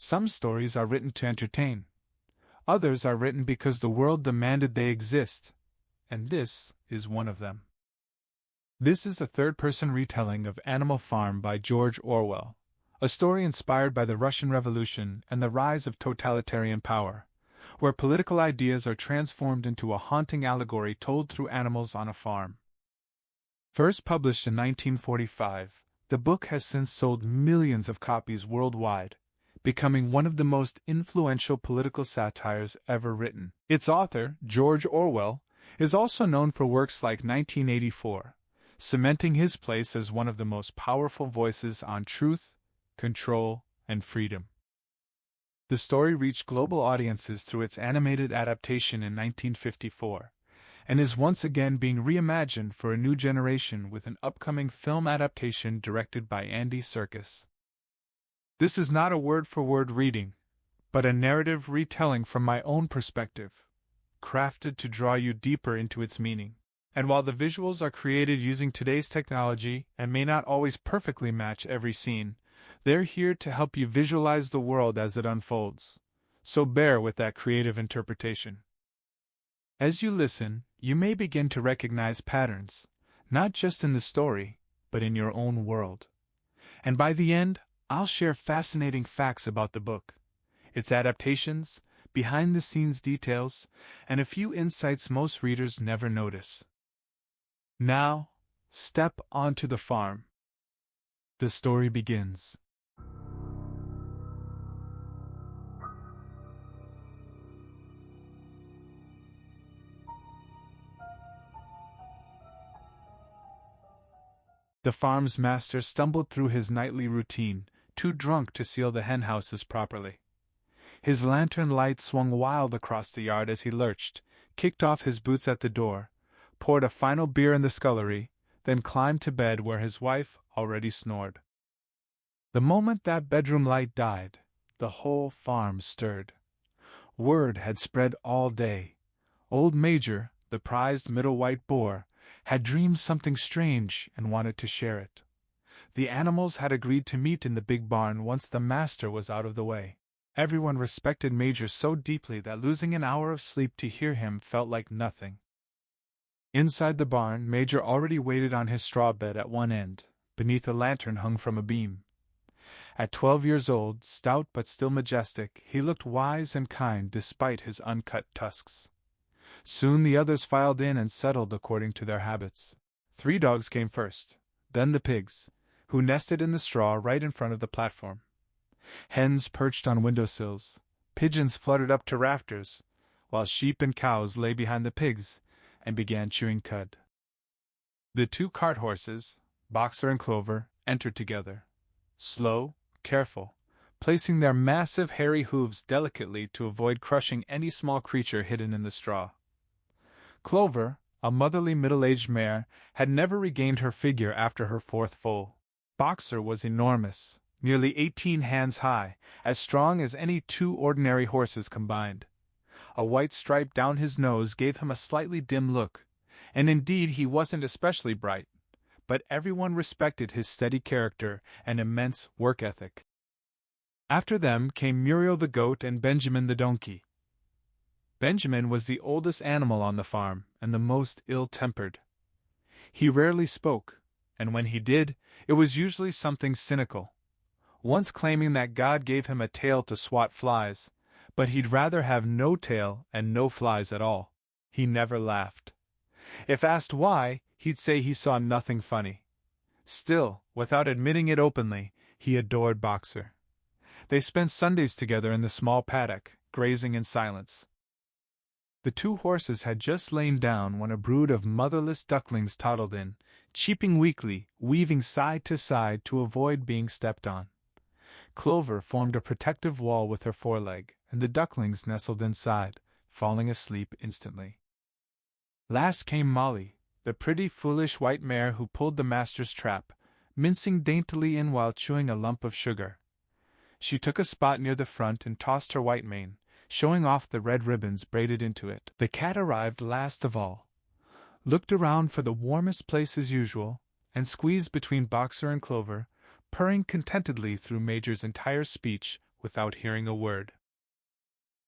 Some stories are written to entertain. Others are written because the world demanded they exist, and this is one of them. This is a third-person retelling of Animal Farm by George Orwell, a story inspired by the Russian Revolution and the rise of totalitarian power, where political ideas are transformed into a haunting allegory told through animals on a farm. First published in 1945, the book has since sold millions of copies worldwide, becoming one of the most influential political satires ever written. Its author, George Orwell, is also known for works like 1984, cementing his place as one of the most powerful voices on truth, control, and freedom. The story reached global audiences through its animated adaptation in 1954, and is once again being reimagined for a new generation with an upcoming film adaptation directed by Andy Serkis. This is not a word-for-word reading, but a narrative retelling from my own perspective, crafted to draw you deeper into its meaning. And while the visuals are created using today's technology and may not always perfectly match every scene, they're here to help you visualize the world as it unfolds. So bear with that creative interpretation. As you listen, you may begin to recognize patterns, not just in the story, but in your own world. And by the end, I'll share fascinating facts about the book, its adaptations, behind-the-scenes details, and a few insights most readers never notice. Now, step onto the farm. The story begins. The farm's master stumbled through his nightly routine, too drunk to seal the henhouses properly. His lantern light swung wild across the yard as he lurched, kicked off his boots at the door, poured a final beer in the scullery, then climbed to bed where his wife already snored. The moment that bedroom light died, the whole farm stirred. Word had spread all day. Old Major, the prized middle white boar, had dreamed something strange and wanted to share it. The animals had agreed to meet in the big barn once the master was out of the way. Everyone respected Major so deeply that losing an hour of sleep to hear him felt like nothing. Inside the barn, Major already waited on his straw bed at one end, beneath a lantern hung from a beam. At 12 years old, stout but still majestic, he looked wise and kind despite his uncut tusks. Soon the others filed in and settled according to their habits. 3 dogs came first, then the pigs, who nested in the straw right in front of the platform. Hens perched on windowsills, pigeons fluttered up to rafters, while sheep and cows lay behind the pigs and began chewing cud. The 2 cart horses, Boxer and Clover, entered together, slow, careful, placing their massive hairy hooves delicately to avoid crushing any small creature hidden in the straw. Clover, a motherly middle-aged mare, had never regained her figure after her 4th foal. Boxer was enormous, nearly 18 hands high, as strong as any 2 ordinary horses combined. A white stripe down his nose gave him a slightly dim look, and indeed he wasn't especially bright, but everyone respected his steady character and immense work ethic. After them came Muriel the goat and Benjamin the donkey. Benjamin was the oldest animal on the farm and the most ill-tempered. He rarely spoke, and when he did, it was usually something cynical, once claiming that God gave him a tail to swat flies, but he'd rather have no tail and no flies at all. He never laughed. If asked why, he'd say he saw nothing funny. Still, without admitting it openly, he adored Boxer. They spent Sundays together in the small paddock, grazing in silence. The 2 horses had just lain down when a brood of motherless ducklings toddled in, cheeping weakly, weaving side to side to avoid being stepped on. Clover formed a protective wall with her foreleg, and the ducklings nestled inside, falling asleep instantly. Last came Molly, the pretty, foolish white mare who pulled the master's trap, mincing daintily in while chewing a lump of sugar. She took a spot near the front and tossed her white mane, showing off the red ribbons braided into it. The cat arrived last of all, looked around for the warmest place as usual, and squeezed between Boxer and Clover, purring contentedly through Major's entire speech without hearing a word.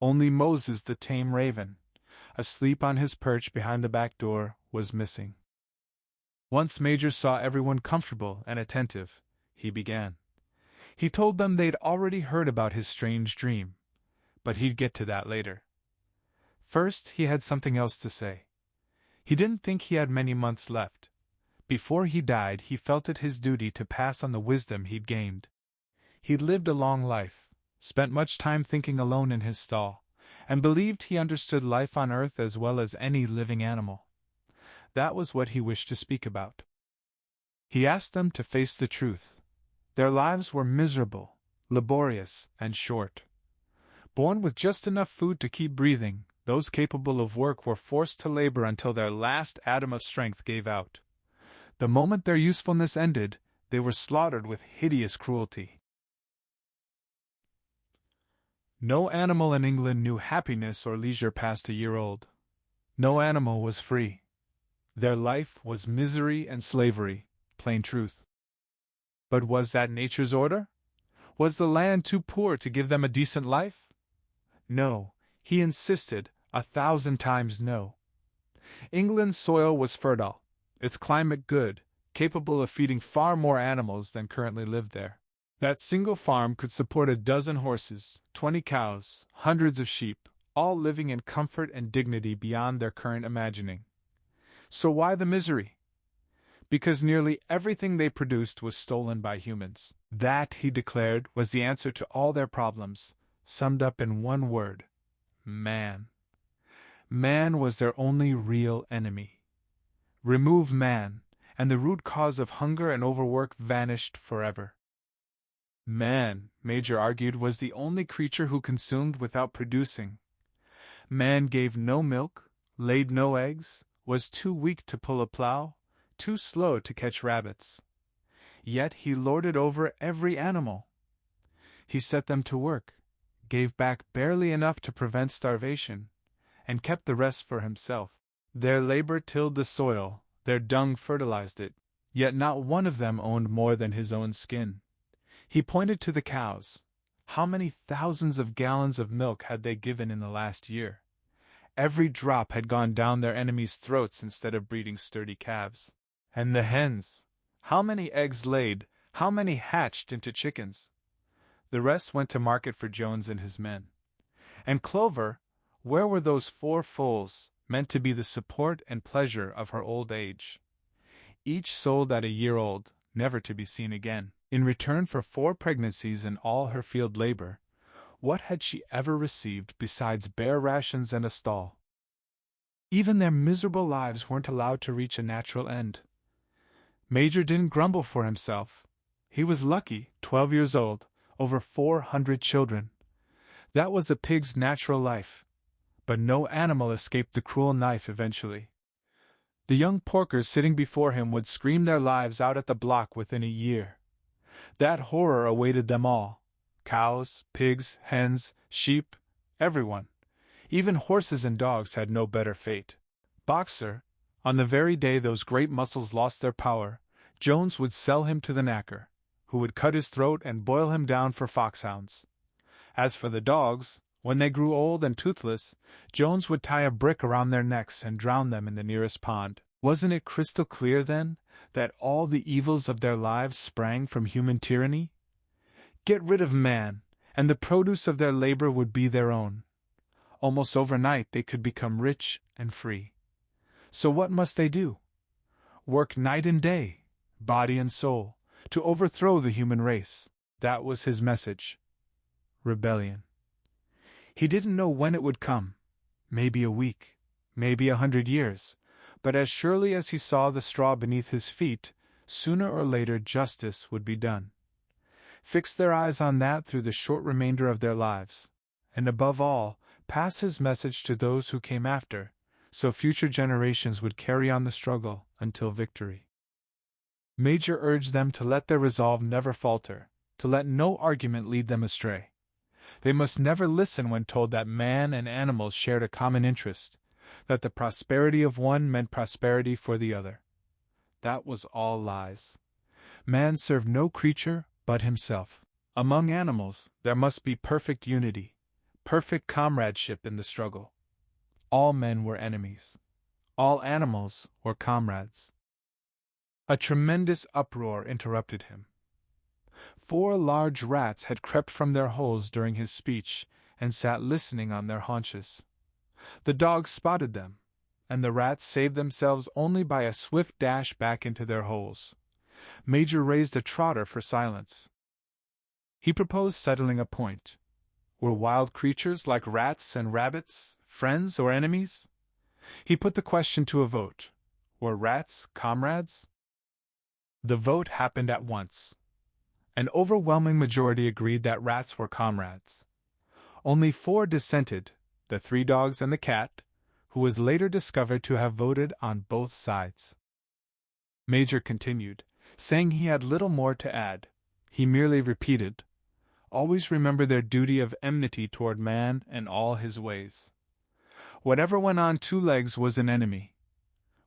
Only Moses the tame raven, asleep on his perch behind the back door, was missing. Once Major saw everyone comfortable and attentive, he began. He told them they'd already heard about his strange dream, but he'd get to that later. First, he had something else to say. He didn't think he had many months left. Before he died, he felt it his duty to pass on the wisdom he'd gained. He'd lived a long life, spent much time thinking alone in his stall, and believed he understood life on earth as well as any living animal. That was what he wished to speak about. He asked them to face the truth. Their lives were miserable, laborious, and short. Born with just enough food to keep breathing, those capable of work were forced to labor until their last atom of strength gave out. The moment their usefulness ended, they were slaughtered with hideous cruelty. No animal in England knew happiness or leisure past a year old. No animal was free. Their life was misery and slavery, plain truth. But was that nature's order? Was the land too poor to give them a decent life? No, he insisted, 1,000 times no. England's soil was fertile, its climate good, capable of feeding far more animals than currently live there. That single farm could support a dozen horses, 20 cows, hundreds of sheep, all living in comfort and dignity beyond their current imagining. So why the misery? Because nearly everything they produced was stolen by humans. That, he declared, was the answer to all their problems, summed up in one word: man. Man was their only real enemy. Remove man, and the root cause of hunger and overwork vanished forever. Man, Major argued, was the only creature who consumed without producing. Man gave no milk, laid no eggs, was too weak to pull a plow, too slow to catch rabbits. Yet he lorded over every animal. He set them to work, gave back barely enough to prevent starvation, and kept the rest for himself. Their labor tilled the soil, their dung fertilized it, yet not one of them owned more than his own skin. He pointed to the cows. How many thousands of gallons of milk had they given in the last year? Every drop had gone down their enemies' throats instead of breeding sturdy calves. And the hens? How many eggs laid, how many hatched into chickens? The rest went to market for Jones and his men. And Clover, where were those 4 foals, meant to be the support and pleasure of her old age? Each sold at a year old, never to be seen again. In return for 4 pregnancies and all her field labor, what had she ever received besides bare rations and a stall? Even their miserable lives weren't allowed to reach a natural end. Major didn't grumble for himself. He was lucky, 12 years old, over 400 children. That was a pig's natural life. But no animal escaped the cruel knife eventually. The young porkers sitting before him would scream their lives out at the block within a year. That horror awaited them all: cows, pigs, hens, sheep, everyone. Even horses and dogs had no better fate. Boxer, on the very day those great muscles lost their power, Jones would sell him to the knacker, who would cut his throat and boil him down for foxhounds. As for the dogs, when they grew old and toothless, Jones would tie a brick around their necks and drown them in the nearest pond. Wasn't it crystal clear, then, that all the evils of their lives sprang from human tyranny? Get rid of man, and the produce of their labor would be their own. Almost overnight they could become rich and free. So what must they do? Work night and day, body and soul, to overthrow the human race. That was his message. Rebellion. He didn't know when it would come. Maybe a week, maybe 100 years. But as surely as he saw the straw beneath his feet, sooner or later justice would be done. Fix their eyes on that through the short remainder of their lives, and above all, pass his message to those who came after, so future generations would carry on the struggle until victory. Major urged them to let their resolve never falter, to let no argument lead them astray. They must never listen when told that man and animals shared a common interest, that the prosperity of one meant prosperity for the other. That was all lies. Man served no creature but himself. Among animals, there must be perfect unity, perfect comradeship in the struggle. All men were enemies. All animals were comrades. A tremendous uproar interrupted him. 4 large rats had crept from their holes during his speech and sat listening on their haunches. The dogs spotted them, and the rats saved themselves only by a swift dash back into their holes. Major raised a trotter for silence. He proposed settling a point. Were wild creatures like rats and rabbits friends or enemies? He put the question to a vote. Were rats comrades? The vote happened at once. An overwhelming majority agreed that rats were comrades. Only 4 dissented, the 3 dogs and the cat, who was later discovered to have voted on both sides. Major continued, saying he had little more to add. He merely repeated, "Always remember their duty of enmity toward man and all his ways. Whatever went on 2 legs was an enemy.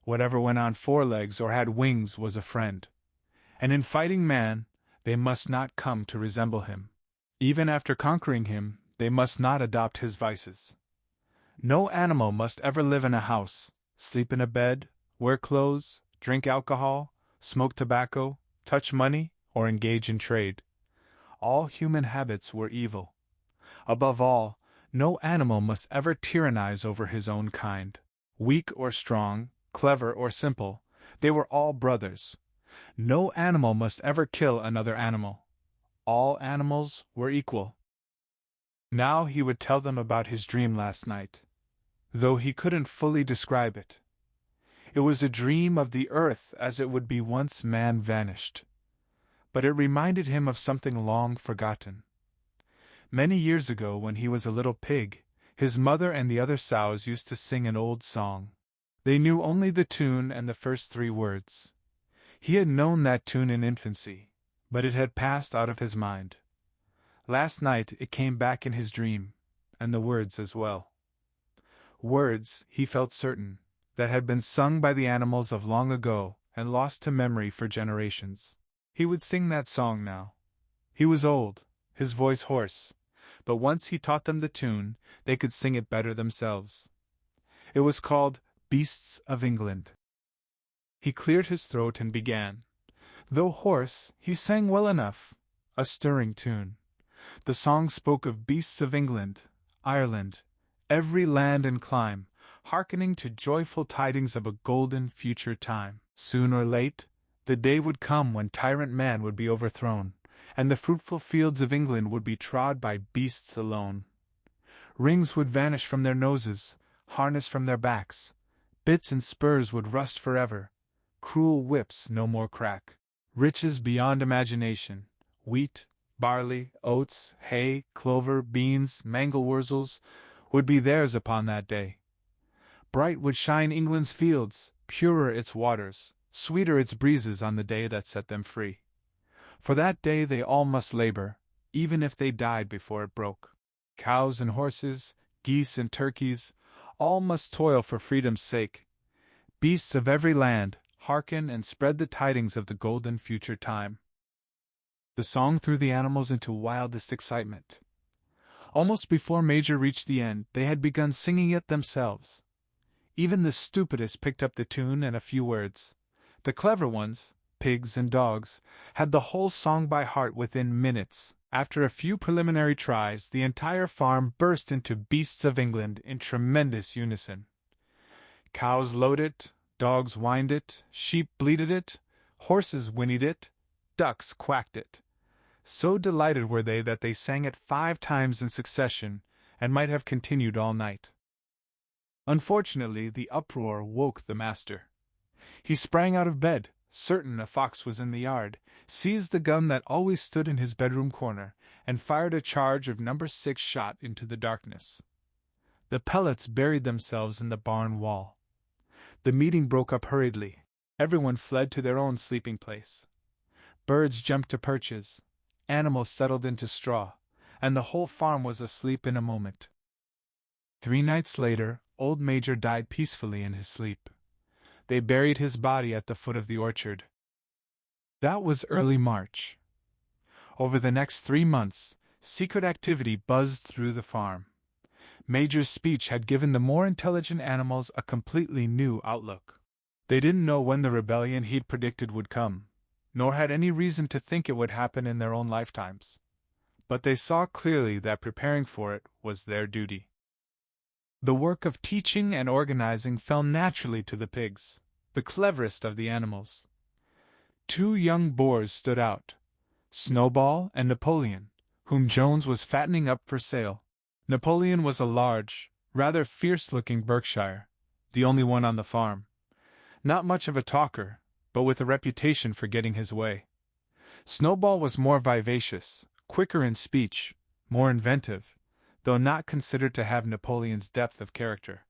Whatever went on 4 legs or had wings was a friend. And in fighting man, they must not come to resemble him. Even after conquering him, they must not adopt his vices. No animal must ever live in a house, sleep in a bed, wear clothes, drink alcohol, smoke tobacco, touch money, or engage in trade. All human habits were evil. Above all, no animal must ever tyrannize over his own kind. Weak or strong, clever or simple, they were all brothers. No animal must ever kill another animal. All animals were equal." Now he would tell them about his dream last night, though he couldn't fully describe it. It was a dream of the earth as it would be once man vanished. But it reminded him of something long forgotten. Many years ago, when he was a little pig, his mother and the other sows used to sing an old song. They knew only the tune and the first 3 words. He had known that tune in infancy, but it had passed out of his mind. Last night it came back in his dream, and the words as well. Words, he felt certain, that had been sung by the animals of long ago and lost to memory for generations. He would sing that song now. He was old, his voice hoarse, but once he taught them the tune, they could sing it better themselves. It was called Beasts of England. He cleared his throat and began. Though hoarse, he sang well enough, a stirring tune. The song spoke of beasts of England, Ireland, every land and clime, hearkening to joyful tidings of a golden future time. Soon or late, the day would come when tyrant man would be overthrown, and the fruitful fields of England would be trod by beasts alone. Rings would vanish from their noses, harness from their backs, bits and spurs would rust forever, cruel whips no more crack. Riches beyond imagination, wheat, barley, oats, hay, clover, beans, mangel-wurzels, would be theirs upon that day. Bright would shine England's fields, purer its waters, sweeter its breezes on the day that set them free. For that day they all must labor, even if they died before it broke. Cows and horses, geese and turkeys, all must toil for freedom's sake. Beasts of every land, hearken and spread the tidings of the golden future time. The song threw the animals into wildest excitement. Almost before Major reached the end, they had begun singing it themselves. Even the stupidest picked up the tune and a few words. The clever ones, pigs and dogs, had the whole song by heart within minutes. After a few preliminary tries, the entire farm burst into Beasts of England in tremendous unison. Cows lowed it, dogs whined it, sheep bleated it, horses whinnied it, ducks quacked it. So delighted were they that they sang it 5 times in succession, and might have continued all night. Unfortunately, the uproar woke the master. He sprang out of bed, certain a fox was in the yard, seized the gun that always stood in his bedroom corner, and fired a charge of No. 6 shot into the darkness. The pellets buried themselves in the barn wall. The meeting broke up hurriedly. Everyone fled to their own sleeping place. Birds jumped to perches, animals settled into straw, and the whole farm was asleep in a moment. 3 nights later, old Major died peacefully in his sleep. They buried his body at the foot of the orchard. That was early March. Over the next 3 months, secret activity buzzed through the farm. Major's speech had given the more intelligent animals a completely new outlook. They didn't know when the rebellion he'd predicted would come, nor had any reason to think it would happen in their own lifetimes. But they saw clearly that preparing for it was their duty. The work of teaching and organizing fell naturally to the pigs, the cleverest of the animals. 2 young boars stood out, Snowball and Napoleon, whom Jones was fattening up for sale. Napoleon was a large, rather fierce-looking Berkshire, the only one on the farm. Not much of a talker, but with a reputation for getting his way. Snowball was more vivacious, quicker in speech, more inventive, though not considered to have Napoleon's depth of character.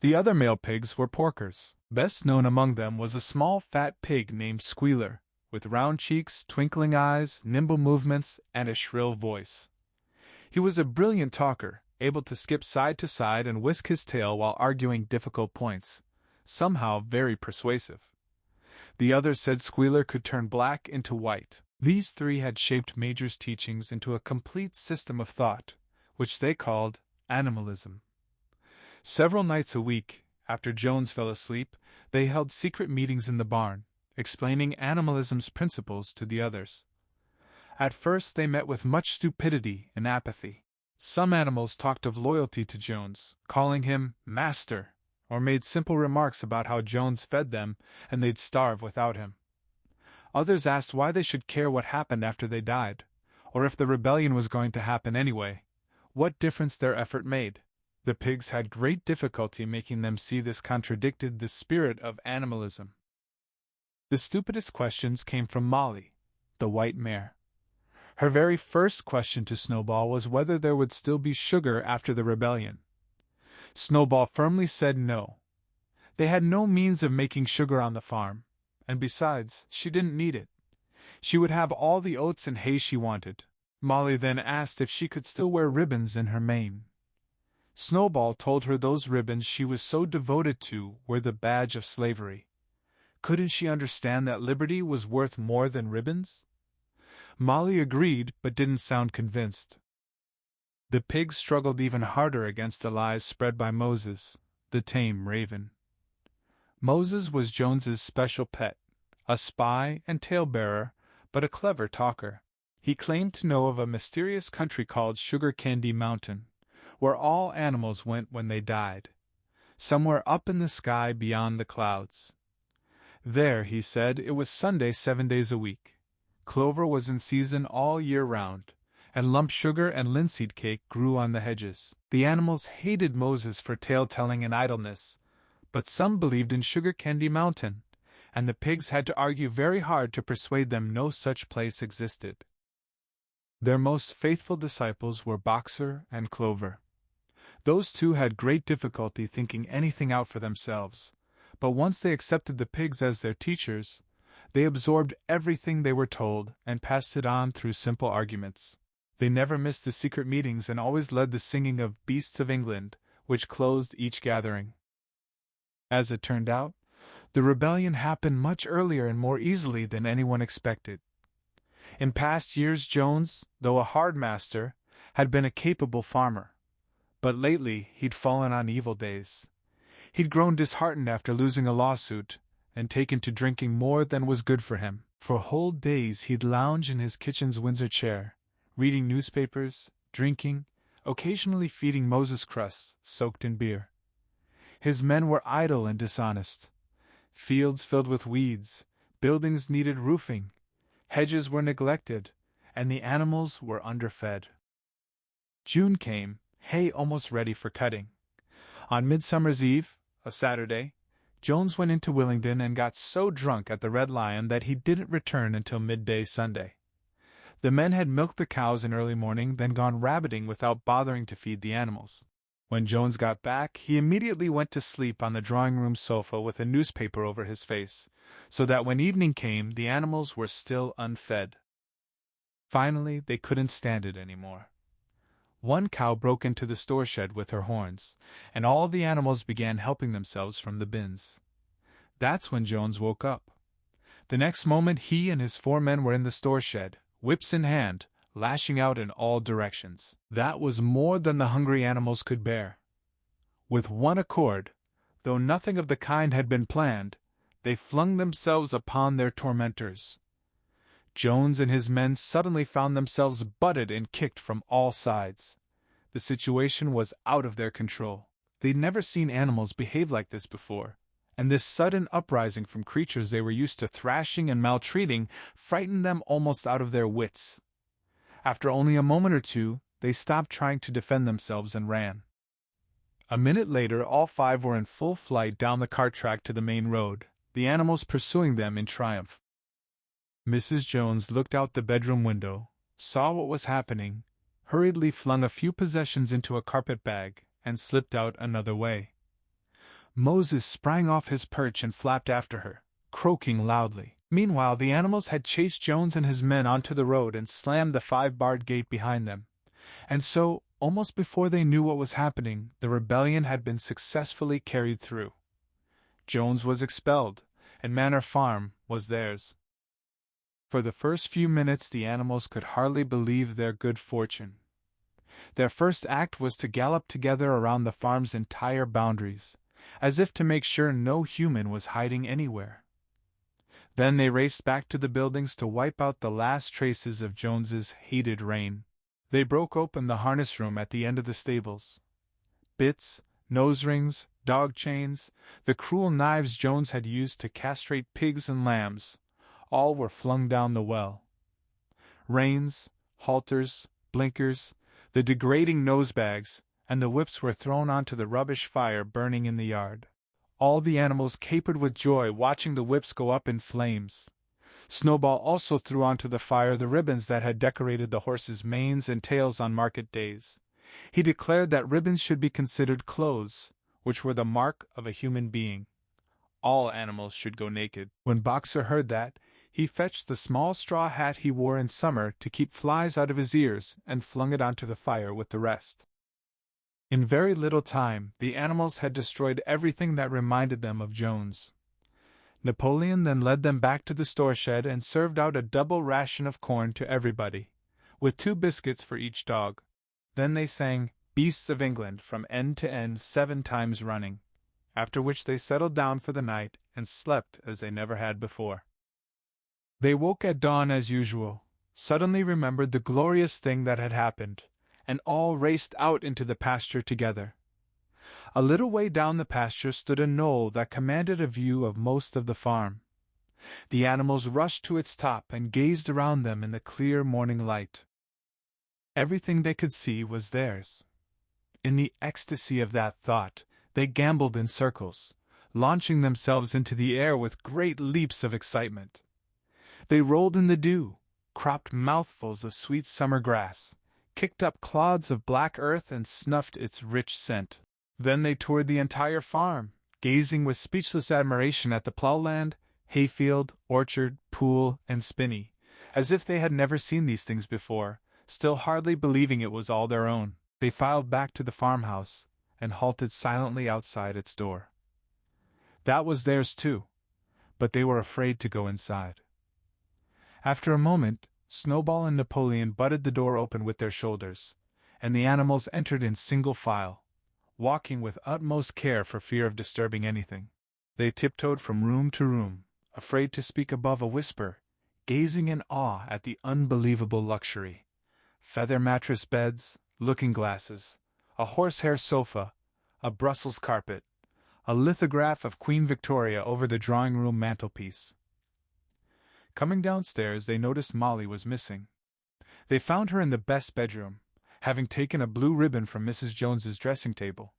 The other male pigs were porkers. Best known among them was a small fat pig named Squealer, with round cheeks, twinkling eyes, nimble movements, and a shrill voice. He was a brilliant talker, able to skip side to side and whisk his tail while arguing difficult points, somehow very persuasive. The others said Squealer could turn black into white. These 3 had shaped Major's teachings into a complete system of thought, which they called animalism. Several nights a week, after Jones fell asleep, they held secret meetings in the barn, explaining animalism's principles to the others. At first they met with much stupidity and apathy. Some animals talked of loyalty to Jones, calling him master, or made simple remarks about how Jones fed them and they'd starve without him. Others asked why they should care what happened after they died, or if the rebellion was going to happen anyway, what difference their effort made. The pigs had great difficulty making them see this contradicted the spirit of animalism. The stupidest questions came from Molly, the white mare. Her very first question to Snowball was whether there would still be sugar after the rebellion. Snowball firmly said no. They had no means of making sugar on the farm, and besides, she didn't need it. She would have all the oats and hay she wanted. Molly then asked if she could still wear ribbons in her mane. Snowball told her those ribbons she was so devoted to were the badge of slavery. Couldn't she understand that liberty was worth more than ribbons? Molly agreed, but didn't sound convinced. The pigs struggled even harder against the lies spread by Moses, the tame raven. Moses was Jones's special pet, a spy and talebearer, but a clever talker. He claimed to know of a mysterious country called Sugar Candy Mountain, where all animals went when they died, somewhere up in the sky beyond the clouds. There, he said, it was Sunday 7 days a week. Clover was in season all year round, and lump sugar and linseed cake grew on the hedges. The animals hated Moses for tale-telling and idleness, but some believed in Sugar Candy Mountain, and the pigs had to argue very hard to persuade them no such place existed. Their most faithful disciples were Boxer and Clover. Those 2 had great difficulty thinking anything out for themselves, but once they accepted the pigs as their teachers, they absorbed everything they were told and passed it on through simple arguments. They never missed the secret meetings and always led the singing of Beasts of England, which closed each gathering. As it turned out, the rebellion happened much earlier and more easily than anyone expected. In past years Jones, though a hard master, had been a capable farmer. But lately he'd fallen on evil days. He'd grown disheartened after losing a lawsuit, and taken to drinking more than was good for him. For whole days he'd lounge in his kitchen's Windsor chair, reading newspapers, drinking, occasionally feeding Moses crusts soaked in beer. His men were idle and dishonest. Fields filled with weeds, buildings needed roofing, hedges were neglected, and the animals were underfed. June came, hay almost ready for cutting. On Midsummer's Eve, a Saturday, Jones went into Willingdon and got so drunk at the Red Lion that he didn't return until midday Sunday. The men had milked the cows in early morning, then gone rabbiting without bothering to feed the animals. When Jones got back, he immediately went to sleep on the drawing-room sofa with a newspaper over his face, so that when evening came, the animals were still unfed. Finally, they couldn't stand it anymore. One cow broke into the store shed with her horns, and all the animals began helping themselves from the bins. That's when Jones woke up. The next moment he and his 4 men were in the store shed, whips in hand, lashing out in all directions. That was more than the hungry animals could bear. With one accord, though nothing of the kind had been planned, they flung themselves upon their tormentors. Jones and his men suddenly found themselves butted and kicked from all sides. The situation was out of their control. They'd never seen animals behave like this before, and this sudden uprising from creatures they were used to thrashing and maltreating frightened them almost out of their wits. After only a moment or two, they stopped trying to defend themselves and ran. A minute later, all five were in full flight down the cart track to the main road, the animals pursuing them in triumph. Mrs. Jones looked out the bedroom window, saw what was happening, hurriedly flung a few possessions into a carpet bag, and slipped out another way. Moses sprang off his perch and flapped after her, croaking loudly. Meanwhile, the animals had chased Jones and his men onto the road and slammed the 5-barred gate behind them. And so, almost before they knew what was happening, the rebellion had been successfully carried through. Jones was expelled, and Manor Farm was theirs. For the first few minutes the animals could hardly believe their good fortune. Their first act was to gallop together around the farm's entire boundaries, as if to make sure no human was hiding anywhere. Then they raced back to the buildings to wipe out the last traces of Jones's hated reign. They broke open the harness room at the end of the stables. Bits, nose rings, dog chains, the cruel knives Jones had used to castrate pigs and lambs, all were flung down the well. Reins, halters, blinkers, the degrading nosebags, and the whips were thrown onto the rubbish fire burning in the yard. All the animals capered with joy watching the whips go up in flames. Snowball also threw onto the fire the ribbons that had decorated the horses' manes and tails on market days. He declared that ribbons should be considered clothes, which were the mark of a human being. All animals should go naked. When Boxer heard that, he fetched the small straw hat he wore in summer to keep flies out of his ears and flung it onto the fire with the rest. In very little time, the animals had destroyed everything that reminded them of Jones. Napoleon then led them back to the store shed and served out a double ration of corn to everybody, with 2 biscuits for each dog. Then they sang Beasts of England from end to end 7 times running, after which they settled down for the night and slept as they never had before. They woke at dawn as usual, suddenly remembered the glorious thing that had happened, and all raced out into the pasture together. A little way down the pasture stood a knoll that commanded a view of most of the farm. The animals rushed to its top and gazed around them in the clear morning light. Everything they could see was theirs. In the ecstasy of that thought, they gamboled in circles, launching themselves into the air with great leaps of excitement. They rolled in the dew, cropped mouthfuls of sweet summer grass, kicked up clods of black earth and snuffed its rich scent. Then they toured the entire farm, gazing with speechless admiration at the plowland, hayfield, orchard, pool, and spinney, as if they had never seen these things before, still hardly believing it was all their own. They filed back to the farmhouse and halted silently outside its door. That was theirs too, but they were afraid to go inside. After a moment, Snowball and Napoleon butted the door open with their shoulders, and the animals entered in single file, walking with utmost care for fear of disturbing anything. They tiptoed from room to room, afraid to speak above a whisper, gazing in awe at the unbelievable luxury: feather mattress beds, looking-glasses, a horsehair sofa, a Brussels carpet, a lithograph of Queen Victoria over the drawing-room mantelpiece. Coming downstairs, they noticed Molly was missing. They found her in the best bedroom, having taken a blue ribbon from Mrs. Jones's dressing table.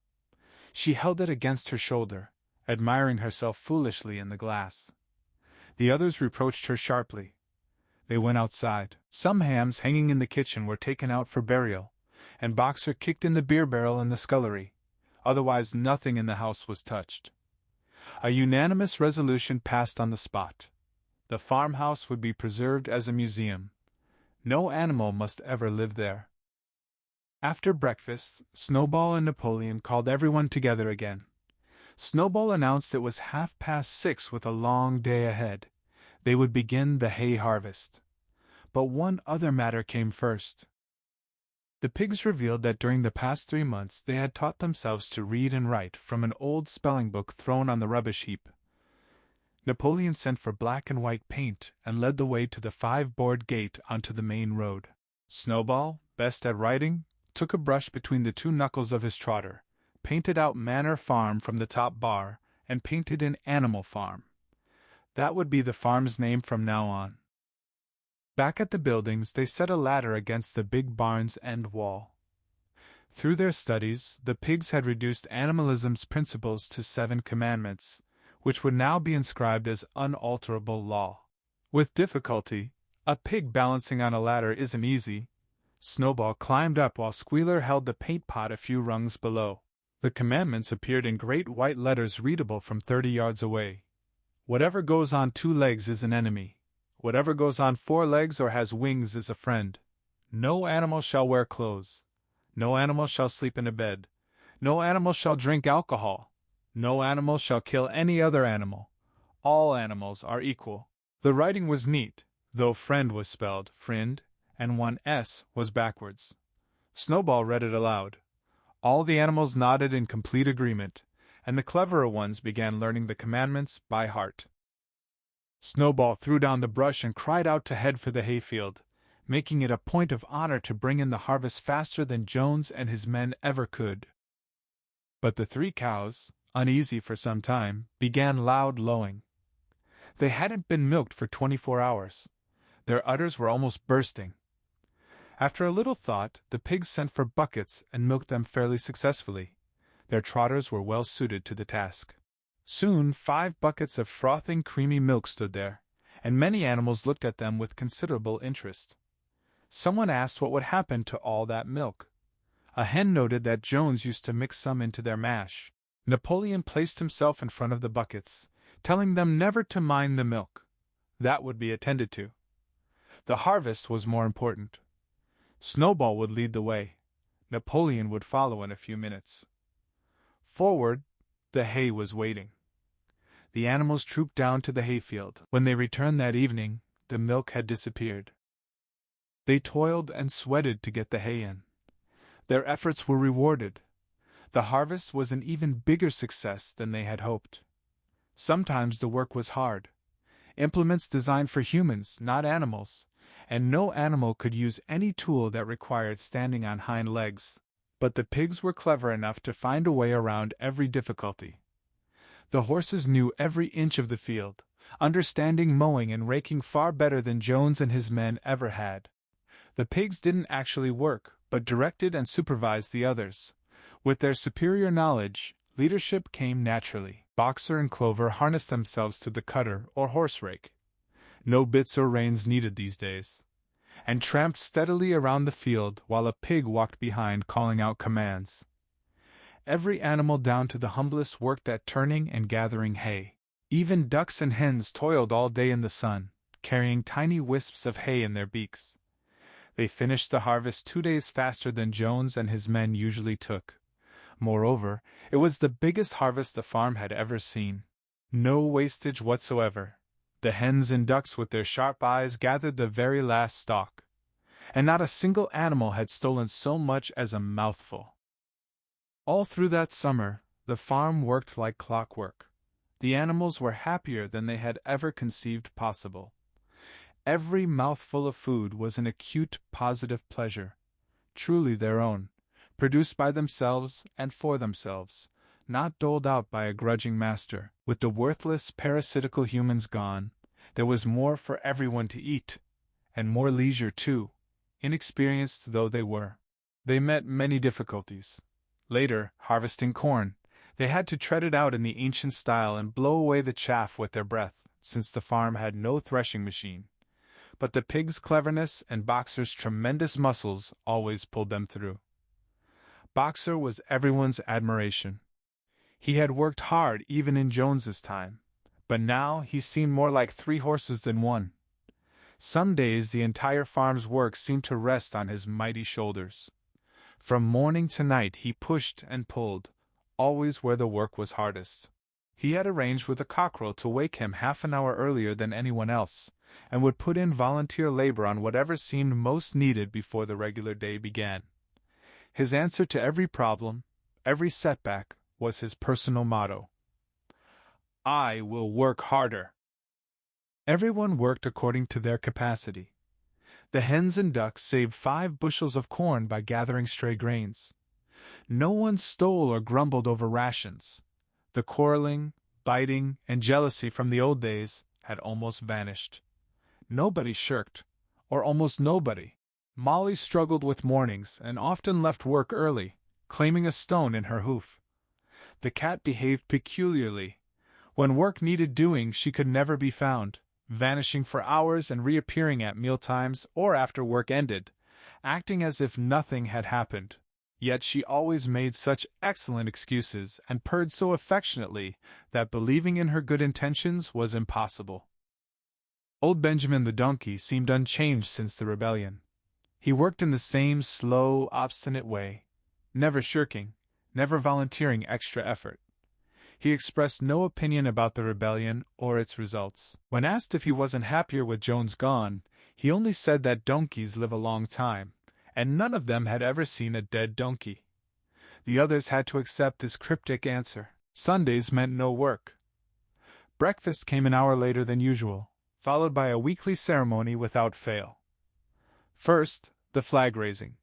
She held it against her shoulder, admiring herself foolishly in the glass. The others reproached her sharply. They went outside. Some hams hanging in the kitchen were taken out for burial, and Boxer kicked in the beer barrel in the scullery. Otherwise nothing in the house was touched. A unanimous resolution passed on the spot. The farmhouse would be preserved as a museum. No animal must ever live there. After breakfast, Snowball and Napoleon called everyone together again. Snowball announced it was 6:30 with a long day ahead. They would begin the hay harvest. but one other matter came first. The pigs revealed that during the past 3 months they had taught themselves to read and write from an old spelling book thrown on the rubbish heap. Napoleon sent for black and white paint and led the way to the 5-board gate onto the main road. Snowball, best at writing, took a brush between the 2 knuckles of his trotter, painted out Manor Farm from the top bar, and painted in Animal Farm. That would be the farm's name from now on. Back at the buildings, they set a ladder against the big barn's end wall. Through their studies, the pigs had reduced animalism's principles to 7 commandments, which would now be inscribed as unalterable law. With difficulty, a pig balancing on a ladder isn't easy. Snowball climbed up while Squealer held the paint pot a few rungs below. The commandments appeared in great white letters readable from 30 yards away. Whatever goes on 2 legs is an enemy. Whatever goes on 4 legs or has wings is a friend. No animal shall wear clothes. No animal shall sleep in a bed. No animal shall drink alcohol. No animal shall kill any other animal. All animals are equal. The writing was neat, though friend was spelled friend, and one S was backwards. Snowball read it aloud. All the animals nodded in complete agreement, and the cleverer ones began learning the commandments by heart. Snowball threw down the brush and cried out to head for the hayfield, making it a point of honor to bring in the harvest faster than Jones and his men ever could. But the 3 cows, uneasy for some time, began loud lowing. They hadn't been milked for 24 hours. Their udders were almost bursting. After a little thought, the pigs sent for buckets and milked them fairly successfully. Their trotters were well suited to the task. Soon 5 buckets of frothing creamy milk stood there, and many animals looked at them with considerable interest. Someone asked what would happen to all that milk. A hen noted that Jones used to mix some into their mash. Napoleon placed himself in front of the buckets, telling them never to mind the milk. That would be attended to. The harvest was more important. Snowball would lead the way. Napoleon would follow in a few minutes. Forward, the hay was waiting. The animals trooped down to the hayfield. When they returned that evening, the milk had disappeared. They toiled and sweated to get the hay in. Their efforts were rewarded. The harvest was an even bigger success than they had hoped. Sometimes the work was hard. Implements designed for humans, not animals, and no animal could use any tool that required standing on hind legs. But the pigs were clever enough to find a way around every difficulty. The horses knew every inch of the field, understanding mowing and raking far better than Jones and his men ever had. The pigs didn't actually work, but directed and supervised the others. With their superior knowledge, leadership came naturally. Boxer and Clover harnessed themselves to the cutter or horse rake. No bits or reins needed these days, and tramped steadily around the field while a pig walked behind calling out commands. Every animal down to the humblest worked at turning and gathering hay. Even ducks and hens toiled all day in the sun, carrying tiny wisps of hay in their beaks. They finished the harvest 2 days faster than Jones and his men usually took. Moreover, it was the biggest harvest the farm had ever seen. No wastage whatsoever. The hens and ducks with their sharp eyes gathered the very last stalk, and not a single animal had stolen so much as a mouthful. All through that summer, the farm worked like clockwork. The animals were happier than they had ever conceived possible. Every mouthful of food was an acute, positive pleasure, truly their own, produced by themselves and for themselves, not doled out by a grudging master. With the worthless, parasitical humans gone, there was more for everyone to eat, and more leisure too, inexperienced though they were. They met many difficulties. Later, harvesting corn, they had to tread it out in the ancient style and blow away the chaff with their breath, since the farm had no threshing machine. But the pig's cleverness and Boxer's tremendous muscles always pulled them through. Boxer was everyone's admiration. He had worked hard even in Jones's time, but now he seemed more like 3 horses than 1. Some days the entire farm's work seemed to rest on his mighty shoulders. From morning to night he pushed and pulled, always where the work was hardest. He had arranged with a cockerel to wake him half an hour earlier than anyone else, and would put in volunteer labor on whatever seemed most needed before the regular day began. His answer to every problem, every setback, was his personal motto: "I will work harder." Everyone worked according to their capacity. The hens and ducks saved 5 bushels of corn by gathering stray grains. No one stole or grumbled over rations. The quarreling, biting, and jealousy from the old days had almost vanished. Nobody shirked, or almost nobody. Molly struggled with mornings and often left work early, claiming a stone in her hoof. The cat behaved peculiarly. When work needed doing, she could never be found, vanishing for hours and reappearing at mealtimes or after work ended, acting as if nothing had happened. Yet she always made such excellent excuses and purred so affectionately that believing in her good intentions was impossible. Old Benjamin the donkey seemed unchanged since the rebellion. He worked in the same slow, obstinate way, never shirking, never volunteering extra effort. He expressed no opinion about the rebellion or its results. When asked if he wasn't happier with Jones gone, he only said that donkeys live a long time, and none of them had ever seen a dead donkey. The others had to accept this cryptic answer. Sundays meant no work. Breakfast came an hour later than usual, followed by a weekly ceremony without fail. First, the flag raising.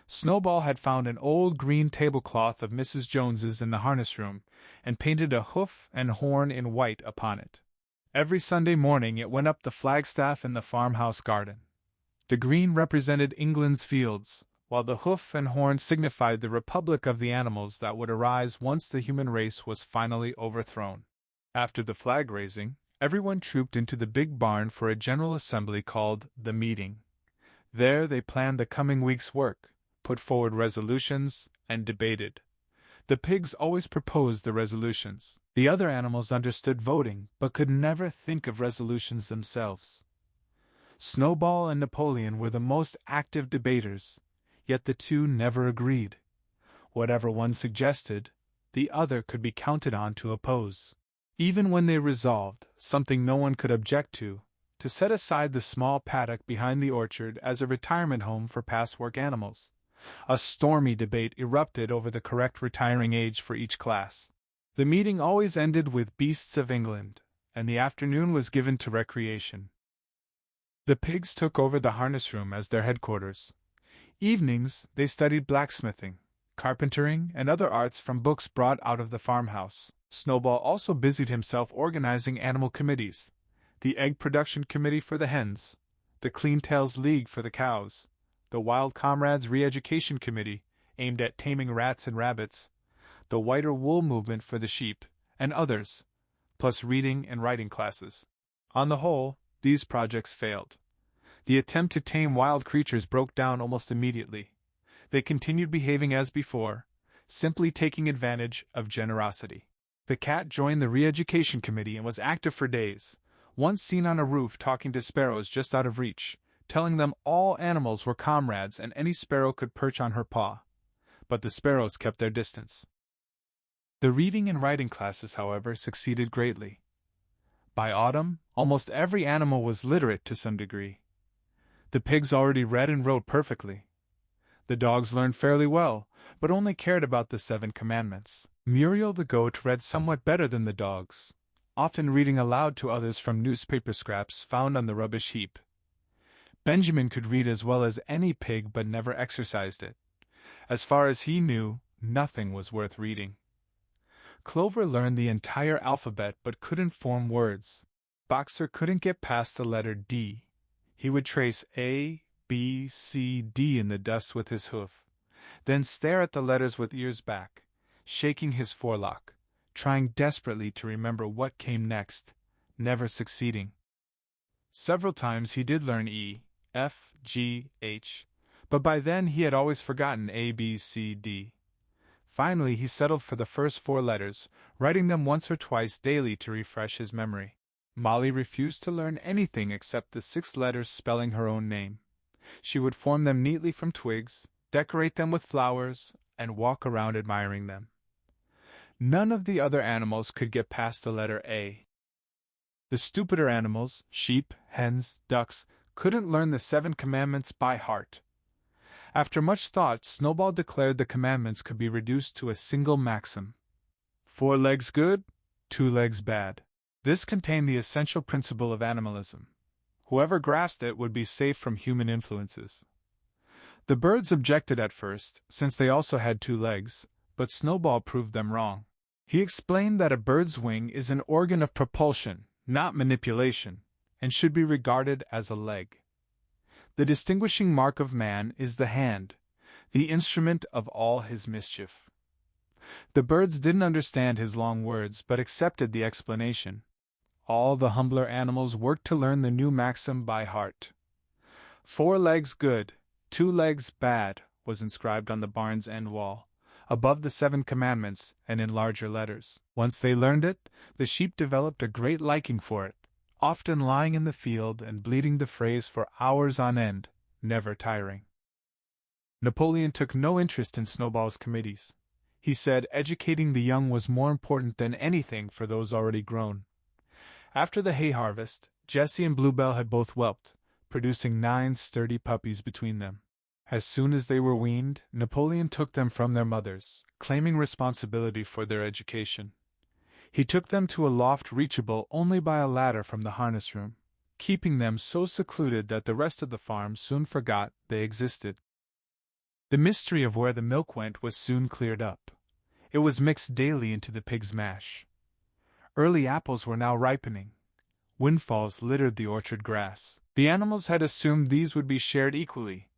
Snowball had found an old green tablecloth of Mrs. Jones's in the harness room, and painted a hoof and horn in white upon it. Every Sunday morning it went up the flagstaff in the farmhouse garden. The green represented England's fields, while the hoof and horn signified the republic of the animals that would arise once the human race was finally overthrown. After the flag raising, everyone trooped into the big barn for a general assembly called the meeting. There they planned the coming week's work, put forward resolutions, and debated. The pigs always proposed the resolutions. The other animals understood voting, but could never think of resolutions themselves. Snowball and Napoleon were the most active debaters, yet the two never agreed. Whatever one suggested, the other could be counted on to oppose. Even when they resolved, something no one could object to set aside the small paddock behind the orchard as a retirement home for past work animals, a stormy debate erupted over the correct retiring age for each class. The meeting always ended with Beasts of England, and the afternoon was given to recreation. The pigs took over the harness room as their headquarters. Evenings, they studied blacksmithing, carpentering, and other arts from books brought out of the farmhouse. Snowball also busied himself organizing animal committees: the Egg Production Committee for the hens, the Clean Tails League for the cows, the Wild Comrades Re-Education Committee, aimed at taming rats and rabbits, the Whiter Wool Movement for the sheep, and others, plus reading and writing classes. On the whole, these projects failed. The attempt to tame wild creatures broke down almost immediately. They continued behaving as before, simply taking advantage of generosity. The cat joined the Re-Education Committee and was active for days, once seen on a roof talking to sparrows just out of reach, telling them all animals were comrades and any sparrow could perch on her paw. But the sparrows kept their distance. The reading and writing classes, however, succeeded greatly. By autumn, almost every animal was literate to some degree. The pigs already read and wrote perfectly. The dogs learned fairly well, but only cared about the 7 commandments. Muriel the goat read somewhat better than the dogs, often reading aloud to others from newspaper scraps found on the rubbish heap. Benjamin could read as well as any pig but never exercised it. As far as he knew, nothing was worth reading. Clover learned the entire alphabet but couldn't form words. Boxer couldn't get past the letter D. He would trace A, B, C, D in the dust with his hoof, then stare at the letters with ears back, shaking his forelock, trying desperately to remember what came next, never succeeding. Several times he did learn E, F, G, H, but by then he had always forgotten A, B, C, D. Finally he settled for the first 4 letters, writing them once or twice daily to refresh his memory. Molly refused to learn anything except the 6 letters spelling her own name. She would form them neatly from twigs, decorate them with flowers, and walk around admiring them. None of the other animals could get past the letter A. The stupider animals, sheep, hens, ducks, couldn't learn the 7 commandments by heart. After much thought, Snowball declared the commandments could be reduced to a single maxim: 4 legs good, 2 legs bad. This contained the essential principle of animalism. Whoever grasped it would be safe from human influences. The birds objected at first, since they also had 2 legs, but Snowball proved them wrong. He explained that a bird's wing is an organ of propulsion, not manipulation, and should be regarded as a leg. The distinguishing mark of man is the hand, the instrument of all his mischief. The birds didn't understand his long words but accepted the explanation. All the humbler animals worked to learn the new maxim by heart. 4 legs good, 2 legs bad was inscribed on the barn's end wall, above the 7 commandments and in larger letters. Once they learned it, the sheep developed a great liking for it, often lying in the field and bleating the phrase for hours on end, never tiring. Napoleon took no interest in Snowball's committees. He said educating the young was more important than anything for those already grown. After the hay harvest, Jessie and Bluebell had both whelped, producing 9 sturdy puppies between them. As soon as they were weaned, Napoleon took them from their mothers, claiming responsibility for their education. He took them to a loft reachable only by a ladder from the harness room, keeping them so secluded that the rest of the farm soon forgot they existed. The mystery of where the milk went was soon cleared up. It was mixed daily into the pig's mash. Early apples were now ripening. Windfalls littered the orchard grass. The animals had assumed these would be shared equally,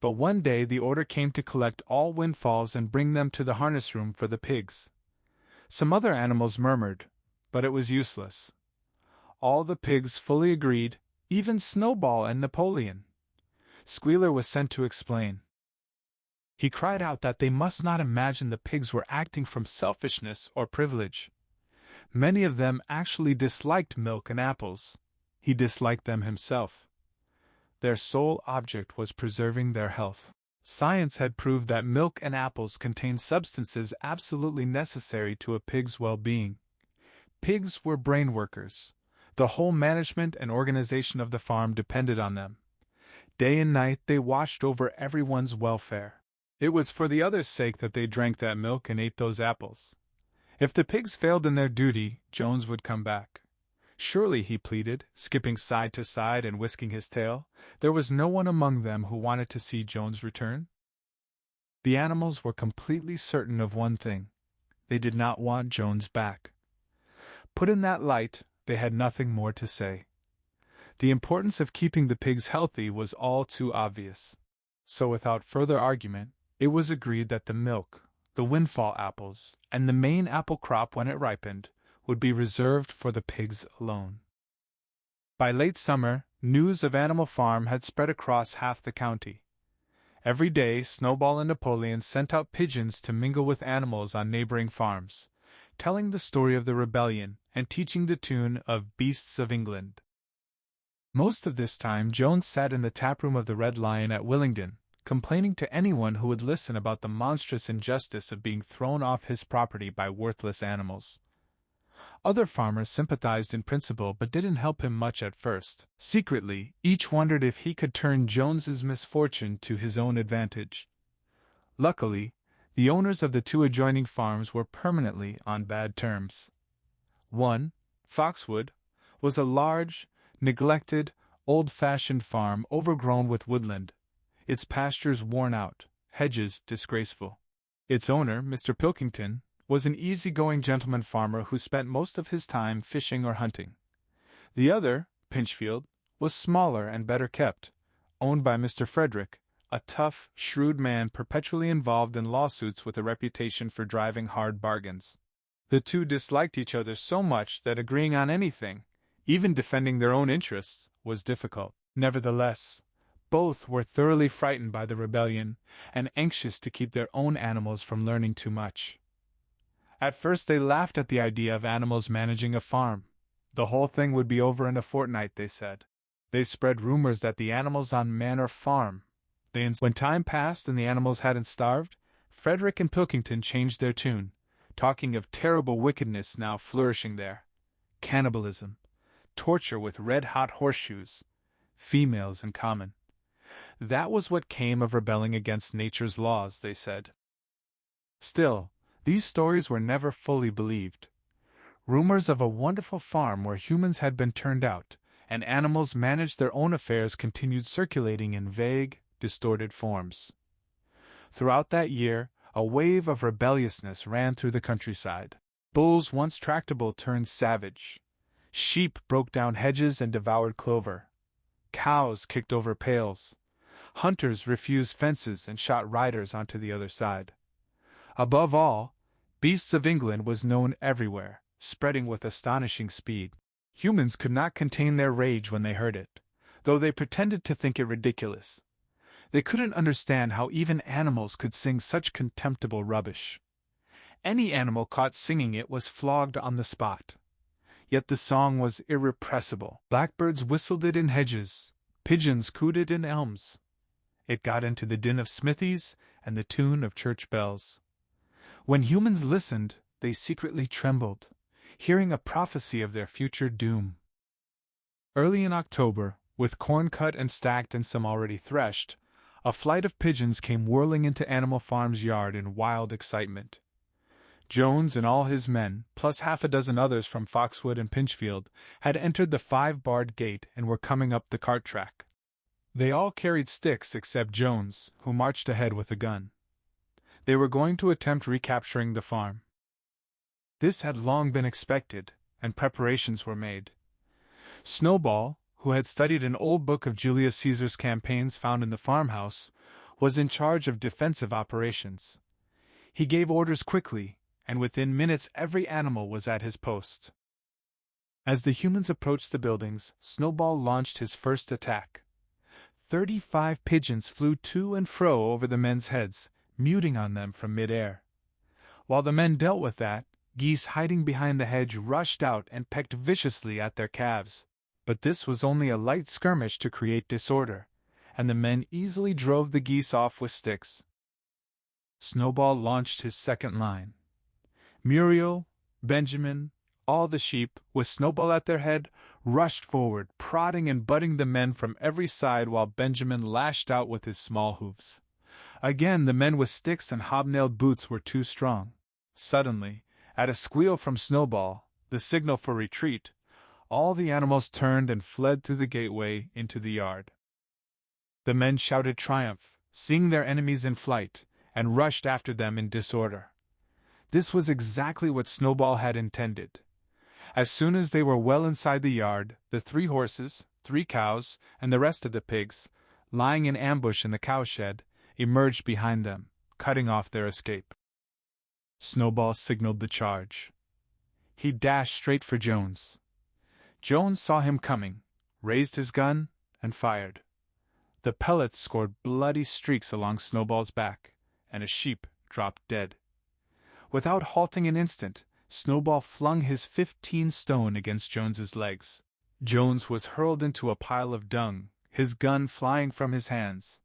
but one day the order came to collect all windfalls and bring them to the harness room for the pigs. Some other animals murmured, but it was useless. All the pigs fully agreed, even Snowball and Napoleon. Squealer was sent to explain. He cried out that they must not imagine the pigs were acting from selfishness or privilege. Many of them actually disliked milk and apples. He disliked them himself. Their sole object was preserving their health. Science had proved that milk and apples contained substances absolutely necessary to a pig's well-being. Pigs were brain workers. The whole management and organization of the farm depended on them. Day and night they watched over everyone's welfare. It was for the others' sake that they drank that milk and ate those apples. If the pigs failed in their duty, Jones would come back. Surely, he pleaded, skipping side to side and whisking his tail, there was no one among them who wanted to see Jones return? The animals were completely certain of one thing. They did not want Jones back. Put in that light, they had nothing more to say. The importance of keeping the pigs healthy was all too obvious. So without further argument, it was agreed that the milk, the windfall apples, and the main apple crop when it ripened, would be reserved for the pigs alone. By late summer, news of Animal Farm had spread across half the county. Every day, Snowball and Napoleon sent out pigeons to mingle with animals on neighboring farms, telling the story of the rebellion and teaching the tune of Beasts of England. Most of this time Jones sat in the taproom of the Red Lion at Willingdon, complaining to anyone who would listen about the monstrous injustice of being thrown off his property by worthless animals. Other farmers sympathized in principle but didn't help him much at first. Secretly, each wondered if he could turn Jones's misfortune to his own advantage. Luckily, the owners of the 2 adjoining farms were permanently on bad terms. One, Foxwood, was a large, neglected, old-fashioned farm overgrown with woodland, its pastures worn out, hedges disgraceful. Its owner, Mr. Pilkington, was an easy-going gentleman farmer who spent most of his time fishing or hunting. The other, Pinchfield, was smaller and better kept, owned by Mr. Frederick, a tough, shrewd man perpetually involved in lawsuits with a reputation for driving hard bargains. The 2 disliked each other so much that agreeing on anything, even defending their own interests, was difficult. Nevertheless, both were thoroughly frightened by the rebellion and anxious to keep their own animals from learning too much. At first they laughed at the idea of animals managing a farm. The whole thing would be over in a fortnight, they said. They spread rumors that the animals on Manor Farm. When time passed and the animals hadn't starved, Frederick and Pilkington changed their tune, talking of terrible wickedness now flourishing there. Cannibalism. torture with red-hot horseshoes, females in common. That was what came of rebelling against nature's laws, they said. Still, these stories were never fully believed. Rumors of a wonderful farm where humans had been turned out, and animals managed their own affairs continued circulating in vague, distorted forms. Throughout that year, a wave of rebelliousness ran through the countryside. Bulls once tractable turned savage. Sheep broke down hedges and devoured clover. Cows kicked over pails. Hunters refused fences and shot riders onto the other side. Above all, Beasts of England was known everywhere, spreading with astonishing speed. Humans could not contain their rage when they heard it, though they pretended to think it ridiculous. They couldn't understand how even animals could sing such contemptible rubbish. Any animal caught singing it was flogged on the spot. Yet the song was irrepressible. Blackbirds whistled it in hedges, pigeons cooed it in elms. It got into the din of smithies and the tune of church bells. When humans listened, they secretly trembled, hearing a prophecy of their future doom. Early in October, with corn cut and stacked and some already threshed, a flight of pigeons came whirling into Animal Farm's yard in wild excitement. Jones and all his men, plus half a dozen others from Foxwood and Pinchfield, had entered the 5-barred gate and were coming up the cart track. They all carried sticks except Jones, who marched ahead with a gun. They were going to attempt recapturing the farm. This had long been expected, and preparations were made. Snowball, who had studied an old book of Julius Caesar's campaigns found in the farmhouse, was in charge of defensive operations. He gave orders quickly, and within minutes every animal was at his post. As the humans approached the buildings, Snowball launched his first attack. 35 pigeons flew to and fro over the men's heads, muting on them from mid-air. While the men dealt with that, geese hiding behind the hedge rushed out and pecked viciously at their calves. But this was only a light skirmish to create disorder, and the men easily drove the geese off with sticks. Snowball launched his second line. Muriel, Benjamin, all the sheep, with Snowball at their head, rushed forward, prodding and butting the men from every side while Benjamin lashed out with his small hoofs. Again the men with sticks and hobnailed boots were too strong. Suddenly, at a squeal from Snowball, the signal for retreat, all the animals turned and fled through the gateway into the yard. The men shouted triumph, seeing their enemies in flight, and rushed after them in disorder. This was exactly what Snowball had intended. As soon as they were well inside the yard, the 3 horses, 3 cows, and the rest of the pigs, lying in ambush in the cowshed, emerged behind them, cutting off their escape. Snowball signaled the charge. He dashed straight for Jones. Jones saw him coming, raised his gun, and fired. The pellets scored bloody streaks along Snowball's back, and a sheep dropped dead. Without halting an instant, Snowball flung his 15-stone against Jones's legs. Jones was hurled into a pile of dung, his gun flying from his hands.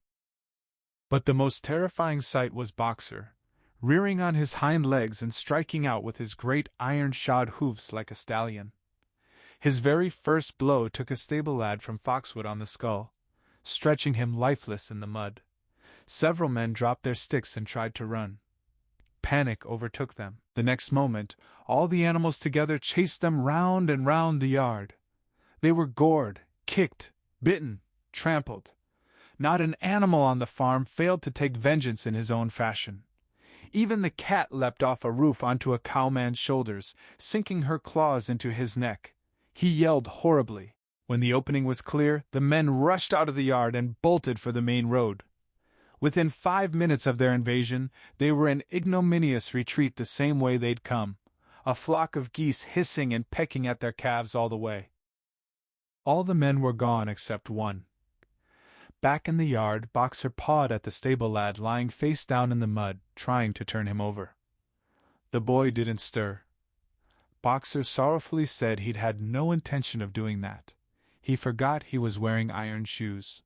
But the most terrifying sight was Boxer, rearing on his hind legs and striking out with his great iron-shod hoofs like a stallion. His very first blow took a stable lad from Foxwood on the skull, stretching him lifeless in the mud. Several men dropped their sticks and tried to run. Panic overtook them. The next moment, all the animals together chased them round and round the yard. They were gored, kicked, bitten, trampled. Not an animal on the farm failed to take vengeance in his own fashion. Even the cat leapt off a roof onto a cowman's shoulders, sinking her claws into his neck. He yelled horribly. When the opening was clear, the men rushed out of the yard and bolted for the main road. Within 5 minutes of their invasion, they were in ignominious retreat the same way they'd come, a flock of geese hissing and pecking at their calves all the way. All the men were gone except one. Back in the yard, Boxer pawed at the stable lad lying face down in the mud, trying to turn him over. The boy didn't stir. Boxer sorrowfully said he'd had no intention of doing that. He forgot he was wearing iron shoes.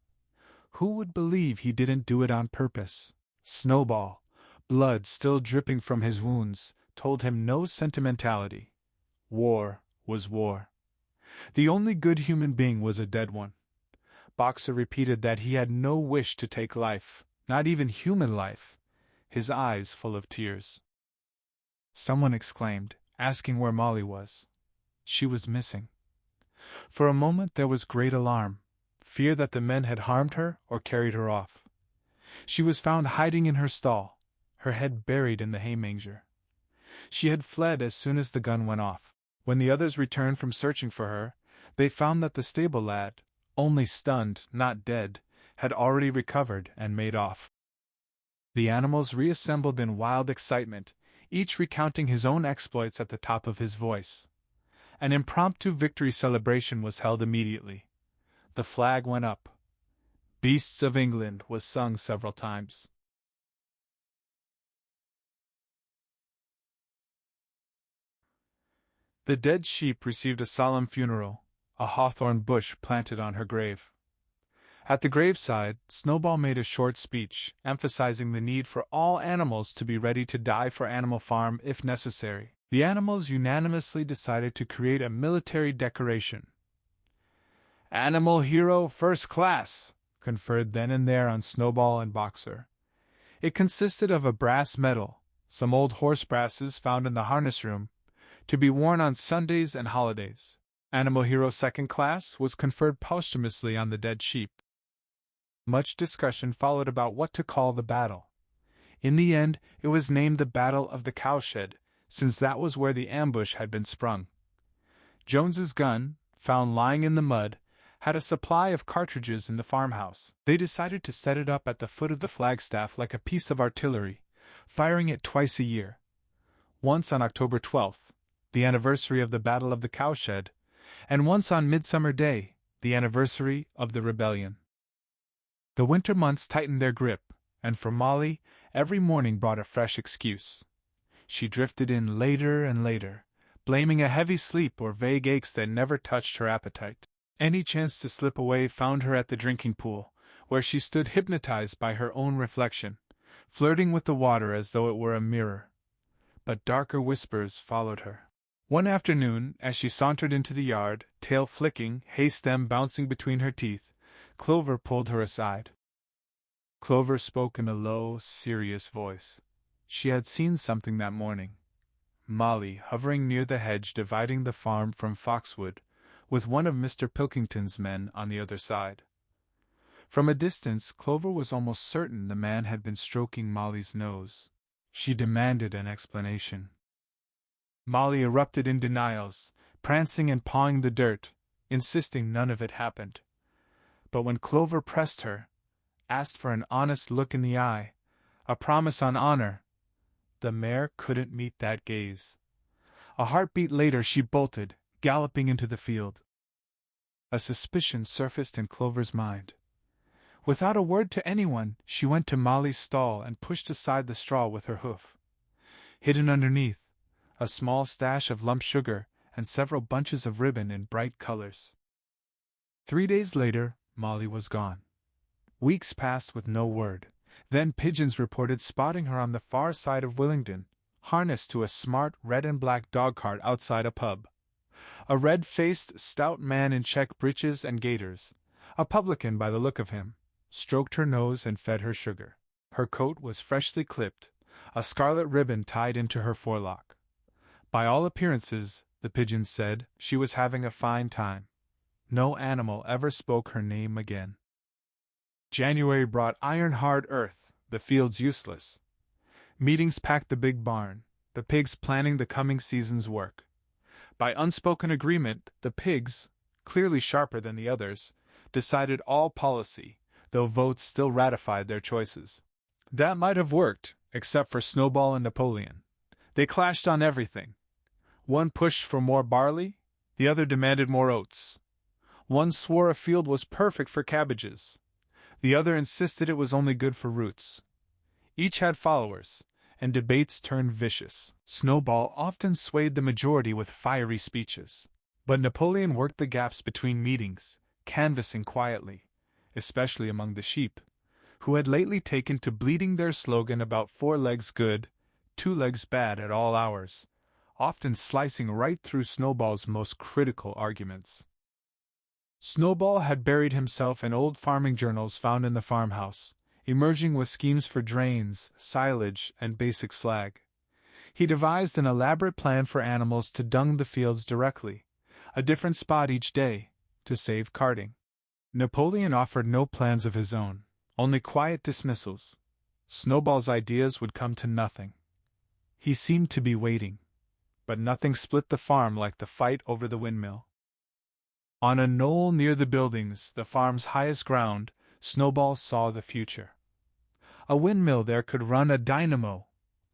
Who would believe he didn't do it on purpose? Snowball, blood still dripping from his wounds, told him no sentimentality. War was war. The only good human being was a dead one. Boxer repeated that he had no wish to take life, not even human life, his eyes full of tears. Someone exclaimed, asking where Molly was. She was missing. For a moment there was great alarm, fear that the men had harmed her or carried her off. She was found hiding in her stall, her head buried in the hay manger. She had fled as soon as the gun went off. When the others returned from searching for her, they found that the stable lad, only stunned, not dead, had already recovered and made off. The animals reassembled in wild excitement, each recounting his own exploits at the top of his voice. An impromptu victory celebration was held immediately. The flag went up. "Beasts of England" was sung several times. The dead sheep received a solemn funeral, a hawthorn bush planted on her grave. At the graveside, Snowball made a short speech, emphasizing the need for all animals to be ready to die for Animal Farm if necessary. The animals unanimously decided to create a military decoration. "Animal Hero First Class," conferred then and there on Snowball and Boxer. It consisted of a brass medal, some old horse brasses found in the harness room, to be worn on Sundays and holidays. Animal Hero Second Class was conferred posthumously on the dead sheep. Much discussion followed about what to call the battle. In the end, it was named the Battle of the Cowshed, since that was where the ambush had been sprung. Jones's gun, found lying in the mud, had a supply of cartridges in the farmhouse. They decided to set it up at the foot of the flagstaff like a piece of artillery, firing it twice a year. Once on October 12th, the anniversary of the Battle of the Cowshed, and once on Midsummer Day, the anniversary of the rebellion. The winter months tightened their grip, and for Molly, every morning brought a fresh excuse. She drifted in later and later, blaming a heavy sleep or vague aches that never touched her appetite. Any chance to slip away found her at the drinking pool, where she stood hypnotized by her own reflection, flirting with the water as though it were a mirror. But darker whispers followed her. One afternoon, as she sauntered into the yard, tail flicking, hay stem bouncing between her teeth, Clover pulled her aside. Clover spoke in a low, serious voice. She had seen something that morning. Molly, hovering near the hedge dividing the farm from Foxwood, with one of Mr. Pilkington's men on the other side. From a distance, Clover was almost certain the man had been stroking Molly's nose. She demanded an explanation. Molly erupted in denials, prancing and pawing the dirt, insisting none of it happened. But when Clover pressed her, asked for an honest look in the eye, a promise on honor, the mare couldn't meet that gaze. A heartbeat later she bolted, galloping into the field. A suspicion surfaced in Clover's mind. Without a word to anyone, she went to Molly's stall and pushed aside the straw with her hoof. Hidden underneath, a small stash of lump sugar and several bunches of ribbon in bright colors. 3 days later, Molly was gone. Weeks passed with no word. Then pigeons reported spotting her on the far side of Willingdon, harnessed to a smart red and black dog-cart outside a pub. A red-faced, stout man in check breeches and gaiters, a publican by the look of him, stroked her nose and fed her sugar. Her coat was freshly clipped, a scarlet ribbon tied into her forelock. By all appearances, the pigeons said, she was having a fine time. No animal ever spoke her name again. January brought iron-hard earth, the fields useless. Meetings packed the big barn, the pigs planning the coming season's work. By unspoken agreement, the pigs, clearly sharper than the others, decided all policy, though votes still ratified their choices. That might have worked, except for Snowball and Napoleon. They clashed on everything. One pushed for more barley, the other demanded more oats. One swore a field was perfect for cabbages. The other insisted it was only good for roots. Each had followers, and debates turned vicious. Snowball often swayed the majority with fiery speeches. But Napoleon worked the gaps between meetings, canvassing quietly, especially among the sheep, who had lately taken to bleating their slogan about 4 legs good, 2 legs bad at all hours, often slicing right through Snowball's most critical arguments. Snowball had buried himself in old farming journals found in the farmhouse, emerging with schemes for drains, silage, and basic slag. He devised an elaborate plan for animals to dung the fields directly, a different spot each day, to save carting. Napoleon offered no plans of his own, only quiet dismissals. Snowball's ideas would come to nothing. He seemed to be waiting, but nothing split the farm like the fight over the windmill. On a knoll near the buildings, the farm's highest ground, Snowball saw the future. A windmill there could run a dynamo,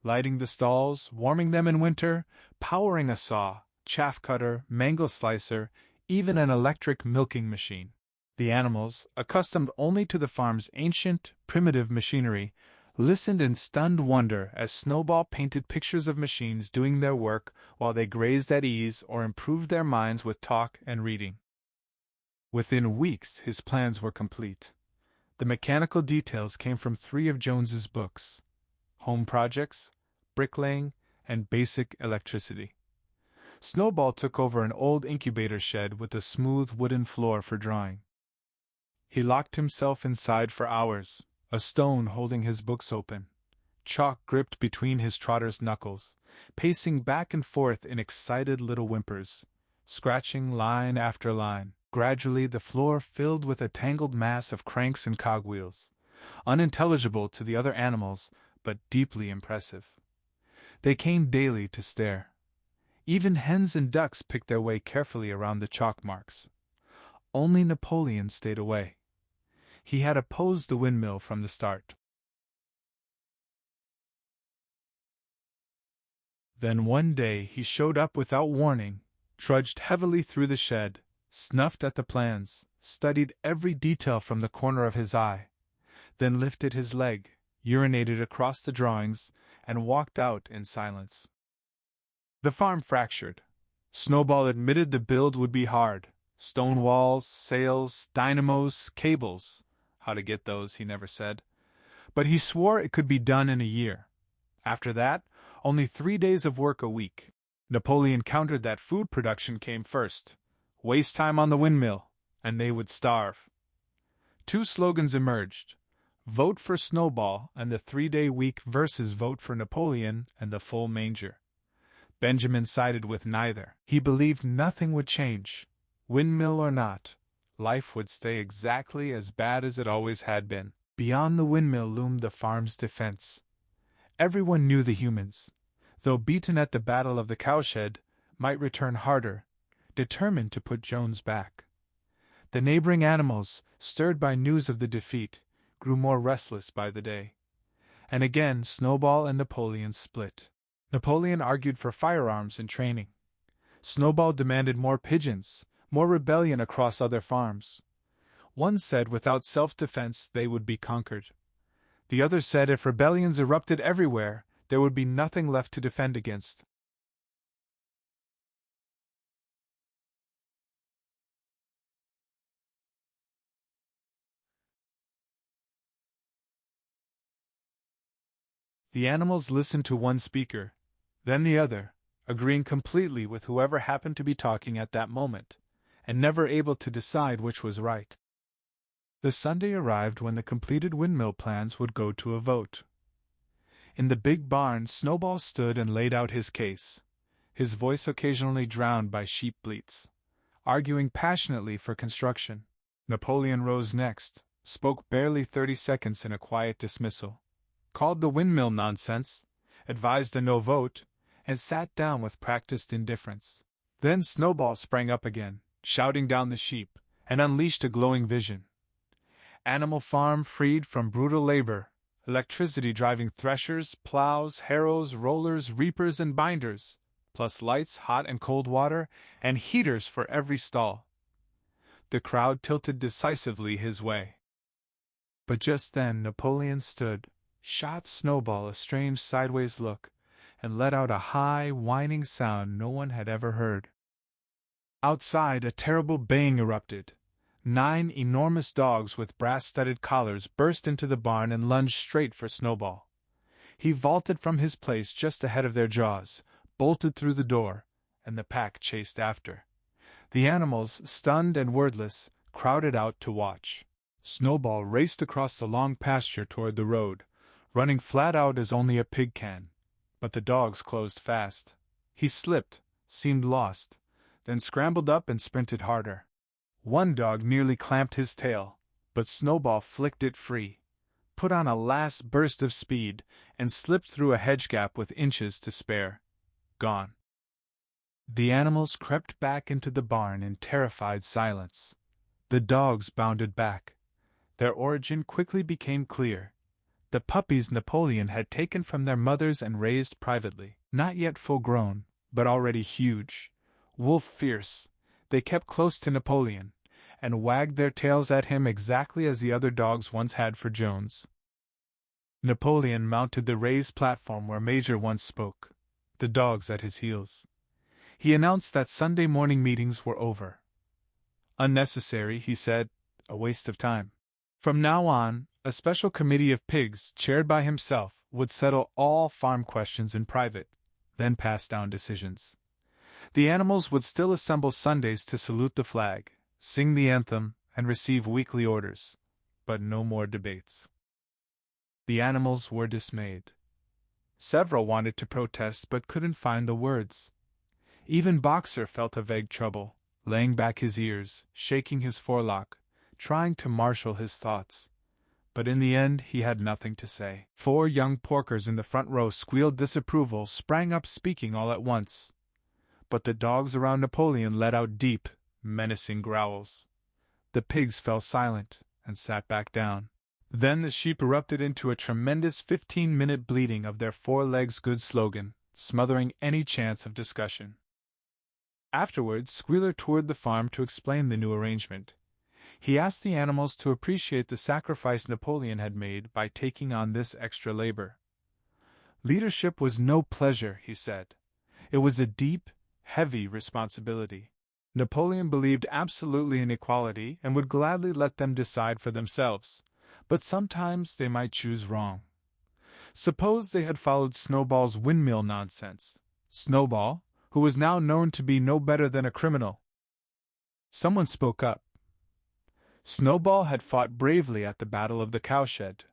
lighting the stalls, warming them in winter, powering a saw, chaff cutter, mango slicer, even an electric milking machine. The animals, accustomed only to the farm's ancient, primitive machinery, listened in stunned wonder as Snowball painted pictures of machines doing their work while they grazed at ease or improved their minds with talk and reading. Within weeks, his plans were complete. The mechanical details came from 3 of Jones's books: Home Projects, Bricklaying, and Basic Electricity. Snowball took over an old incubator shed with a smooth wooden floor for drawing. He locked himself inside for hours, a stone holding his books open, chalk gripped between his trotter's knuckles, pacing back and forth in excited little whimpers, scratching line after line. Gradually the floor filled with a tangled mass of cranks and cogwheels, unintelligible to the other animals, but deeply impressive. They came daily to stare. Even hens and ducks picked their way carefully around the chalk marks. Only Napoleon stayed away. He had opposed the windmill from the start. Then one day he showed up without warning, trudged heavily through the shed, snuffed at the plans, studied every detail from the corner of his eye, then lifted his leg, urinated across the drawings, and walked out in silence. The farm fractured. Snowball admitted the build would be hard. Stone walls, sails, dynamos, cables. How to get those, he never said. But he swore it could be done in a year. After that, only 3 days of work a week. Napoleon countered that food production came first. Waste time on the windmill, and they would starve. 2 slogans emerged: vote for Snowball and the 3-day week versus vote for Napoleon and the full manger. Benjamin sided with neither. He believed nothing would change. Windmill or not, life would stay exactly as bad as it always had been. Beyond the windmill loomed the farm's defense. Everyone knew the humans, though beaten at the Battle of the Cowshed, might return harder, determined to put Jones back. The neighboring animals, stirred by news of the defeat, grew more restless by the day. And again Snowball and Napoleon split. Napoleon argued for firearms and training. Snowball demanded more pigeons, more rebellion across other farms. One said without self-defense they would be conquered. The other said if rebellions erupted everywhere, there would be nothing left to defend against. The animals listened to one speaker, then the other, agreeing completely with whoever happened to be talking at that moment, and never able to decide which was right. The Sunday arrived when the completed windmill plans would go to a vote. In the big barn, Snowball stood and laid out his case, his voice occasionally drowned by sheep bleats, arguing passionately for construction. Napoleon rose next, spoke barely 30 seconds in a quiet dismissal, called the windmill nonsense, advised a no vote, and sat down with practiced indifference. Then Snowball sprang up again, shouting down the sheep, and unleashed a glowing vision. Animal farm freed from brutal labor, electricity driving threshers, plows, harrows, rollers, reapers, and binders, plus lights, hot and cold water, and heaters for every stall. The crowd tilted decisively his way. But just then Napoleon stood, shot Snowball a strange sideways look, and let out a high, whining sound no one had ever heard. Outside, a terrible baying erupted. 9 enormous dogs with brass-studded collars burst into the barn and lunged straight for Snowball. He vaulted from his place just ahead of their jaws, bolted through the door, and the pack chased after. The animals, stunned and wordless, crowded out to watch. Snowball raced across the long pasture toward the road, running flat out as only a pig can. But the dogs closed fast. He slipped, seemed lost, then scrambled up and sprinted harder. One dog nearly clamped his tail, but Snowball flicked it free, put on a last burst of speed, and slipped through a hedge gap with inches to spare. Gone. The animals crept back into the barn in terrified silence. The dogs bounded back. Their origin quickly became clear. The puppies Napoleon had taken from their mothers and raised privately, not yet full grown, but already huge, wolf fierce, they kept close to Napoleon, and wagged their tails at him exactly as the other dogs once had for Jones. Napoleon mounted the raised platform where Major once spoke, the dogs at his heels. He announced that Sunday morning meetings were over. Unnecessary, he said, a waste of time. From now on, a special committee of pigs, chaired by himself, would settle all farm questions in private, then pass down decisions. The animals would still assemble Sundays to salute the flag, sing the anthem, and receive weekly orders, but no more debates. The animals were dismayed. Several wanted to protest but couldn't find the words. Even Boxer felt a vague trouble, laying back his ears, shaking his forelock, trying to marshal his thoughts. But in the end he had nothing to say. 4 young porkers in the front row squealed disapproval, sprang up speaking all at once. But the dogs around Napoleon let out deep, menacing growls. The pigs fell silent and sat back down. Then the sheep erupted into a tremendous 15-minute bleating of their 4 legs good slogan, smothering any chance of discussion. Afterwards, Squealer toured the farm to explain the new arrangement. He asked the animals to appreciate the sacrifice Napoleon had made by taking on this extra labor. Leadership was no pleasure, he said. It was a deep, heavy responsibility. Napoleon believed absolutely in equality and would gladly let them decide for themselves, but sometimes they might choose wrong. Suppose they had followed Snowball's windmill nonsense. Snowball, who was now known to be no better than a criminal. Someone spoke up. Snowball had fought bravely at the Battle of the Cowshed.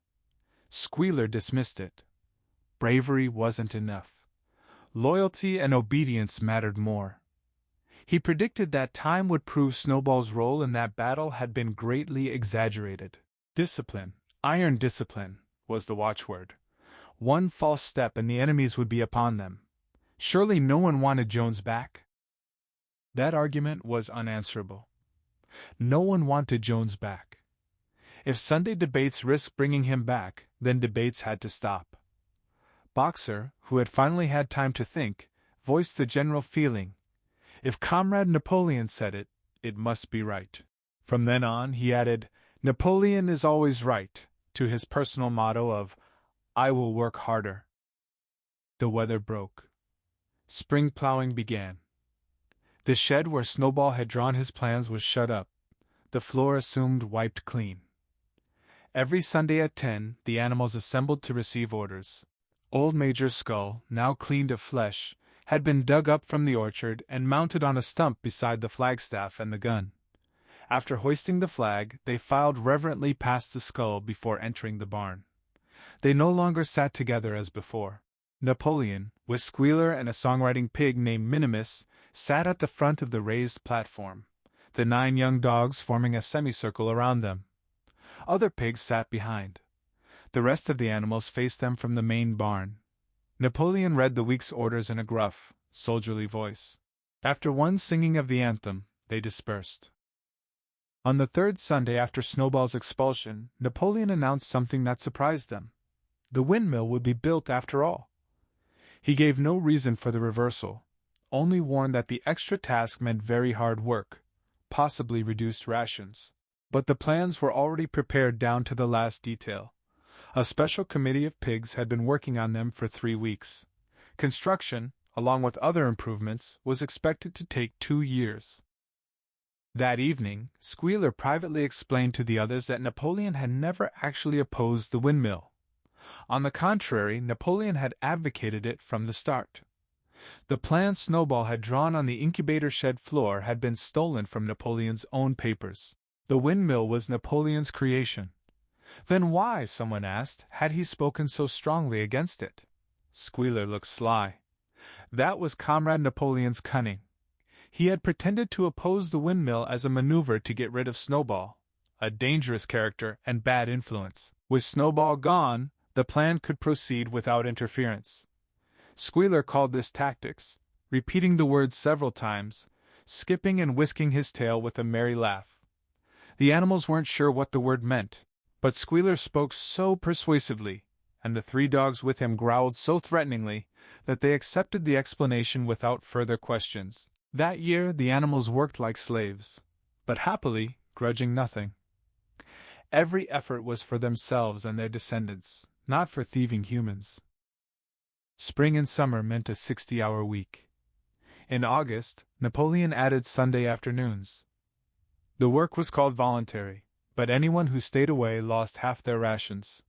Squealer dismissed it. Bravery wasn't enough. Loyalty and obedience mattered more. He predicted that time would prove Snowball's role in that battle had been greatly exaggerated. Discipline, iron discipline, was the watchword. One false step and the enemies would be upon them. Surely no one wanted Jones back? That argument was unanswerable. No one wanted Jones back. If Sunday debates risked bringing him back, then debates had to stop. Boxer, who had finally had time to think, voiced the general feeling. If Comrade Napoleon said it, it must be right. From then on, he added, "Napoleon is always right," to his personal motto of, "I will work harder." The weather broke. Spring plowing began. The shed where Snowball had drawn his plans was shut up. The floor assumed wiped clean. Every Sunday at 10, the animals assembled to receive orders. Old Major's skull, now cleaned of flesh, had been dug up from the orchard and mounted on a stump beside the flagstaff and the gun. After hoisting the flag, they filed reverently past the skull before entering the barn. They no longer sat together as before. Napoleon, with Squealer and a songwriting pig named Minimus, sat at the front of the raised platform, the 9 young dogs forming a semicircle around them. Other pigs sat behind. The rest of the animals faced them from the main barn. Napoleon read the week's orders in a gruff, soldierly voice. After one singing of the anthem, they dispersed. On the 3rd Sunday after Snowball's expulsion, Napoleon announced something that surprised them. The windmill would be built after all. He gave no reason for the reversal, only warned that the extra task meant very hard work, possibly reduced rations. But the plans were already prepared down to the last detail. A special committee of pigs had been working on them for 3 weeks. Construction, along with other improvements, was expected to take 2 years. That evening, Squealer privately explained to the others that Napoleon had never actually opposed the windmill. On the contrary, Napoleon had advocated it from the start. The plan Snowball had drawn on the incubator shed floor had been stolen from Napoleon's own papers. The windmill was Napoleon's creation. Then why, someone asked, had he spoken so strongly against it? Squealer looked sly. That was Comrade Napoleon's cunning. He had pretended to oppose the windmill as a maneuver to get rid of Snowball, a dangerous character and bad influence. With Snowball gone, the plan could proceed without interference. Squealer called this tactics, repeating the words several times, skipping and whisking his tail with a merry laugh. The animals weren't sure what the word meant, but Squealer spoke so persuasively, and the 3 dogs with him growled so threateningly, that they accepted the explanation without further questions. That year the animals worked like slaves, but happily, grudging nothing. Every effort was for themselves and their descendants, not for thieving humans. Spring and summer meant a 60-hour week. In August, Napoleon added Sunday afternoons. The work was called voluntary, but anyone who stayed away lost half their rations.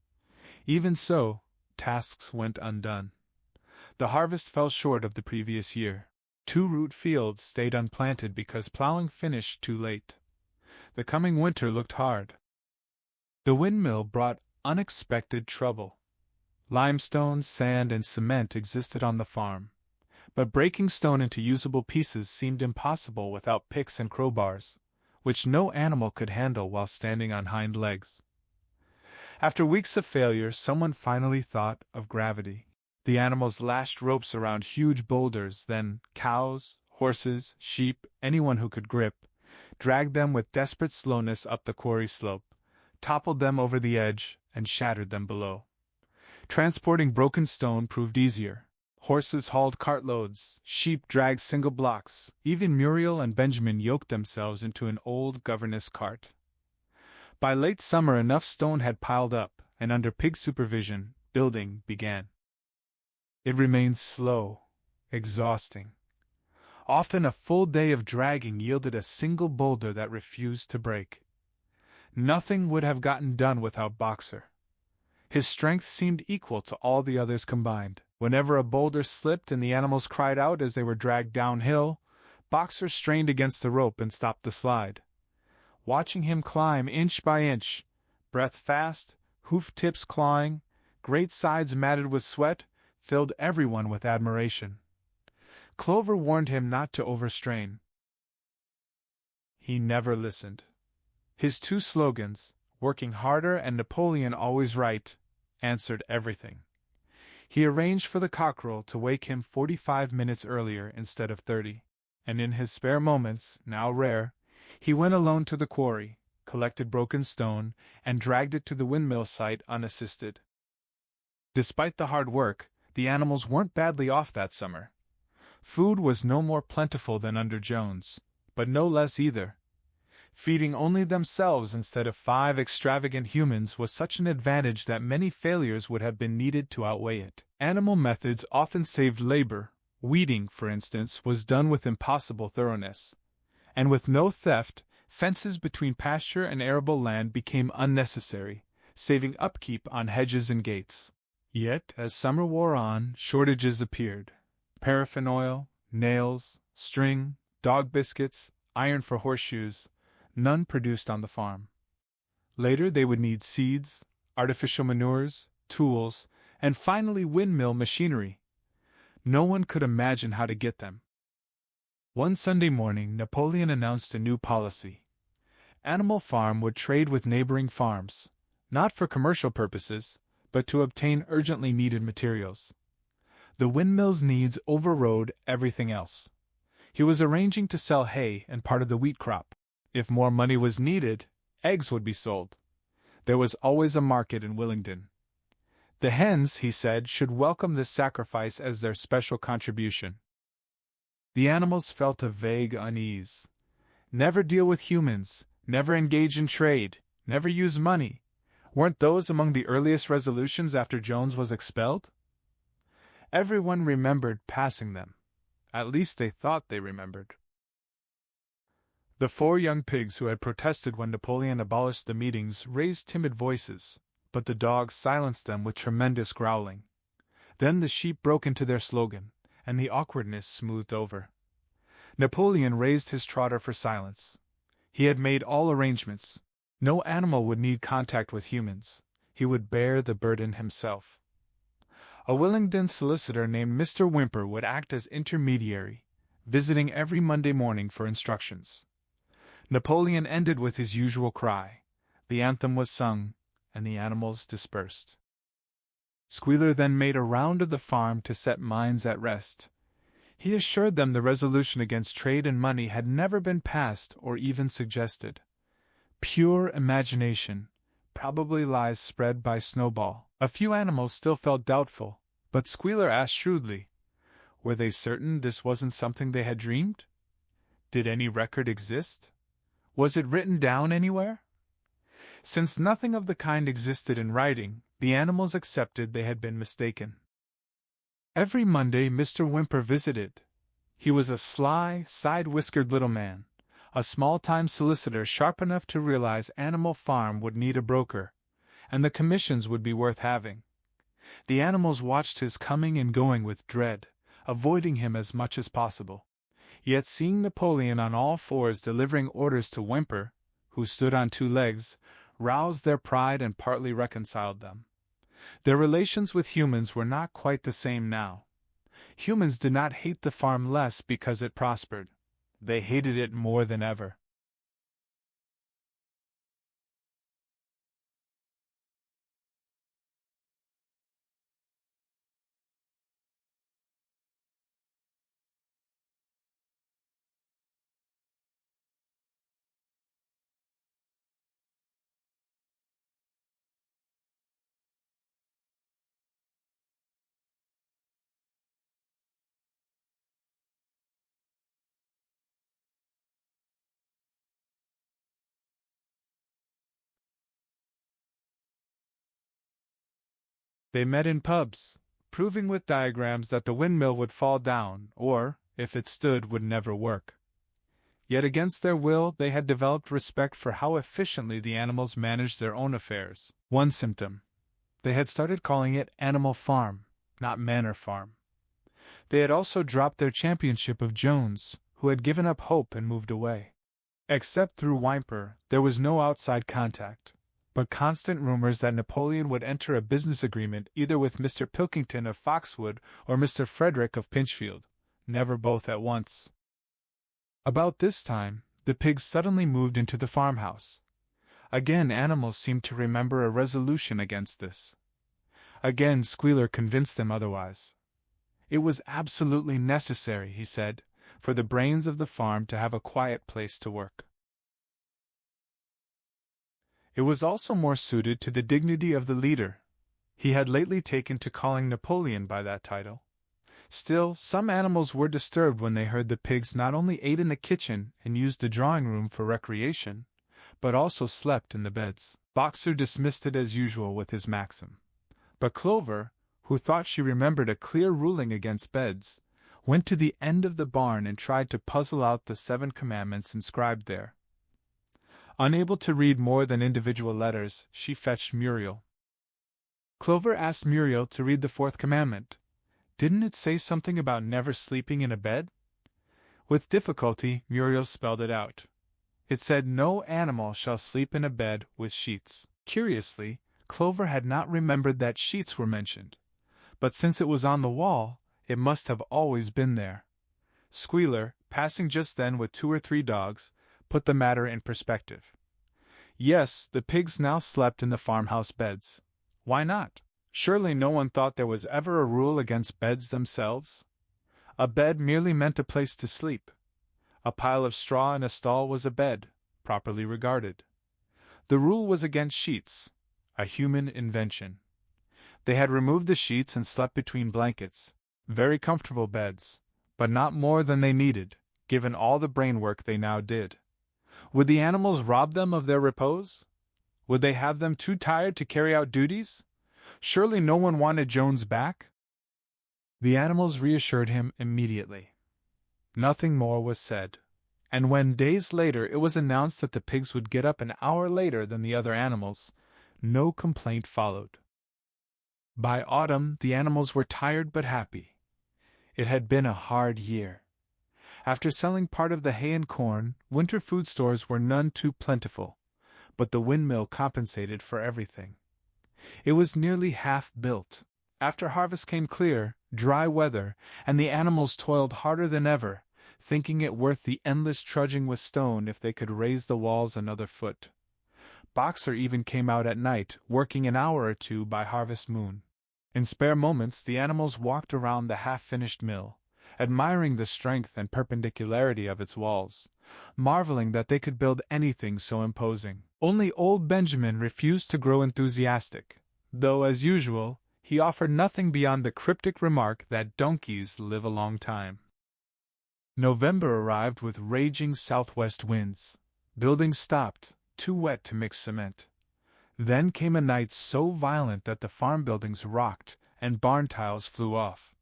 Even so, tasks went undone. The harvest fell short of the previous year. 2 root fields stayed unplanted because plowing finished too late. The coming winter looked hard. The windmill brought unexpected trouble. Limestone, sand, and cement existed on the farm, but breaking stone into usable pieces seemed impossible without picks and crowbars, which no animal could handle while standing on hind legs. After weeks of failure, someone finally thought of gravity. The animals lashed ropes around huge boulders, then cows, horses, sheep, anyone who could grip, dragged them with desperate slowness up the quarry slope, toppled them over the edge, and shattered them below. Transporting broken stone proved easier. Horses hauled cartloads, sheep dragged single blocks, even Muriel and Benjamin yoked themselves into an old governess cart. By late summer enough stone had piled up, and under pig supervision, building began. It remained slow, exhausting. Often a full day of dragging yielded a single boulder that refused to break. Nothing would have gotten done without Boxer. His strength seemed equal to all the others combined. Whenever a boulder slipped and the animals cried out as they were dragged downhill, Boxer strained against the rope and stopped the slide. Watching him climb inch by inch, breath fast, hoof tips clawing, great sides matted with sweat, filled everyone with admiration. Clover warned him not to overstrain. He never listened. His 2 slogans, working harder and Napoleon always right, answered everything. He arranged for the cockerel to wake him 45 minutes earlier instead of 30, and in his spare moments, now rare, he went alone to the quarry, collected broken stone, and dragged it to the windmill site unassisted. Despite the hard work, the animals weren't badly off that summer. Food was no more plentiful than under Jones, but no less either. Feeding only themselves instead of 5 extravagant humans was such an advantage that many failures would have been needed to outweigh it. Animal methods often saved labor. Weeding, for instance, was done with impossible thoroughness. And with no theft, fences between pasture and arable land became unnecessary, saving upkeep on hedges and gates. Yet, as summer wore on, shortages appeared. Paraffin oil, nails, string, dog biscuits, iron for horseshoes, none produced on the farm. Later they would need seeds, artificial manures, tools, and finally windmill machinery. No one could imagine how to get them. One Sunday morning, Napoleon announced a new policy. Animal Farm would trade with neighboring farms, not for commercial purposes, but to obtain urgently needed materials. The windmill's needs overrode everything else. He was arranging to sell hay and part of the wheat crop. If more money was needed, eggs would be sold. There was always a market in Willingdon. The hens, he said, should welcome this sacrifice as their special contribution. The animals felt a vague unease. Never deal with humans, never engage in trade, never use money. Weren't those among the earliest resolutions after Jones was expelled? Everyone remembered passing them. At least they thought they remembered. The 4 young pigs who had protested when Napoleon abolished the meetings raised timid voices, but the dogs silenced them with tremendous growling. Then the sheep broke into their slogan, and the awkwardness smoothed over. Napoleon raised his trotter for silence. He had made all arrangements. No animal would need contact with humans. He would bear the burden himself. A Willingdon solicitor named Mr. Whymper would act as intermediary, visiting every Monday morning for instructions. Napoleon ended with his usual cry. The anthem was sung, and the animals dispersed. Squealer then made a round of the farm to set minds at rest. He assured them the resolution against trade and money had never been passed or even suggested. Pure imagination, probably lies spread by Snowball. A few animals still felt doubtful, but Squealer asked shrewdly, were they certain this wasn't something they had dreamed? Did any record exist? Was it written down anywhere? Since nothing of the kind existed in writing, the animals accepted they had been mistaken. Every Monday Mr. Whymper visited. He was a sly, side-whiskered little man, a small-time solicitor sharp enough to realize Animal Farm would need a broker, and the commissions would be worth having. The animals watched his coming and going with dread, avoiding him as much as possible. Yet seeing Napoleon on all fours delivering orders to Whymper, who stood on two legs, roused their pride and partly reconciled them. Their relations with humans were not quite the same now. Humans did not hate the farm less because it prospered. They hated it more than ever. They met in pubs, proving with diagrams that the windmill would fall down, or, if it stood, would never work. Yet against their will they had developed respect for how efficiently the animals managed their own affairs. One symptom. They had started calling it Animal Farm, not Manor Farm. They had also dropped their championship of Jones, who had given up hope and moved away. Except through Whymper, there was no outside contact, but constant rumors that Napoleon would enter a business agreement either with Mr. Pilkington of Foxwood or Mr. Frederick of Pinchfield, never both at once. About this time, the pigs suddenly moved into the farmhouse. Again animals seemed to remember a resolution against this. Again Squealer convinced them otherwise. It was absolutely necessary, he said, for the brains of the farm to have a quiet place to work. It was also more suited to the dignity of the leader. He had lately taken to calling Napoleon by that title. Still, some animals were disturbed when they heard the pigs not only ate in the kitchen and used the drawing room for recreation, but also slept in the beds. Boxer dismissed it as usual with his maxim. But Clover, who thought she remembered a clear ruling against beds, went to the end of the barn and tried to puzzle out the 7 commandments inscribed there. Unable to read more than individual letters, she fetched Muriel. Clover asked Muriel to read the 4th commandment. Didn't it say something about never sleeping in a bed? With difficulty, Muriel spelled it out. It said no animal shall sleep in a bed with sheets. Curiously, Clover had not remembered that sheets were mentioned, but since it was on the wall, it must have always been there. Squealer, passing just then with 2 or 3 dogs, put the matter in perspective. Yes, the pigs now slept in the farmhouse beds. Why not? Surely no one thought there was ever a rule against beds themselves? A bed merely meant a place to sleep. A pile of straw in a stall was a bed, properly regarded. The rule was against sheets, a human invention. They had removed the sheets and slept between blankets, very comfortable beds, but not more than they needed, given all the brain work they now did. Would the animals rob them of their repose? Would they have them too tired to carry out duties? Surely no one wanted Jones back? The animals reassured him immediately. Nothing more was said, and when days later it was announced that the pigs would get up an hour later than the other animals, no complaint followed. By autumn the animals were tired but happy. It had been a hard year. After selling part of the hay and corn, winter food stores were none too plentiful, but the windmill compensated for everything. It was nearly half built. After harvest came clear, dry weather, and the animals toiled harder than ever, thinking it worth the endless trudging with stone if they could raise the walls another foot. Boxer even came out at night, working an hour or two by harvest moon. In spare moments the animals walked around the half-finished mill, admiring the strength and perpendicularity of its walls, marveling that they could build anything so imposing. Only old Benjamin refused to grow enthusiastic, though, as usual, he offered nothing beyond the cryptic remark that donkeys live a long time. November arrived with raging southwest winds. Building stopped, too wet to mix cement. Then came a night so violent that the farm buildings rocked and barn tiles flew off.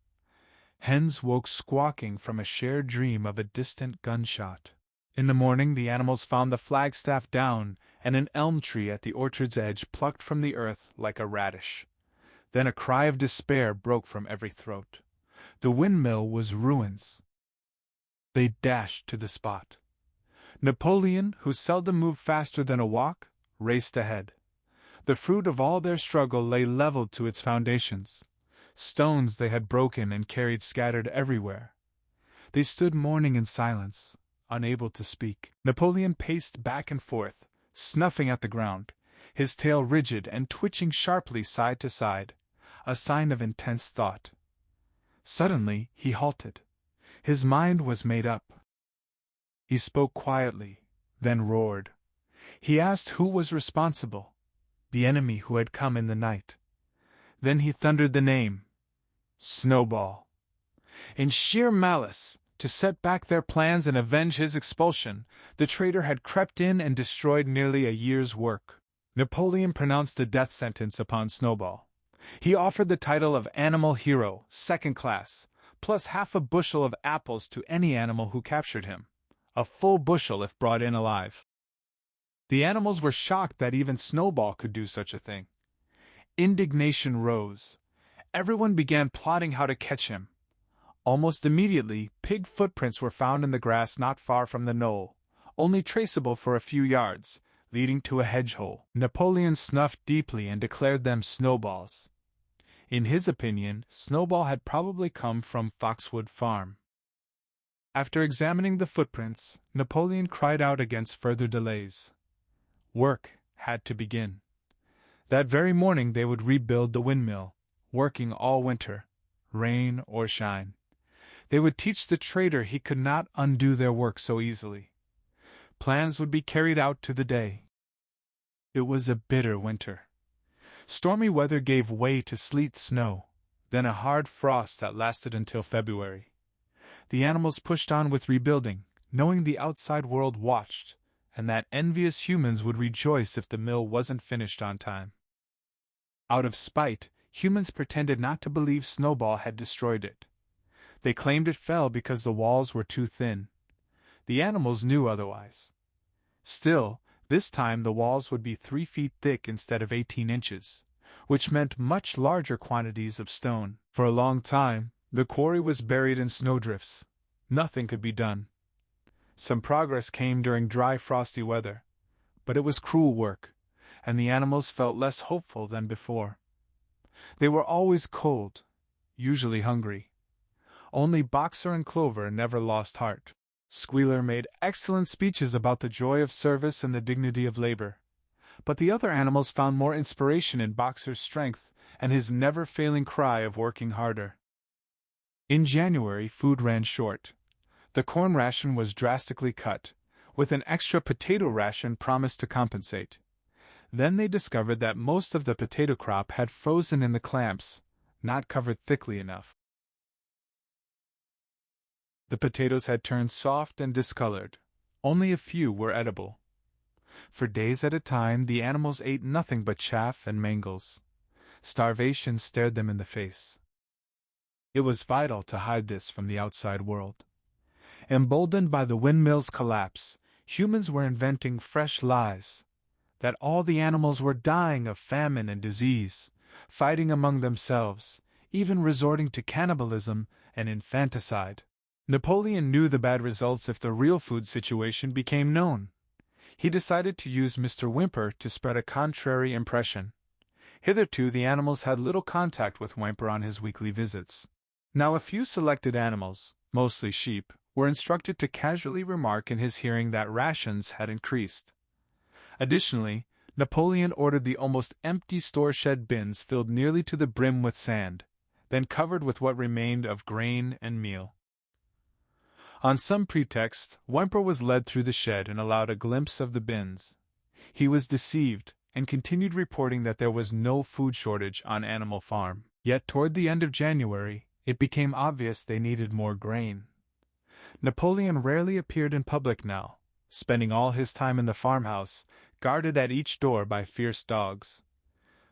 Hens woke squawking from a shared dream of a distant gunshot. In the morning the animals found the flagstaff down and an elm tree at the orchard's edge plucked from the earth like a radish. Then a cry of despair broke from every throat. The windmill was ruins. They dashed to the spot. Napoleon, who seldom moved faster than a walk, raced ahead. The fruit of all their struggle lay leveled to its foundations. Stones they had broken and carried scattered everywhere. They stood mourning in silence, unable to speak. Napoleon paced back and forth, snuffing at the ground, his tail rigid and twitching sharply side to side, a sign of intense thought. Suddenly he halted. His mind was made up. He spoke quietly, then roared. He asked who was responsible. The enemy who had come in the night. Then he thundered the name. Snowball. In sheer malice, to set back their plans and avenge his expulsion, the traitor had crept in and destroyed nearly a year's work. Napoleon pronounced the death sentence upon Snowball. He offered the title of Animal Hero, second class, plus half a bushel of apples to any animal who captured him. A full bushel if brought in alive. The animals were shocked that even Snowball could do such a thing. Indignation rose. Everyone began plotting how to catch him. Almost immediately, pig footprints were found in the grass not far from the knoll, only traceable for a few yards, leading to a hedge-hole. Napoleon snuffed deeply and declared them Snowballs. In his opinion, Snowball had probably come from Foxwood Farm. After examining the footprints, Napoleon cried out against further delays. Work had to begin. That very morning they would rebuild the windmill, working all winter, rain or shine. They would teach the traitor he could not undo their work so easily. Plans would be carried out to the day. It was a bitter winter. Stormy weather gave way to sleet snow, then a hard frost that lasted until February. The animals pushed on with rebuilding, knowing the outside world watched, and that envious humans would rejoice if the mill wasn't finished on time. Out of spite, humans pretended not to believe Snowball had destroyed it. They claimed it fell because the walls were too thin. The animals knew otherwise. Still, this time the walls would be 3 feet thick instead of 18 inches, which meant much larger quantities of stone. For a long time, the quarry was buried in snowdrifts. Nothing could be done. Some progress came during dry, frosty weather, but it was cruel work, and the animals felt less hopeful than before. They were always cold, usually hungry. Only Boxer and Clover never lost heart. Squealer made excellent speeches about the joy of service and the dignity of labor, but the other animals found more inspiration in Boxer's strength and his never-failing cry of working harder. In January, food ran short. The corn ration was drastically cut, with an extra potato ration promised to compensate. Then they discovered that most of the potato crop had frozen in the clamps, not covered thickly enough. The potatoes had turned soft and discolored. Only a few were edible. For days at a time, the animals ate nothing but chaff and mangles. Starvation stared them in the face. It was vital to hide this from the outside world. Emboldened by the windmill's collapse, humans were inventing fresh lies. That all the animals were dying of famine and disease, fighting among themselves, even resorting to cannibalism and infanticide. Napoleon knew the bad results if the real food situation became known. He decided to use Mr. Whymper to spread a contrary impression. Hitherto the animals had little contact with Whymper on his weekly visits. Now a few selected animals, mostly sheep, were instructed to casually remark in his hearing that rations had increased. Additionally, Napoleon ordered the almost empty store shed bins filled nearly to the brim with sand, then covered with what remained of grain and meal. On some pretext, Whymper was led through the shed and allowed a glimpse of the bins. He was deceived, and continued reporting that there was no food shortage on Animal Farm. Yet toward the end of January, it became obvious they needed more grain. Napoleon rarely appeared in public now, spending all his time in the farmhouse, guarded at each door by fierce dogs.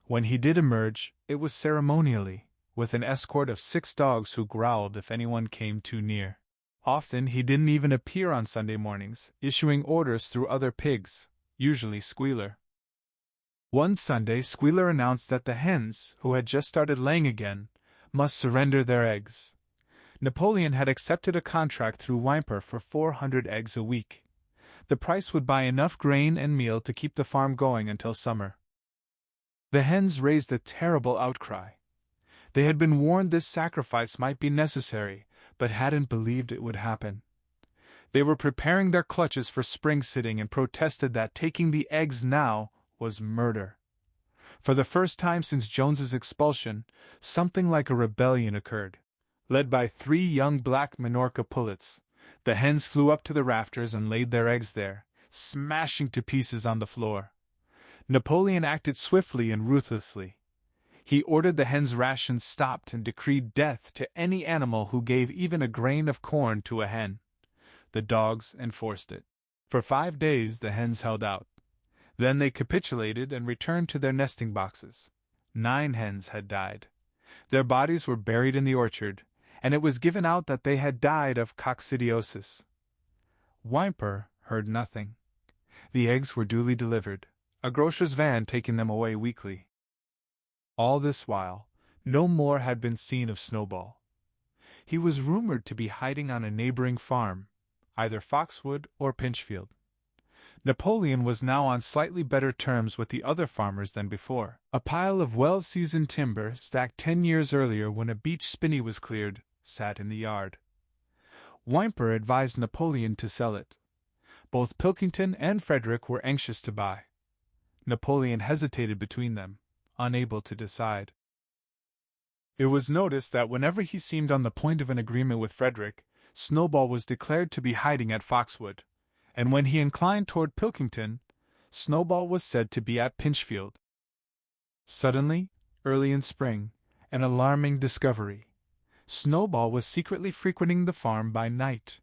When he did emerge, it was ceremonially, with an escort of 6 dogs who growled if anyone came too near. Often he didn't even appear on Sunday mornings, issuing orders through other pigs, usually Squealer. One Sunday Squealer announced that the hens, who had just started laying again, must surrender their eggs. Napoleon had accepted a contract through Whymper for 400 eggs a week. The price would buy enough grain and meal to keep the farm going until summer. The hens raised a terrible outcry. They had been warned this sacrifice might be necessary, but hadn't believed it would happen. They were preparing their clutches for spring sitting and protested that taking the eggs now was murder. For the first time since Jones's expulsion, something like a rebellion occurred. Led by 3 young black Minorca pullets, the hens flew up to the rafters and laid their eggs there, smashing to pieces on the floor. Napoleon acted swiftly and ruthlessly. He ordered the hens' rations stopped and decreed death to any animal who gave even a grain of corn to a hen. The dogs enforced it. For 5 days the hens held out. Then they capitulated and returned to their nesting boxes. 9 hens had died. Their bodies were buried in the orchard, and it was given out that they had died of coccidiosis. Whymper heard nothing. The eggs were duly delivered, a grocer's van taking them away weekly. All this while, no more had been seen of Snowball. He was rumored to be hiding on a neighboring farm, either Foxwood or Pinchfield. Napoleon was now on slightly better terms with the other farmers than before. A pile of well-seasoned timber, stacked 10 years earlier when a beech spinney was cleared, sat in the yard. Whymper advised Napoleon to sell it. Both Pilkington and Frederick were anxious to buy. Napoleon hesitated between them, unable to decide. It was noticed that whenever he seemed on the point of an agreement with Frederick, Snowball was declared to be hiding at Foxwood, and when he inclined toward Pilkington, Snowball was said to be at Pinchfield. Suddenly, early in spring, an alarming discovery. Snowball was secretly frequenting the farm by night.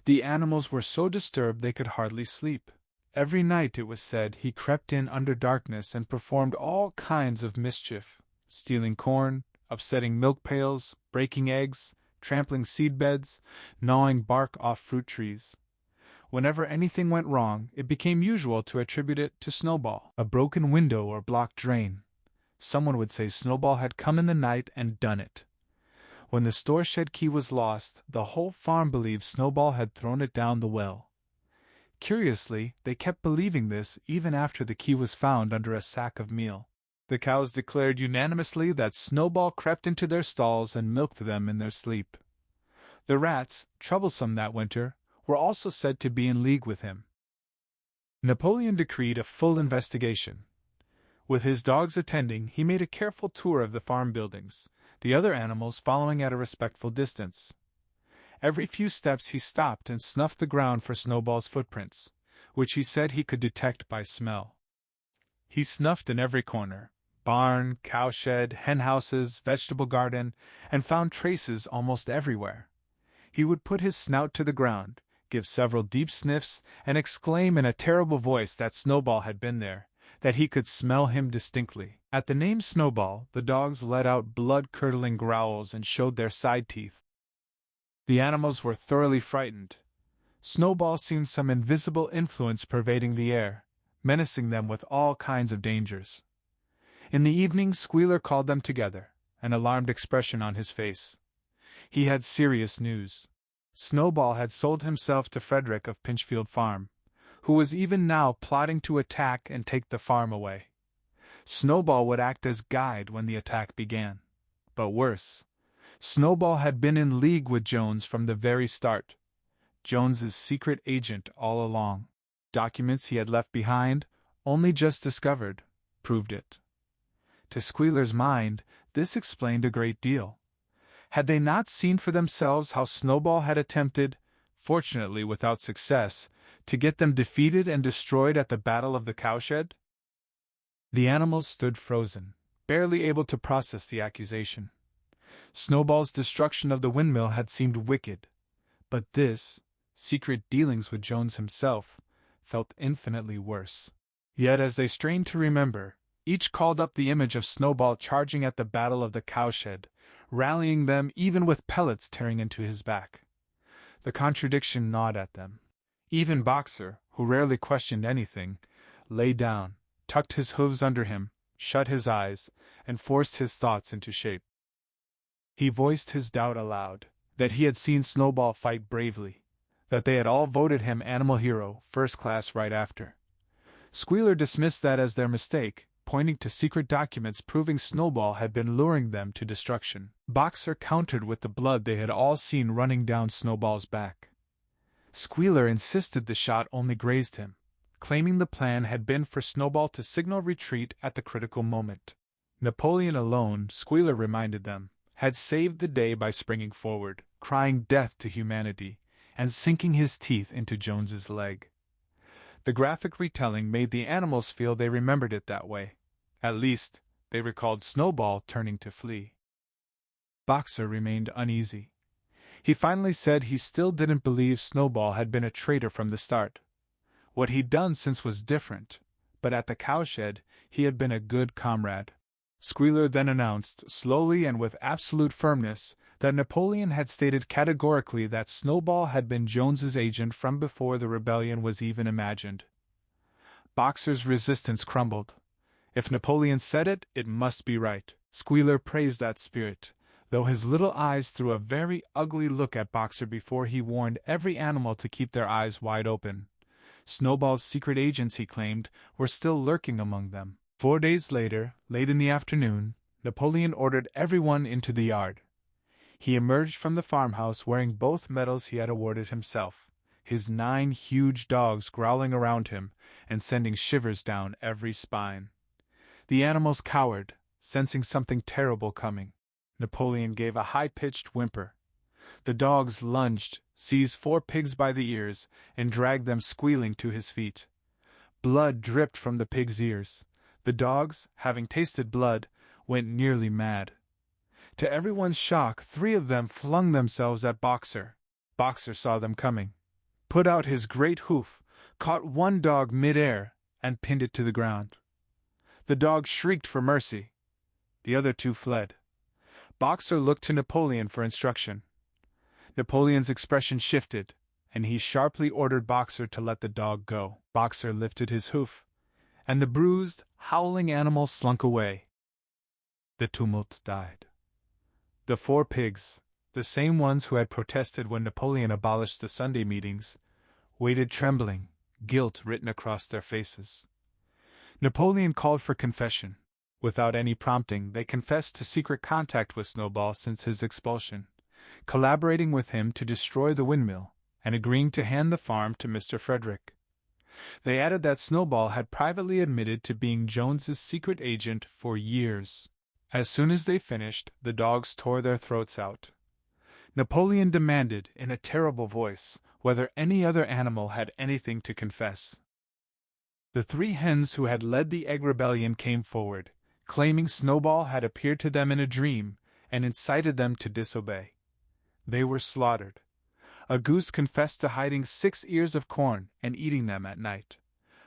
The animals were so disturbed they could hardly sleep. Every night, it was said, he crept in under darkness and performed all kinds of mischief, stealing corn, upsetting milk pails, breaking eggs, trampling seed beds, gnawing bark off fruit trees. Whenever anything went wrong, it became usual to attribute it to Snowball. A broken window or blocked drain. Someone would say Snowball had come in the night and done it. When the store shed key was lost, the whole farm believed Snowball had thrown it down the well. Curiously, they kept believing this even after the key was found under a sack of meal. The cows declared unanimously that Snowball crept into their stalls and milked them in their sleep. The rats, troublesome that winter, were also said to be in league with him. Napoleon decreed a full investigation. With his dogs attending, he made a careful tour of the farm buildings, the other animals following at a respectful distance. Every few steps he stopped and snuffed the ground for Snowball's footprints, which he said he could detect by smell. He snuffed in every corner, barn, cowshed, henhouses, vegetable garden, and found traces almost everywhere. He would put his snout to the ground, give several deep sniffs, and exclaim in a terrible voice that Snowball had been there, that he could smell him distinctly. At the name Snowball, the dogs let out blood-curdling growls and showed their side teeth. The animals were thoroughly frightened. Snowball seemed some invisible influence pervading the air, menacing them with all kinds of dangers. In the evening Squealer called them together, an alarmed expression on his face. He had serious news. Snowball had sold himself to Frederick of Pinchfield Farm, who was even now plotting to attack and take the farm away. Snowball would act as guide when the attack began. But worse, Snowball had been in league with Jones from the very start. Jones's secret agent all along. Documents he had left behind, only just discovered, proved it. To Squealer's mind, this explained a great deal. Had they not seen for themselves how Snowball had attempted, fortunately without success, to get them defeated and destroyed at the Battle of the Cowshed? The animals stood frozen, barely able to process the accusation. Snowball's destruction of the windmill had seemed wicked, but this, secret dealings with Jones himself, felt infinitely worse. Yet as they strained to remember, each called up the image of Snowball charging at the Battle of the Cowshed, rallying them even with pellets tearing into his back. The contradiction gnawed at them. Even Boxer, who rarely questioned anything, lay down, tucked his hooves under him, shut his eyes, and forced his thoughts into shape. He voiced his doubt aloud, that he had seen Snowball fight bravely, that they had all voted him animal hero, first class right after. Squealer dismissed that as their mistake, pointing to secret documents proving Snowball had been luring them to destruction. Boxer countered with the blood they had all seen running down Snowball's back. Squealer insisted the shot only grazed him, claiming the plan had been for Snowball to signal retreat at the critical moment. Napoleon alone, Squealer reminded them, had saved the day by springing forward, crying death to humanity, and sinking his teeth into Jones's leg. The graphic retelling made the animals feel they remembered it that way. At least, they recalled Snowball turning to flee. Boxer remained uneasy. He finally said he still didn't believe Snowball had been a traitor from the start. What he'd done since was different, but at the cowshed, he had been a good comrade. Squealer then announced, slowly and with absolute firmness, that Napoleon had stated categorically that Snowball had been Jones's agent from before the rebellion was even imagined. Boxer's resistance crumbled. If Napoleon said it, it must be right. Squealer praised that spirit, though his little eyes threw a very ugly look at Boxer before he warned every animal to keep their eyes wide open. Snowball's secret agents, he claimed, were still lurking among them. 4 days later, late in the afternoon, Napoleon ordered everyone into the yard. He emerged from the farmhouse wearing both medals he had awarded himself, his 9 huge dogs growling around him and sending shivers down every spine. The animals cowered, sensing something terrible coming. Napoleon gave a high-pitched whimper. The dogs lunged, seized 4 pigs by the ears, and dragged them squealing to his feet. Blood dripped from the pigs' ears. The dogs, having tasted blood, went nearly mad. To everyone's shock, 3 of them flung themselves at Boxer. Boxer saw them coming, put out his great hoof, caught one dog mid-air, and pinned it to the ground. The dog shrieked for mercy. The other 2 fled. Boxer looked to Napoleon for instruction. Napoleon's expression shifted, and he sharply ordered Boxer to let the dog go. Boxer lifted his hoof, and the bruised, howling animal slunk away. The tumult died. The 4 pigs, the same ones who had protested when Napoleon abolished the Sunday meetings, waited trembling, guilt written across their faces. Napoleon called for confession. Without any prompting, they confessed to secret contact with Snowball since his expulsion, collaborating with him to destroy the windmill, and agreeing to hand the farm to Mr. Frederick. They added that Snowball had privately admitted to being Jones's secret agent for years. As soon as they finished, the dogs tore their throats out. Napoleon demanded, in a terrible voice, whether any other animal had anything to confess. The 3 hens who had led the egg rebellion came forward, claiming Snowball had appeared to them in a dream and incited them to disobey. They were slaughtered. A goose confessed to hiding 6 ears of corn and eating them at night.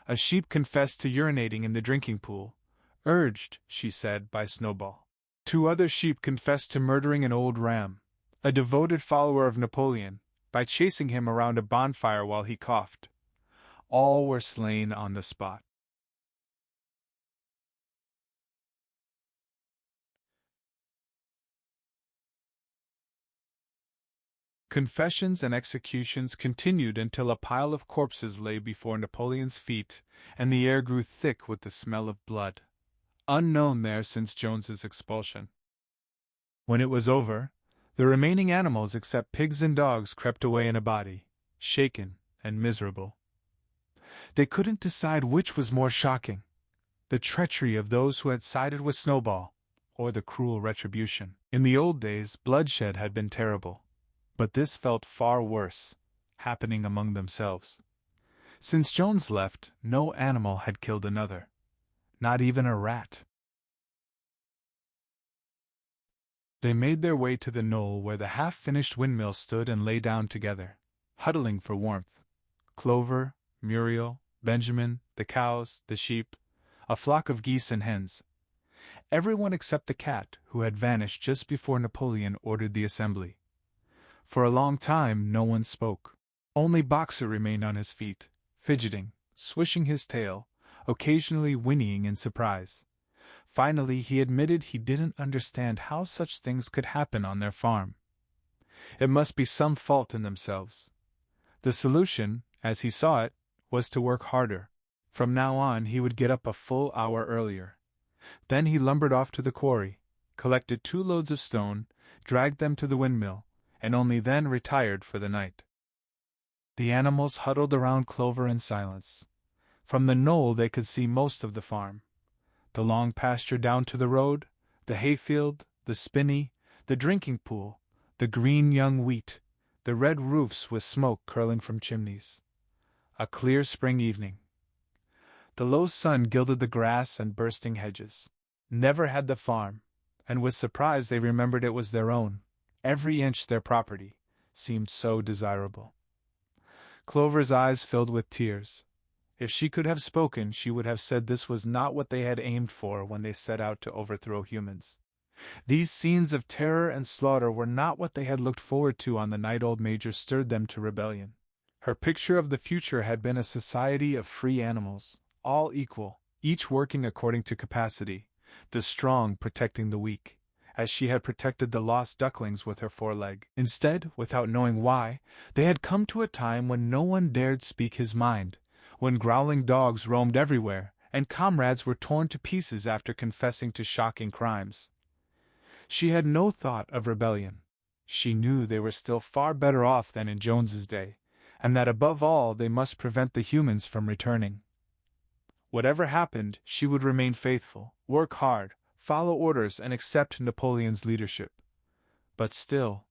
A sheep confessed to urinating in the drinking pool, urged, she said, by Snowball. 2 other sheep confessed to murdering an old ram, a devoted follower of Napoleon, by chasing him around a bonfire while he coughed. All were slain on the spot. Confessions and executions continued until a pile of corpses lay before Napoleon's feet, and the air grew thick with the smell of blood, unknown there since Jones's expulsion. When it was over, the remaining animals except pigs and dogs crept away in a body, shaken and miserable. They couldn't decide which was more shocking, the treachery of those who had sided with Snowball, or the cruel retribution. In the old days, bloodshed had been terrible, but this felt far worse, happening among themselves. Since Jones left, no animal had killed another, not even a rat. They made their way to the knoll where the half-finished windmill stood and lay down together, huddling for warmth. Clover, Muriel, Benjamin, the cows, the sheep, a flock of geese and hens. Everyone except the cat, who had vanished just before Napoleon ordered the assembly. For a long time no one spoke. Only Boxer remained on his feet, fidgeting, swishing his tail, occasionally whinnying in surprise. Finally he admitted he didn't understand how such things could happen on their farm. It must be some fault in themselves. The solution, as he saw it, was to work harder. From now on he would get up a full hour earlier. Then he lumbered off to the quarry, collected 2 loads of stone, dragged them to the windmill, and only then retired for the night. The animals huddled around Clover in silence. From the knoll they could see most of the farm. The long pasture down to the road, the hayfield, the spinney, the drinking pool, the green young wheat, the red roofs with smoke curling from chimneys. A clear spring evening. The low sun gilded the grass and bursting hedges. Never had the farm, and with surprise they remembered it was their own, every inch their property, seemed so desirable. Clover's eyes filled with tears. If she could have spoken, she would have said this was not what they had aimed for when they set out to overthrow humans. These scenes of terror and slaughter were not what they had looked forward to on the night old Major stirred them to rebellion. Her picture of the future had been a society of free animals, all equal, each working according to capacity, the strong protecting the weak, as she had protected the lost ducklings with her foreleg. Instead, without knowing why, they had come to a time when no one dared speak his mind, when growling dogs roamed everywhere, and comrades were torn to pieces after confessing to shocking crimes. She had no thought of rebellion. She knew they were still far better off than in Jones's day, and that above all they must prevent the humans from returning. Whatever happened, she would remain faithful, work hard, follow orders and accept Napoleon's leadership. But still,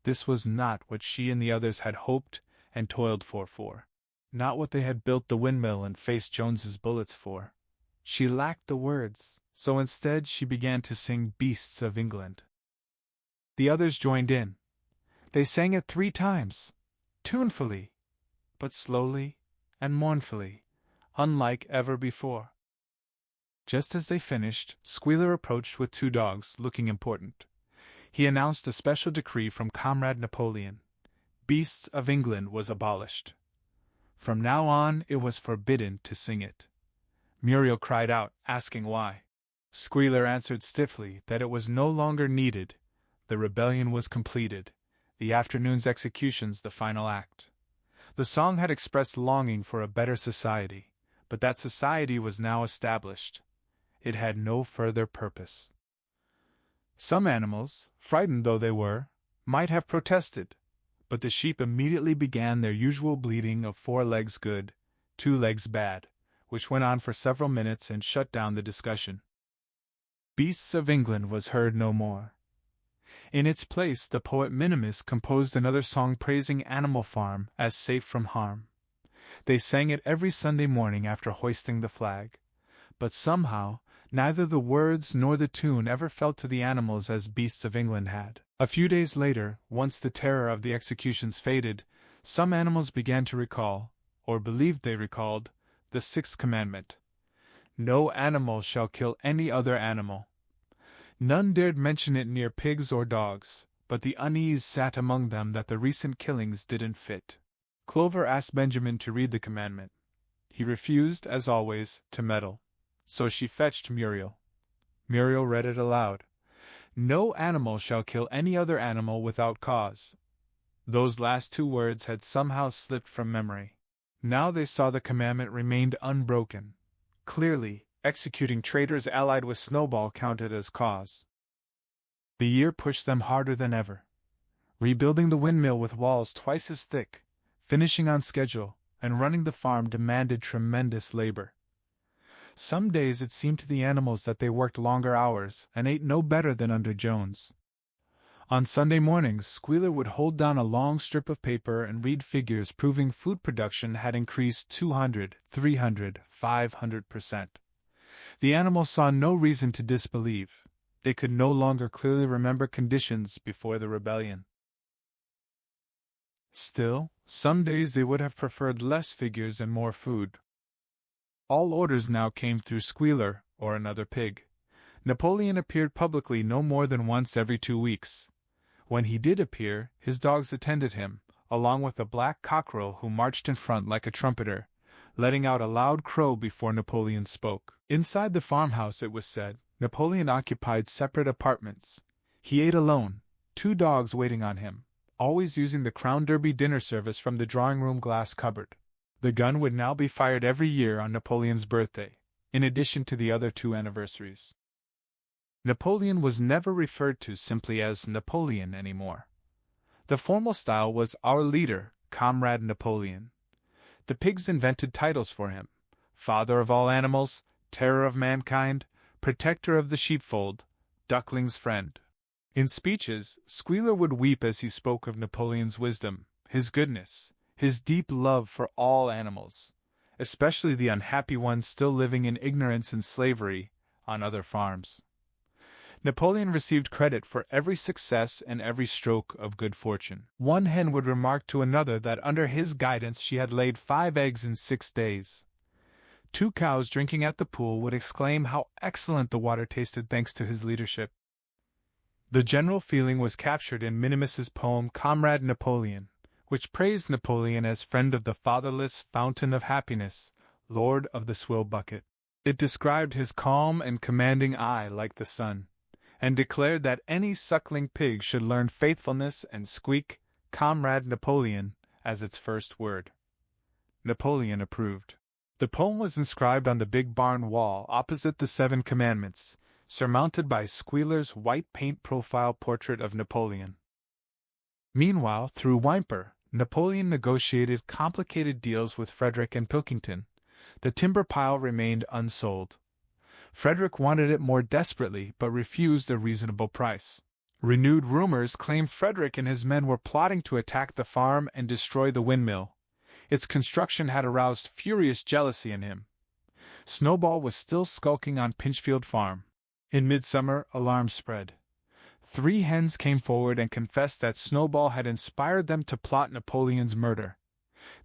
this was not what she and the others had hoped and toiled for. Not what they had built the windmill and faced Jones's bullets for. She lacked the words, so instead she began to sing Beasts of England. The others joined in. They sang it 3 times, tunefully, but slowly and mournfully, unlike ever before. Just as they finished, Squealer approached with 2 dogs, looking important. He announced a special decree from Comrade Napoleon. Beasts of England was abolished. From now on it was forbidden to sing it. Muriel cried out, asking why. Squealer answered stiffly that it was no longer needed. The rebellion was completed, the afternoon's executions the final act. The song had expressed longing for a better society, but that society was now established. It had no further purpose. Some animals, frightened though they were, might have protested, but the sheep immediately began their usual bleating of 4 legs good, 2 legs bad, which went on for several minutes and shut down the discussion. Beasts of England was heard no more. In its place the poet Minimus composed another song praising Animal Farm as safe from harm. They sang it every Sunday morning after hoisting the flag, but somehow neither the words nor the tune ever felt to the animals as Beasts of England had. A few days later, once the terror of the executions faded, some animals began to recall, or believed they recalled, the 6th commandment. No animal shall kill any other animal. None dared mention it near pigs or dogs, but the unease sat among them that the recent killings didn't fit. Clover asked Benjamin to read the commandment. He refused, as always, to meddle, so she fetched Muriel. Muriel read it aloud. No animal shall kill any other animal without cause. Those last two words had somehow slipped from memory. Now they saw the commandment remained unbroken. Clearly, executing traitors allied with Snowball counted as cause. The year pushed them harder than ever. Rebuilding the windmill with walls twice as thick, finishing on schedule, and running the farm demanded tremendous labor. Some days it seemed to the animals that they worked longer hours and ate no better than under Jones. On Sunday mornings, Squealer would hold down a long strip of paper and read figures proving food production had increased 200, 300, 500%. The animals saw no reason to disbelieve. They could no longer clearly remember conditions before the rebellion. Still, some days they would have preferred less figures and more food. All orders now came through Squealer or another pig. Napoleon appeared publicly no more than once every 2 weeks. When he did appear, his dogs attended him, along with a black cockerel who marched in front like a trumpeter, letting out a loud crow before Napoleon spoke. Inside the farmhouse, it was said, Napoleon occupied separate apartments. He ate alone, 2 dogs waiting on him, always using the Crown Derby dinner service from the drawing-room glass cupboard. The gun would now be fired every year on Napoleon's birthday, in addition to the other 2 anniversaries. Napoleon was never referred to simply as Napoleon anymore. The formal style was our leader, Comrade Napoleon. The pigs invented titles for him: Father of all animals, Terror of mankind, Protector of the sheepfold, Duckling's friend. In speeches, Squealer would weep as he spoke of Napoleon's wisdom, his goodness, his deep love for all animals, especially the unhappy ones still living in ignorance and slavery on other farms. Napoleon received credit for every success and every stroke of good fortune. One hen would remark to another that under his guidance she had laid 5 eggs in 6 days. 2 cows drinking at the pool would exclaim how excellent the water tasted thanks to his leadership. The general feeling was captured in Minimus's poem Comrade Napoleon, which praised Napoleon as friend of the fatherless, fountain of happiness, lord of the swill bucket. It described his calm and commanding eye like the sun, and declared that any suckling pig should learn faithfulness and squeak Comrade Napoleon as its first word. Napoleon approved. The poem was inscribed on the big barn wall opposite the 7 Commandments, surmounted by Squealer's white paint profile portrait of Napoleon. Meanwhile, through Whymper, Napoleon negotiated complicated deals with Frederick and Pilkington. The timber pile remained unsold. Frederick wanted it more desperately but refused a reasonable price. Renewed rumors claimed Frederick and his men were plotting to attack the farm and destroy the windmill. Its construction had aroused furious jealousy in him. Snowball was still skulking on Pinchfield Farm. In midsummer, alarm spread. 3 hens came forward and confessed that Snowball had inspired them to plot Napoleon's murder.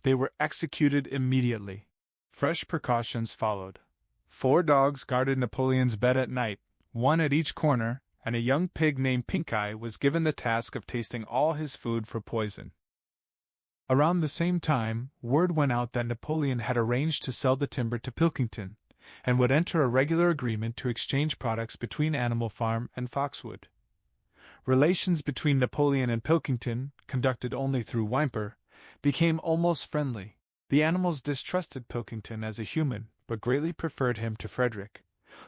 They were executed immediately. Fresh precautions followed. 4 dogs guarded Napoleon's bed at night, 1 at each corner, and a young pig named Pink-Eye was given the task of tasting all his food for poison. Around the same time, word went out that Napoleon had arranged to sell the timber to Pilkington, and would enter a regular agreement to exchange products between Animal Farm and Foxwood. Relations between Napoleon and Pilkington, conducted only through Whymper, became almost friendly. The animals distrusted Pilkington as a human, but greatly preferred him to Frederick,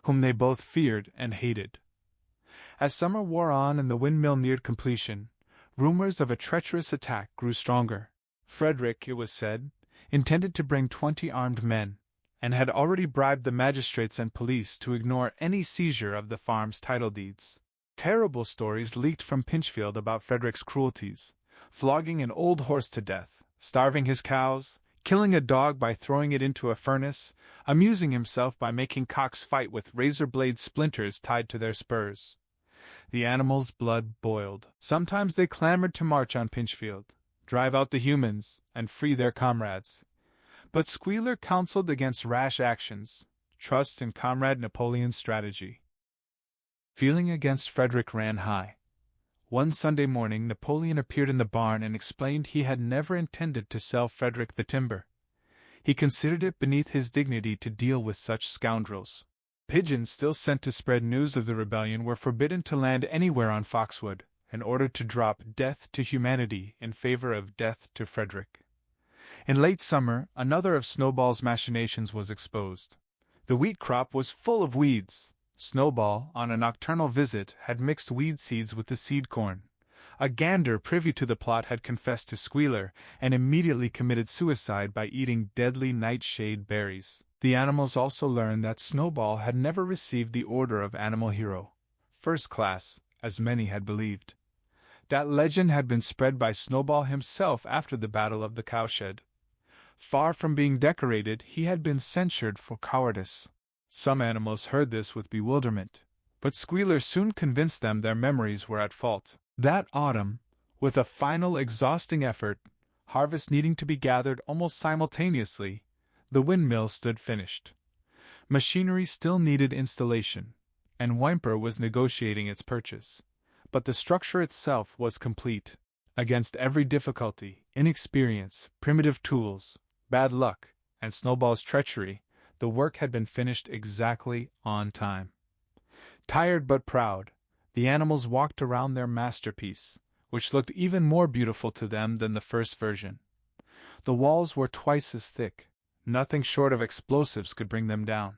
whom they both feared and hated. As summer wore on and the windmill neared completion, rumors of a treacherous attack grew stronger. Frederick, it was said, intended to bring 20 armed men, and had already bribed the magistrates and police to ignore any seizure of the farm's title deeds. Terrible stories leaked from Pinchfield about Frederick's cruelties, flogging an old horse to death, starving his cows, killing a dog by throwing it into a furnace, amusing himself by making cocks fight with razor-blade splinters tied to their spurs. The animals' blood boiled. Sometimes they clamored to march on Pinchfield, drive out the humans, and free their comrades. But Squealer counseled against rash actions, trust in Comrade Napoleon's strategy. Feeling against Frederick ran high. One Sunday morning Napoleon appeared in the barn and explained he had never intended to sell Frederick the timber. He considered it beneath his dignity to deal with such scoundrels. Pigeons still sent to spread news of the rebellion were forbidden to land anywhere on Foxwood, and ordered to drop death to humanity in favor of death to Frederick. In late summer, another of Snowball's machinations was exposed. The wheat crop was full of weeds. Snowball, on a nocturnal visit, had mixed weed seeds with the seed corn. A gander privy to the plot had confessed to Squealer and immediately committed suicide by eating deadly nightshade berries. The animals also learned that Snowball had never received the order of Animal Hero, first class, as many had believed. That legend had been spread by Snowball himself after the Battle of the Cowshed. Far from being decorated, he had been censured for cowardice. Some animals heard this with bewilderment, but Squealer soon convinced them their memories were at fault. That autumn, with a final exhausting effort, harvest needing to be gathered almost simultaneously, the windmill stood finished. Machinery still needed installation, and Whymper was negotiating its purchase. But the structure itself was complete. Against every difficulty, inexperience, primitive tools, bad luck, and Snowball's treachery, the work had been finished exactly on time. Tired but proud, the animals walked around their masterpiece, which looked even more beautiful to them than the first version. The walls were twice as thick. Nothing short of explosives could bring them down.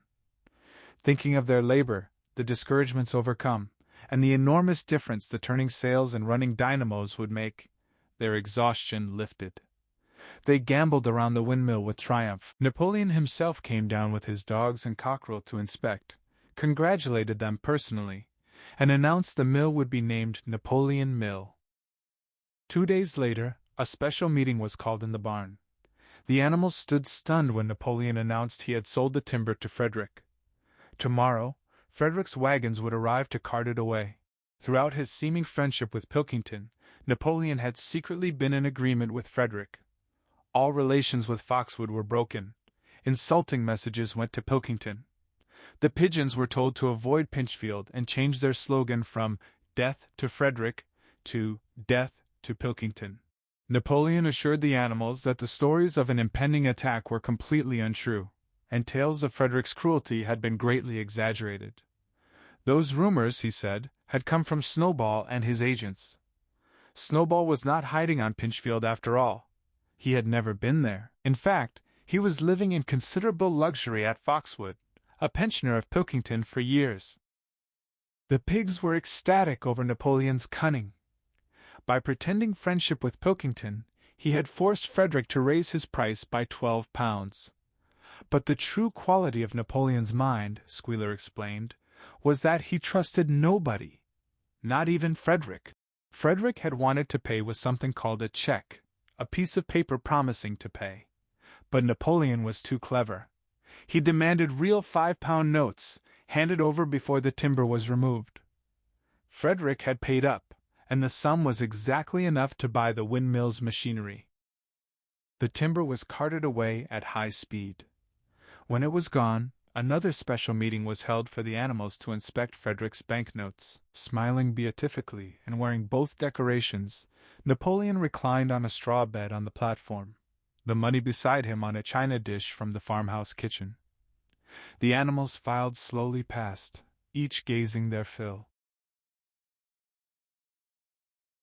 Thinking of their labor, the discouragements overcome, and the enormous difference the turning sails and running dynamos would make, their exhaustion lifted. They gamboled around the windmill with triumph. Napoleon himself came down with his dogs and cockerel to inspect, congratulated them personally, and announced the mill would be named Napoleon Mill. 2 days later, a special meeting was called in the barn. The animals stood stunned when Napoleon announced he had sold the timber to Frederick. Tomorrow, Frederick's wagons would arrive to cart it away. Throughout his seeming friendship with Pilkington, Napoleon had secretly been in agreement with Frederick. All relations with Foxwood were broken. Insulting messages went to Pilkington. The pigeons were told to avoid Pinchfield and change their slogan from "Death to Frederick" to "Death to Pilkington." Napoleon assured the animals that the stories of an impending attack were completely untrue, and tales of Frederick's cruelty had been greatly exaggerated. Those rumors, he said, had come from Snowball and his agents. Snowball was not hiding on Pinchfield after all. He had never been there. In fact, he was living in considerable luxury at Foxwood, a pensioner of Pilkington for years. The pigs were ecstatic over Napoleon's cunning. By pretending friendship with Pilkington, he had forced Frederick to raise his price by £12. But the true quality of Napoleon's mind, Squealer explained, was that he trusted nobody, not even Frederick. Frederick had wanted to pay with something called a check, a piece of paper promising to pay. But Napoleon was too clever. He demanded real £5 notes, handed over before the timber was removed. Frederick had paid up, and the sum was exactly enough to buy the windmill's machinery. The timber was carted away at high speed. When it was gone, another special meeting was held for the animals to inspect Frederick's banknotes. Smiling beatifically and wearing both decorations, Napoleon reclined on a straw bed on the platform, the money beside him on a china dish from the farmhouse kitchen. The animals filed slowly past, each gazing their fill.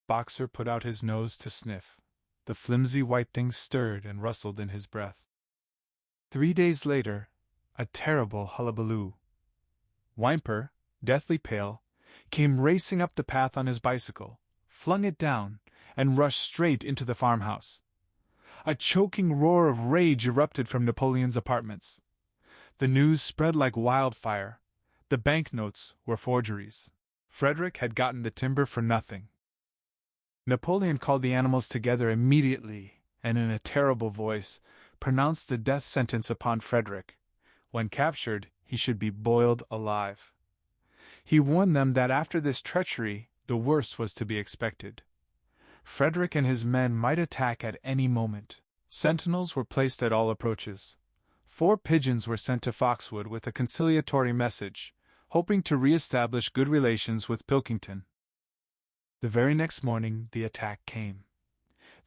Boxer put out his nose to sniff. The flimsy white thing stirred and rustled in his breath. 3 days later, a terrible hullabaloo. Whymper, deathly pale, came racing up the path on his bicycle, flung it down, and rushed straight into the farmhouse. A choking roar of rage erupted from Napoleon's apartments. The news spread like wildfire. The banknotes were forgeries. Frederick had gotten the timber for nothing. Napoleon called the animals together immediately, and in a terrible voice, pronounced the death sentence upon Frederick. When captured, he should be boiled alive. He warned them that after this treachery, the worst was to be expected. Frederick and his men might attack at any moment. Sentinels were placed at all approaches. 4 pigeons were sent to Foxwood with a conciliatory message, hoping to re-establish good relations with Pilkington. The very next morning, the attack came.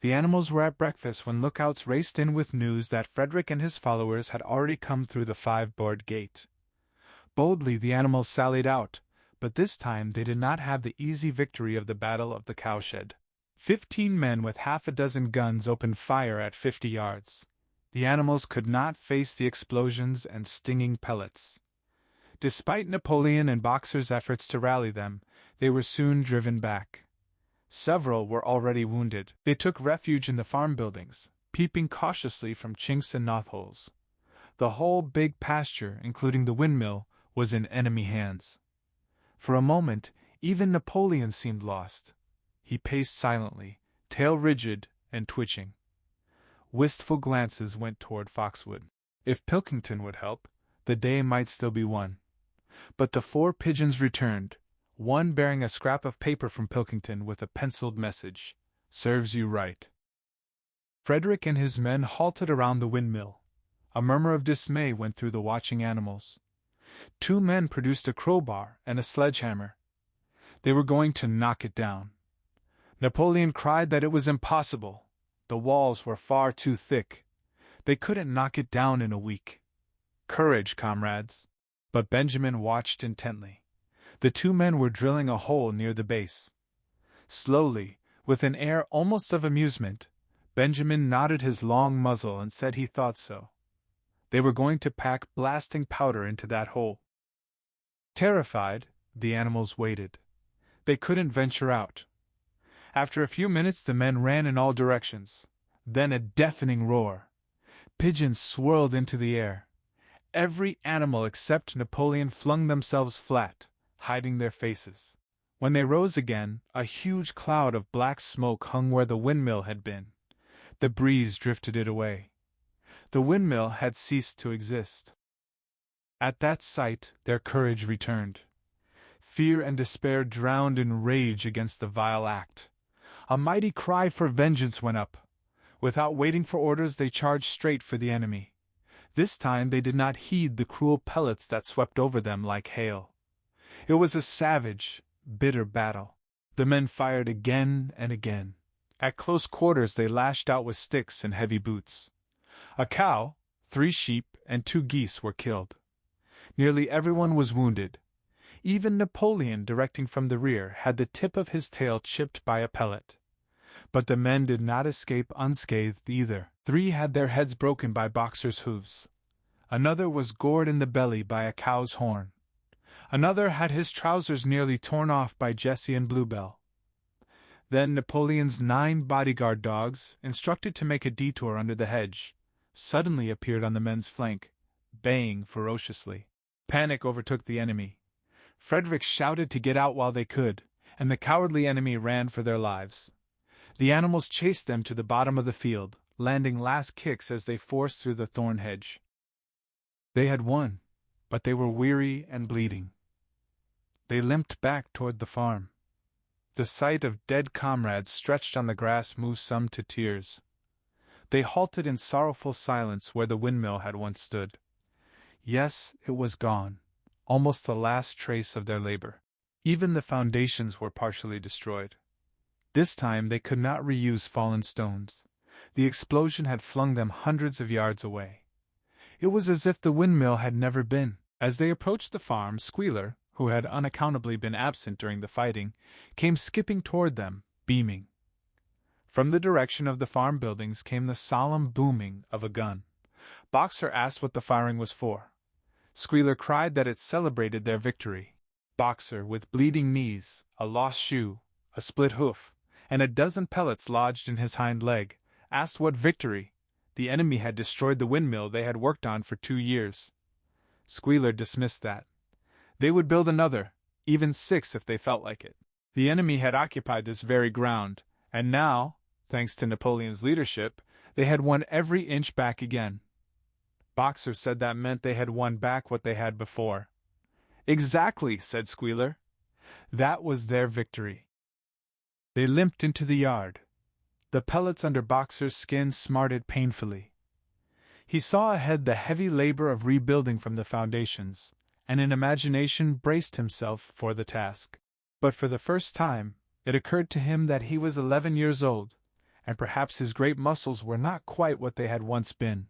The animals were at breakfast when lookouts raced in with news that Frederick and his followers had already come through the 5-board gate. Boldly the animals sallied out, But this time they did not have the easy victory of the Battle of the Cowshed. 15 men with half a dozen guns opened fire at 50 yards. The animals could not face the explosions and stinging pellets. Despite Napoleon and Boxer's efforts to rally them, they were soon driven back. Several were already wounded. They took refuge in the farm buildings, peeping cautiously from chinks and knotholes. The whole big pasture, including the windmill, was in enemy hands. For a moment, even Napoleon seemed lost. He paced silently, tail rigid and twitching. Wistful glances went toward Foxwood. If Pilkington would help, the day might still be won. But the 4 pigeons returned, one bearing a scrap of paper from Pilkington with a penciled message, "Serves you right." Frederick and his men halted around the windmill. A murmur of dismay went through the watching animals. 2 men produced a crowbar and a sledgehammer. They were going to knock it down. Napoleon cried that it was impossible. The walls were far too thick. They couldn't knock it down in a week. Courage, comrades! But Benjamin watched intently. The 2 men were drilling a hole near the base. Slowly, with an air almost of amusement, Benjamin nodded his long muzzle and said he thought so. They were going to pack blasting powder into that hole. Terrified, the animals waited. They couldn't venture out. After a few minutes the men ran in all directions. Then a deafening roar. Pigeons swirled into the air. Every animal except Napoleon flung themselves flat, hiding their faces. When they rose again, a huge cloud of black smoke hung where the windmill had been. The breeze drifted it away. The windmill had ceased to exist. At that sight, their courage returned. Fear and despair drowned in rage against the vile act. A mighty cry for vengeance went up. Without waiting for orders, they charged straight for the enemy. This time they did not heed the cruel pellets that swept over them like hail. It was a savage, bitter battle. The men fired again and again. At close quarters they lashed out with sticks and heavy boots. A cow, 3 sheep, and 2 geese were killed. Nearly everyone was wounded. Even Napoleon, directing from the rear, had the tip of his tail chipped by a pellet. But the men did not escape unscathed either. 3 had their heads broken by Boxer's hooves. Another was gored in the belly by a cow's horn. Another had his trousers nearly torn off by Jessie and Bluebell. Then Napoleon's 9 bodyguard dogs, instructed to make a detour under the hedge, suddenly appeared on the men's flank, baying ferociously. Panic overtook the enemy. Frederick shouted to get out while they could, and the cowardly enemy ran for their lives. The animals chased them to the bottom of the field, landing last kicks as they forced through the thorn hedge. They had won, but they were weary and bleeding. They limped back toward the farm. The sight of dead comrades stretched on the grass moved some to tears. They halted in sorrowful silence where the windmill had once stood. Yes, it was gone, almost the last trace of their labor. Even the foundations were partially destroyed. This time they could not reuse fallen stones. The explosion had flung them hundreds of yards away. It was as if the windmill had never been. As they approached the farm, Squealer, who had unaccountably been absent during the fighting, came skipping toward them, beaming. From the direction of the farm buildings came the solemn booming of a gun. Boxer asked what the firing was for. Squealer cried that it celebrated their victory. Boxer, with bleeding knees, a lost shoe, a split hoof, and a dozen pellets lodged in his hind leg, asked what victory. The enemy had destroyed the windmill they had worked on for 2 years. Squealer dismissed that. They would build another, even 6 if they felt like it. The enemy had occupied this very ground, and now, thanks to Napoleon's leadership, they had won every inch back again. Boxer said that meant they had won back what they had before. Exactly, said Squealer. That was their victory. They limped into the yard. The pellets under Boxer's skin smarted painfully. He saw ahead the heavy labor of rebuilding from the foundations, and in imagination braced himself for the task. But for the first time, it occurred to him that he was 11 years old, and perhaps his great muscles were not quite what they had once been.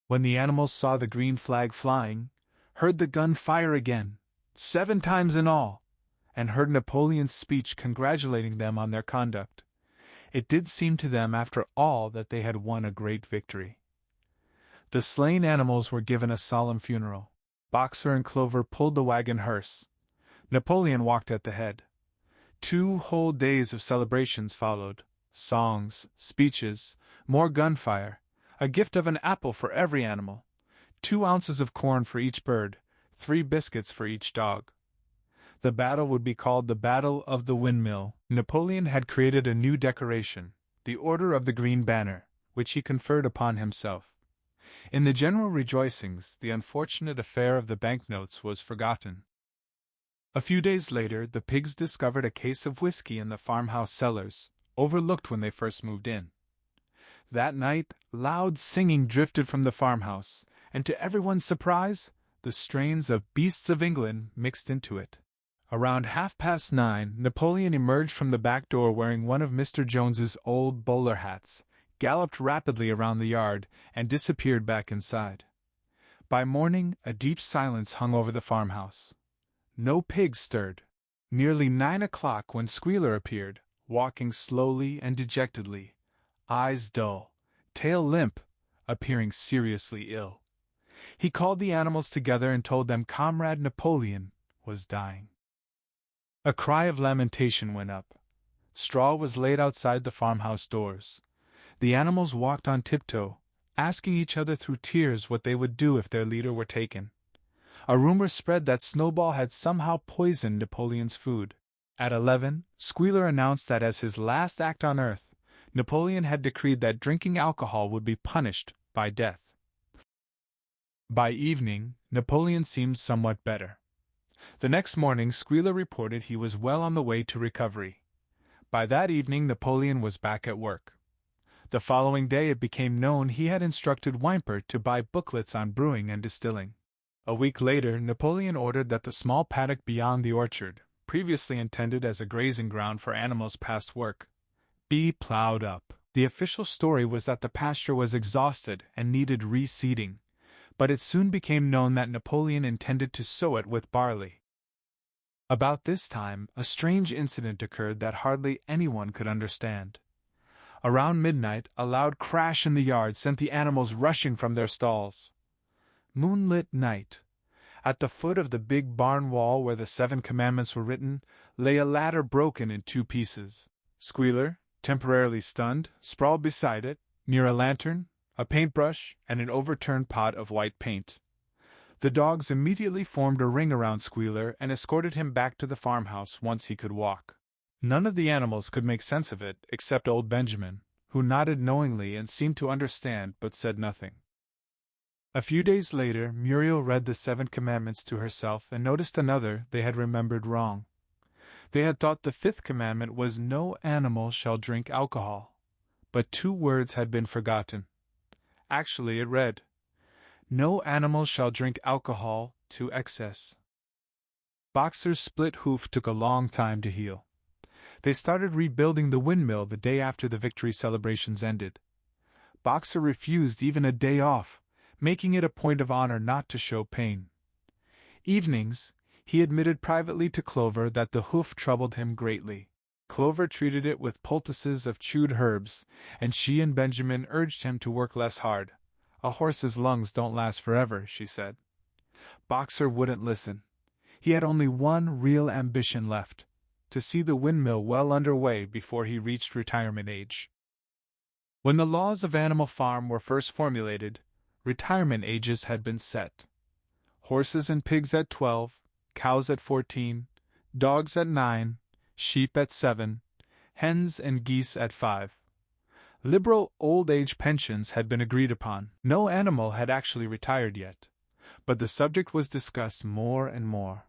When the animals saw the green flag flying, heard the gun fire again, 7 times in all, and heard Napoleon's speech congratulating them on their conduct. It did seem to them after all that they had won a great victory. The slain animals were given a solemn funeral. Boxer and Clover pulled the wagon hearse. Napoleon walked at the head. 2 whole days of celebrations followed. Songs, speeches, more gunfire, a gift of an apple for every animal, 2 ounces of corn for each bird, 3 biscuits for each dog. The battle would be called the Battle of the Windmill. Napoleon had created a new decoration, the Order of the Green Banner, which he conferred upon himself. In the general rejoicings, the unfortunate affair of the banknotes was forgotten. A few days later, the pigs discovered a case of whiskey in the farmhouse cellars, overlooked when they first moved in. That night, loud singing drifted from the farmhouse, and to everyone's surprise, the strains of Beasts of England mixed into it. Around 9:30, Napoleon emerged from the back door wearing one of Mr. Jones's old bowler hats, galloped rapidly around the yard, and disappeared back inside. By morning, a deep silence hung over the farmhouse. No pigs stirred. Nearly 9 o'clock when Squealer appeared, walking slowly and dejectedly, eyes dull, tail limp, appearing seriously ill. He called the animals together and told them Comrade Napoleon was dying. A cry of lamentation went up. Straw was laid outside the farmhouse doors. The animals walked on tiptoe, asking each other through tears what they would do if their leader were taken. A rumor spread that Snowball had somehow poisoned Napoleon's food. At 11, Squealer announced that as his last act on earth, Napoleon had decreed that drinking alcohol would be punished by death. By evening, Napoleon seemed somewhat better. The next morning, Squealer reported he was well on the way to recovery. By that evening, Napoleon was back at work. The following day, it became known he had instructed Whymper to buy booklets on brewing and distilling. A week later, Napoleon ordered that the small paddock beyond the orchard, previously intended as a grazing ground for animals past work, be plowed up. The official story was that the pasture was exhausted and needed reseeding, but it soon became known that Napoleon intended to sow it with barley. About this time, a strange incident occurred that hardly anyone could understand. Around midnight, a loud crash in the yard sent the animals rushing from their stalls. Moonlit night. At the foot of the big barn wall where the 7 commandments were written, lay a ladder broken in 2 pieces. Squealer, temporarily stunned, sprawled beside it, near a lantern, a paintbrush, and an overturned pot of white paint. The dogs immediately formed a ring around Squealer and escorted him back to the farmhouse once he could walk. None of the animals could make sense of it except old Benjamin, who nodded knowingly and seemed to understand but said nothing. A few days later, Muriel read the 7 commandments to herself and noticed another they had remembered wrong. They had thought the 5th commandment was no animal shall drink alcohol, but 2 words had been forgotten. Actually, it read, no animal shall drink alcohol to excess. Boxer's split hoof took a long time to heal. They started rebuilding the windmill the day after the victory celebrations ended. Boxer refused even a day off, making it a point of honor not to show pain. Evenings, he admitted privately to Clover that the hoof troubled him greatly. Clover treated it with poultices of chewed herbs, and she and Benjamin urged him to work less hard. A horse's lungs don't last forever, she said. Boxer wouldn't listen. He had only one real ambition left, to see the windmill well underway before he reached retirement age. When the laws of Animal Farm were first formulated, retirement ages had been set. Horses and pigs at 12, cows at 14, dogs at 9, sheep at 7, hens and geese at 5. Liberal old-age pensions had been agreed upon. No animal had actually retired yet, but the subject was discussed more and more.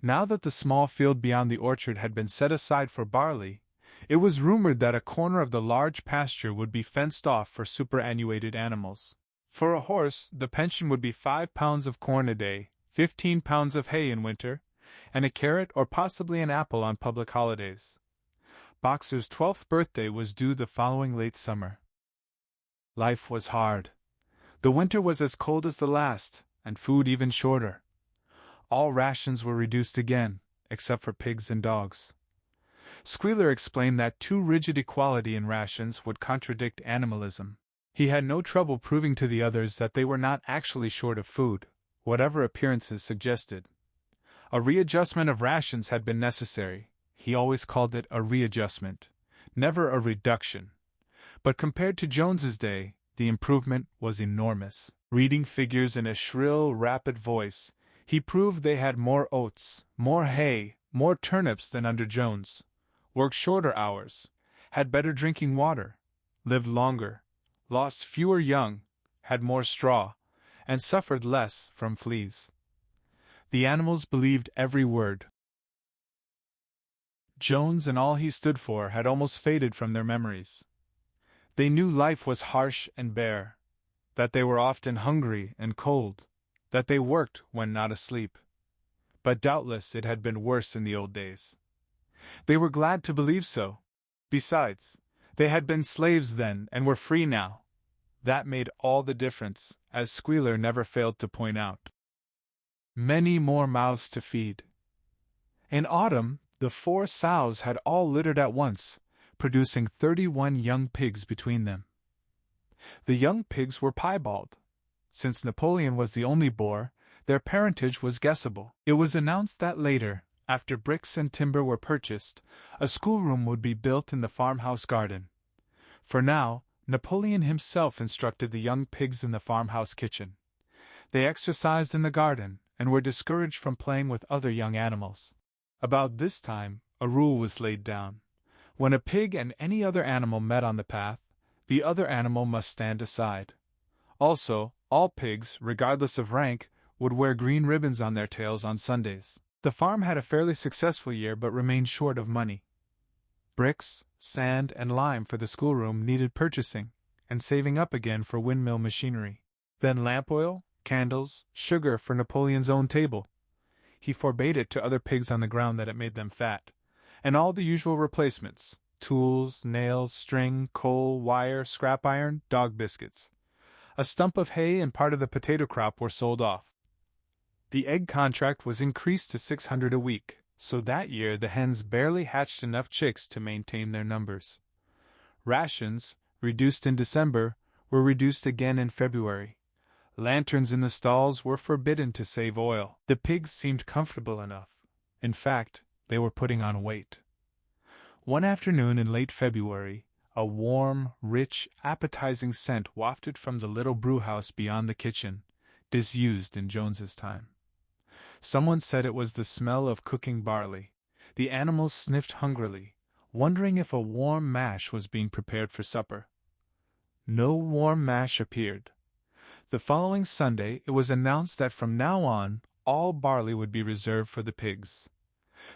Now that the small field beyond the orchard had been set aside for barley, it was rumored that a corner of the large pasture would be fenced off for superannuated animals. For a horse, the pension would be 5 pounds of corn a day, 15 pounds of hay in winter, and a carrot or possibly an apple on public holidays. Boxer's 12th birthday was due the following late summer. Life was hard. The winter was as cold as the last, and food even shorter. all rations were reduced again, except for pigs and dogs. Squealer explained that too rigid equality in rations would contradict animalism. He had no trouble proving to the others that they were not actually short of food, whatever appearances suggested. A readjustment of rations had been necessary. He always called it a readjustment, never a reduction. But compared to Jones's day, the improvement was enormous. Reading figures in a shrill, rapid voice, he proved they had more oats, more hay, more turnips than under Jones, worked shorter hours, had better drinking water, lived longer, lost fewer young, had more straw, and suffered less from fleas. The animals believed every word. Jones and all he stood for had almost faded from their memories. They knew life was harsh and bare, that they were often hungry and cold, that they worked when not asleep. But doubtless it had been worse in the old days. They were glad to believe so. Besides, they had been slaves then and were free now. That made all the difference, as Squealer never failed to point out. Many more mouths to feed. In autumn, the 4 sows had all littered at once, producing 31 young pigs between them. The young pigs were piebald. Since Napoleon was the only boar, their parentage was guessable. It was announced that later, after bricks and timber were purchased, a schoolroom would be built in the farmhouse garden. For now, Napoleon himself instructed the young pigs in the farmhouse kitchen. They exercised in the garden, and were discouraged from playing with other young animals. About this time, a rule was laid down. When a pig and any other animal met on the path, the other animal must stand aside. Also, all pigs, regardless of rank, would wear green ribbons on their tails on Sundays. The farm had a fairly successful year but remained short of money. Bricks, sand, and lime for the schoolroom needed purchasing, and saving up again for windmill machinery. Then lamp oil, candles, sugar for Napoleon's own table. He forbade it to other pigs on the ground that it made them fat, and all the usual replacements: tools, nails, string, coal, wire, scrap iron, dog biscuits. A stump of hay and part of the potato crop were sold off. The egg contract was increased to 600 a week, so that year the hens barely hatched enough chicks to maintain their numbers. Rations, reduced in December, were reduced again in February. Lanterns in the stalls were forbidden to save oil. The pigs seemed comfortable enough. In fact, they were putting on weight. One afternoon in late February, a warm, rich, appetizing scent wafted from the little brewhouse beyond the kitchen, disused in Jones's time. Someone said it was the smell of cooking barley. The animals sniffed hungrily, wondering if a warm mash was being prepared for supper. No warm mash appeared. The following Sunday it was announced that from now on all barley would be reserved for the pigs.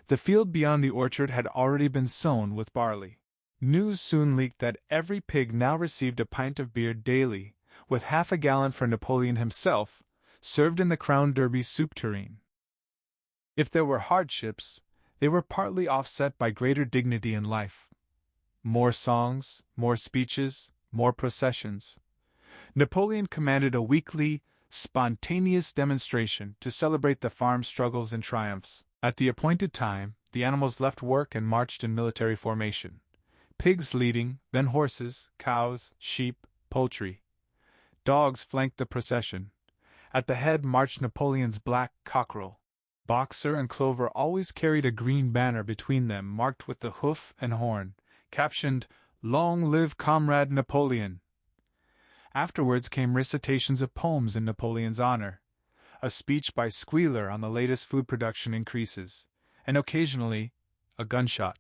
The field beyond the orchard had already been sown with barley. News soon leaked that every pig now received a pint of beer daily, with half a gallon for Napoleon himself, served in the Crown Derby soup tureen. If there were hardships, they were partly offset by greater dignity in life. More songs, more speeches, more processions. Napoleon commanded a weekly, spontaneous demonstration to celebrate the farm struggles and triumphs. At the appointed time, the animals left work and marched in military formation. Pigs leading, then horses, cows, sheep, poultry. Dogs flanked the procession. At the head marched Napoleon's black cockerel. Boxer and Clover always carried a green banner between them marked with the hoof and horn, captioned, "Long live Comrade Napoleon." Afterwards came recitations of poems in Napoleon's honor, a speech by Squealer on the latest food production increases, and occasionally, a gunshot.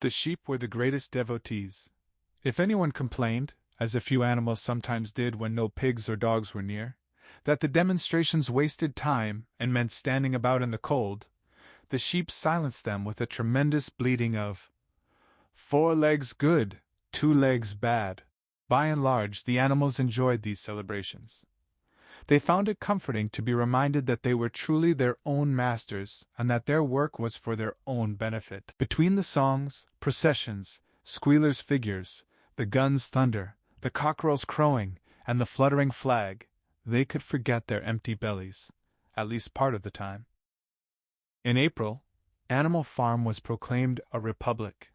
The sheep were the greatest devotees. If anyone complained, as a few animals sometimes did when no pigs or dogs were near, that the demonstrations wasted time and meant standing about in the cold, the sheep silenced them with a tremendous bleating of 4 legs good, 2 legs bad. By and large, the animals enjoyed these celebrations. They found it comforting to be reminded that they were truly their own masters and that their work was for their own benefit. Between the songs, processions, Squealer's figures, The guns' thunder, the cockerels crowing, and the fluttering flag, they could forget their empty bellies, at least part of the time. In April, Animal Farm was proclaimed a republic.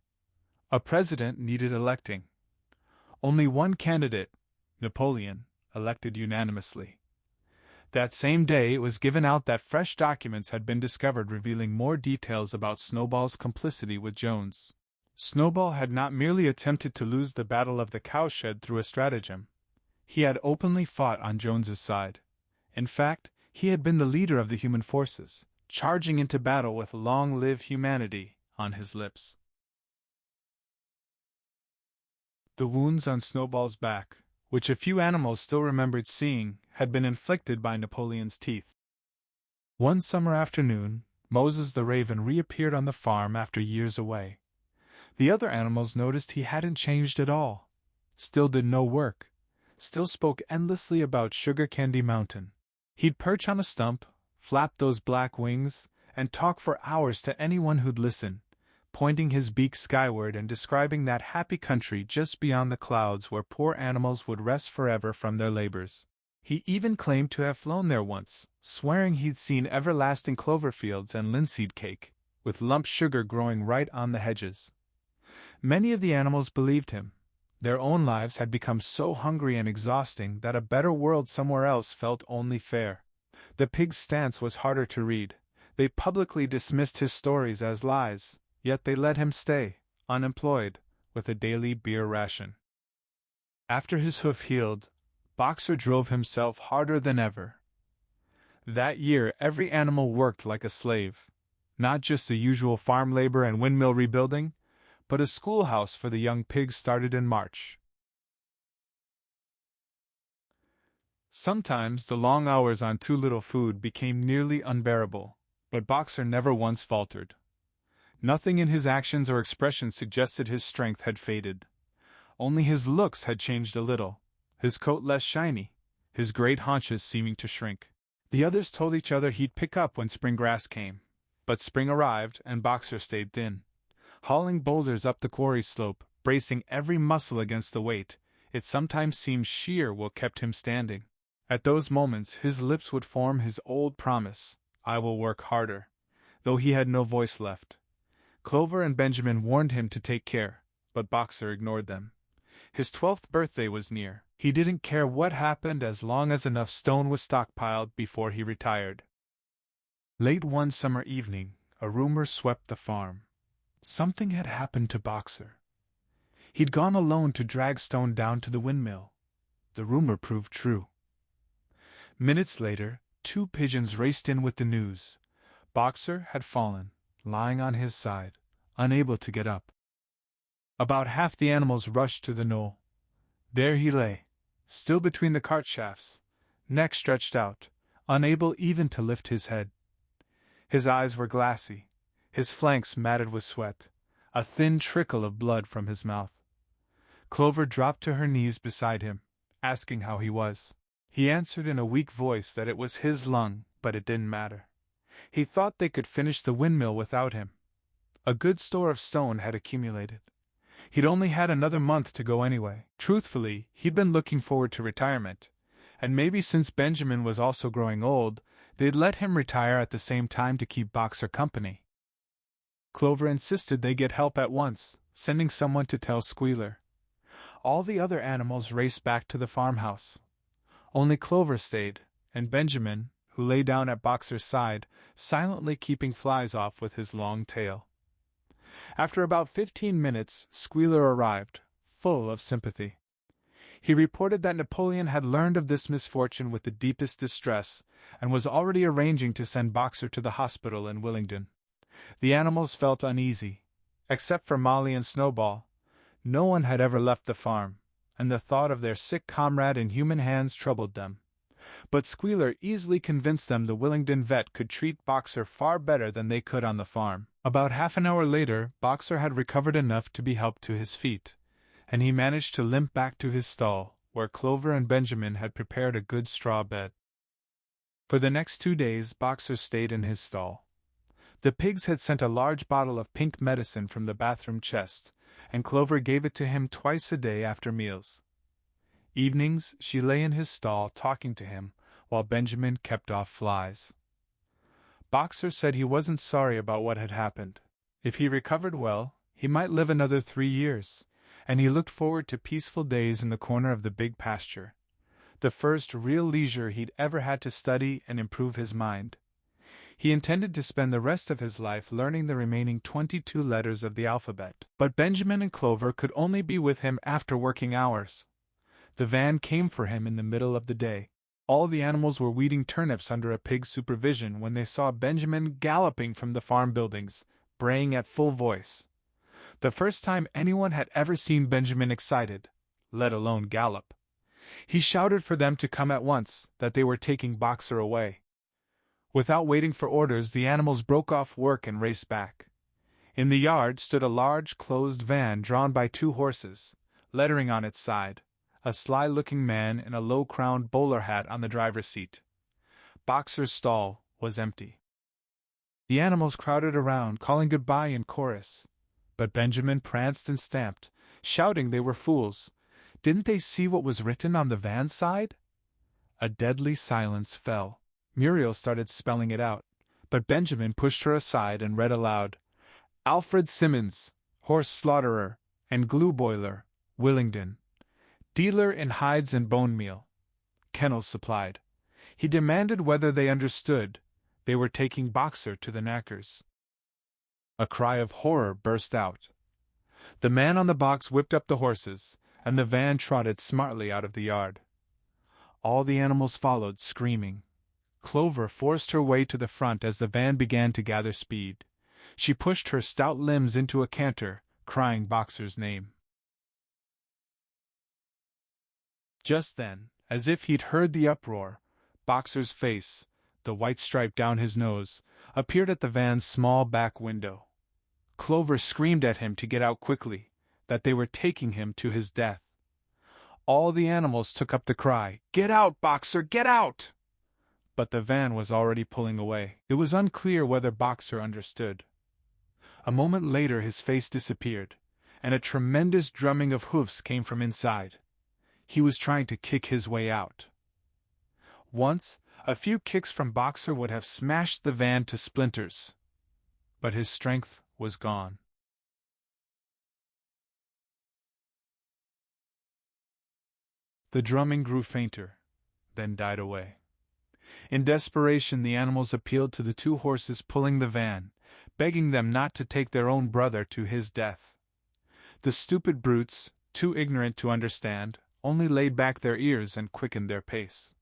A president needed electing. Only one candidate, Napoleon, elected unanimously. That same day it was given out that fresh documents had been discovered revealing more details about Snowball's complicity with Jones. Snowball had not merely attempted to lose the Battle of the Cowshed through a stratagem. He had openly fought on Jones's side. In fact, he had been the leader of the human forces, charging into battle with "Long live humanity" on his lips. The wounds on Snowball's back, which a few animals still remembered seeing, had been inflicted by Napoleon's teeth. One summer afternoon, Moses the raven reappeared on the farm after years away. The other animals noticed he hadn't changed at all, still did no work, still spoke endlessly about Sugar Candy Mountain. He'd perch on a stump, flap those black wings, and talk for hours to anyone who'd listen, pointing his beak skyward and describing that happy country just beyond the clouds where poor animals would rest forever from their labors. He even claimed to have flown there once, swearing he'd seen everlasting clover fields and linseed cake, with lump sugar growing right on the hedges. Many of the animals believed him. Their own lives had become so hungry and exhausting that a better world somewhere else felt only fair. The pig's stance was harder to read. They publicly dismissed his stories as lies, yet they let him stay, unemployed, with a daily beer ration. After his hoof healed, Boxer drove himself harder than ever. That year every animal worked like a slave. Not just the usual farm labor and windmill rebuilding, but a schoolhouse for the young pigs started in March. Sometimes the long hours on too little food became nearly unbearable, but Boxer never once faltered. Nothing in his actions or expressions suggested his strength had faded. Only his looks had changed a little, his coat less shiny, his great haunches seeming to shrink. The others told each other he'd pick up when spring grass came, but spring arrived and Boxer stayed thin. Hauling boulders up the quarry slope, bracing every muscle against the weight, it sometimes seemed sheer will kept him standing. At those moments his lips would form his old promise, "I will work harder," though he had no voice left. Clover and Benjamin warned him to take care, but Boxer ignored them. His 12th birthday was near. He didn't care what happened as long as enough stone was stockpiled before he retired. Late one summer evening, a rumor swept the farm. Something had happened to Boxer. He'd gone alone to drag stone down to the windmill. The rumor proved true. Minutes later, 2 pigeons raced in with the news. Boxer had fallen, lying on his side, unable to get up. About half the animals rushed to the knoll. There he lay, still between the cart shafts, neck stretched out, unable even to lift his head. His eyes were glassy, his flanks matted with sweat, a thin trickle of blood from his mouth. Clover dropped to her knees beside him, asking how he was. He answered in a weak voice that it was his lung, but it didn't matter. He thought they could finish the windmill without him. A good store of stone had accumulated. He'd only had another month to go anyway. Truthfully, he'd been looking forward to retirement, and maybe since Benjamin was also growing old, they'd let him retire at the same time to keep Boxer company. Clover insisted they get help at once, sending someone to tell Squealer. All the other animals raced back to the farmhouse. Only Clover stayed, and Benjamin, who lay down at Boxer's side, silently keeping flies off with his long tail. After about 15 minutes, Squealer arrived, full of sympathy. He reported that Napoleon had learned of this misfortune with the deepest distress, and was already arranging to send Boxer to the hospital in Willingdon. The animals felt uneasy. Except for Molly and Snowball, no one had ever left the farm, and the thought of their sick comrade in human hands troubled them. But Squealer easily convinced them the Willingdon vet could treat Boxer far better than they could on the farm. About half an hour later, Boxer had recovered enough to be helped to his feet, and he managed to limp back to his stall, where Clover and Benjamin had prepared a good straw bed. For the next 2 days, Boxer stayed in his stall. The pigs had sent a large bottle of pink medicine from the bathroom chest, and Clover gave it to him twice a day after meals. Evenings, she lay in his stall talking to him, while Benjamin kept off flies. Boxer said he wasn't sorry about what had happened. If he recovered well, he might live another 3 years, and he looked forward to peaceful days in the corner of the big pasture, the first real leisure he'd ever had to study and improve his mind. He intended to spend the rest of his life learning the remaining 22 letters of the alphabet. But Benjamin and Clover could only be with him after working hours. The van came for him in the middle of the day. All the animals were weeding turnips under a pig's supervision when they saw Benjamin galloping from the farm buildings, braying at full voice. The first time anyone had ever seen Benjamin excited, let alone gallop. He shouted for them to come at once, that they were taking Boxer away. Without waiting for orders, the animals broke off work and raced back. In the yard stood a large closed van drawn by 2 horses, lettering on its side, a sly-looking man in a low-crowned bowler hat on the driver's seat. Boxer's stall was empty. The animals crowded around, calling goodbye in chorus. But Benjamin pranced and stamped, shouting they were fools. Didn't they see what was written on the van side? A deadly silence fell. Muriel started spelling it out, but Benjamin pushed her aside and read aloud, Alfred Simmons, horse slaughterer, and glue boiler, Willingdon. Dealer in hides and bone meal. Kennels supplied. He demanded whether they understood. They were taking Boxer to the knackers. A cry of horror burst out. The man on the box whipped up the horses, and the van trotted smartly out of the yard. All the animals followed, screaming. Clover forced her way to the front as the van began to gather speed. She pushed her stout limbs into a canter, crying Boxer's name. Just then, as if he'd heard the uproar, Boxer's face, the white stripe down his nose, appeared at the van's small back window. Clover screamed at him to get out quickly, that they were taking him to his death. All the animals took up the cry, "Get out, Boxer, get out!" But the van was already pulling away. It was unclear whether Boxer understood. A moment later his face disappeared, and a tremendous drumming of hoofs came from inside. He was trying to kick his way out. Once, a few kicks from Boxer would have smashed the van to splinters. But his strength was gone. The drumming grew fainter, then died away. In desperation, the animals appealed to the 2 horses pulling the van, begging them not to take their own brother to his death. The stupid brutes, too ignorant to understand, only laid back their ears and quickened their pace.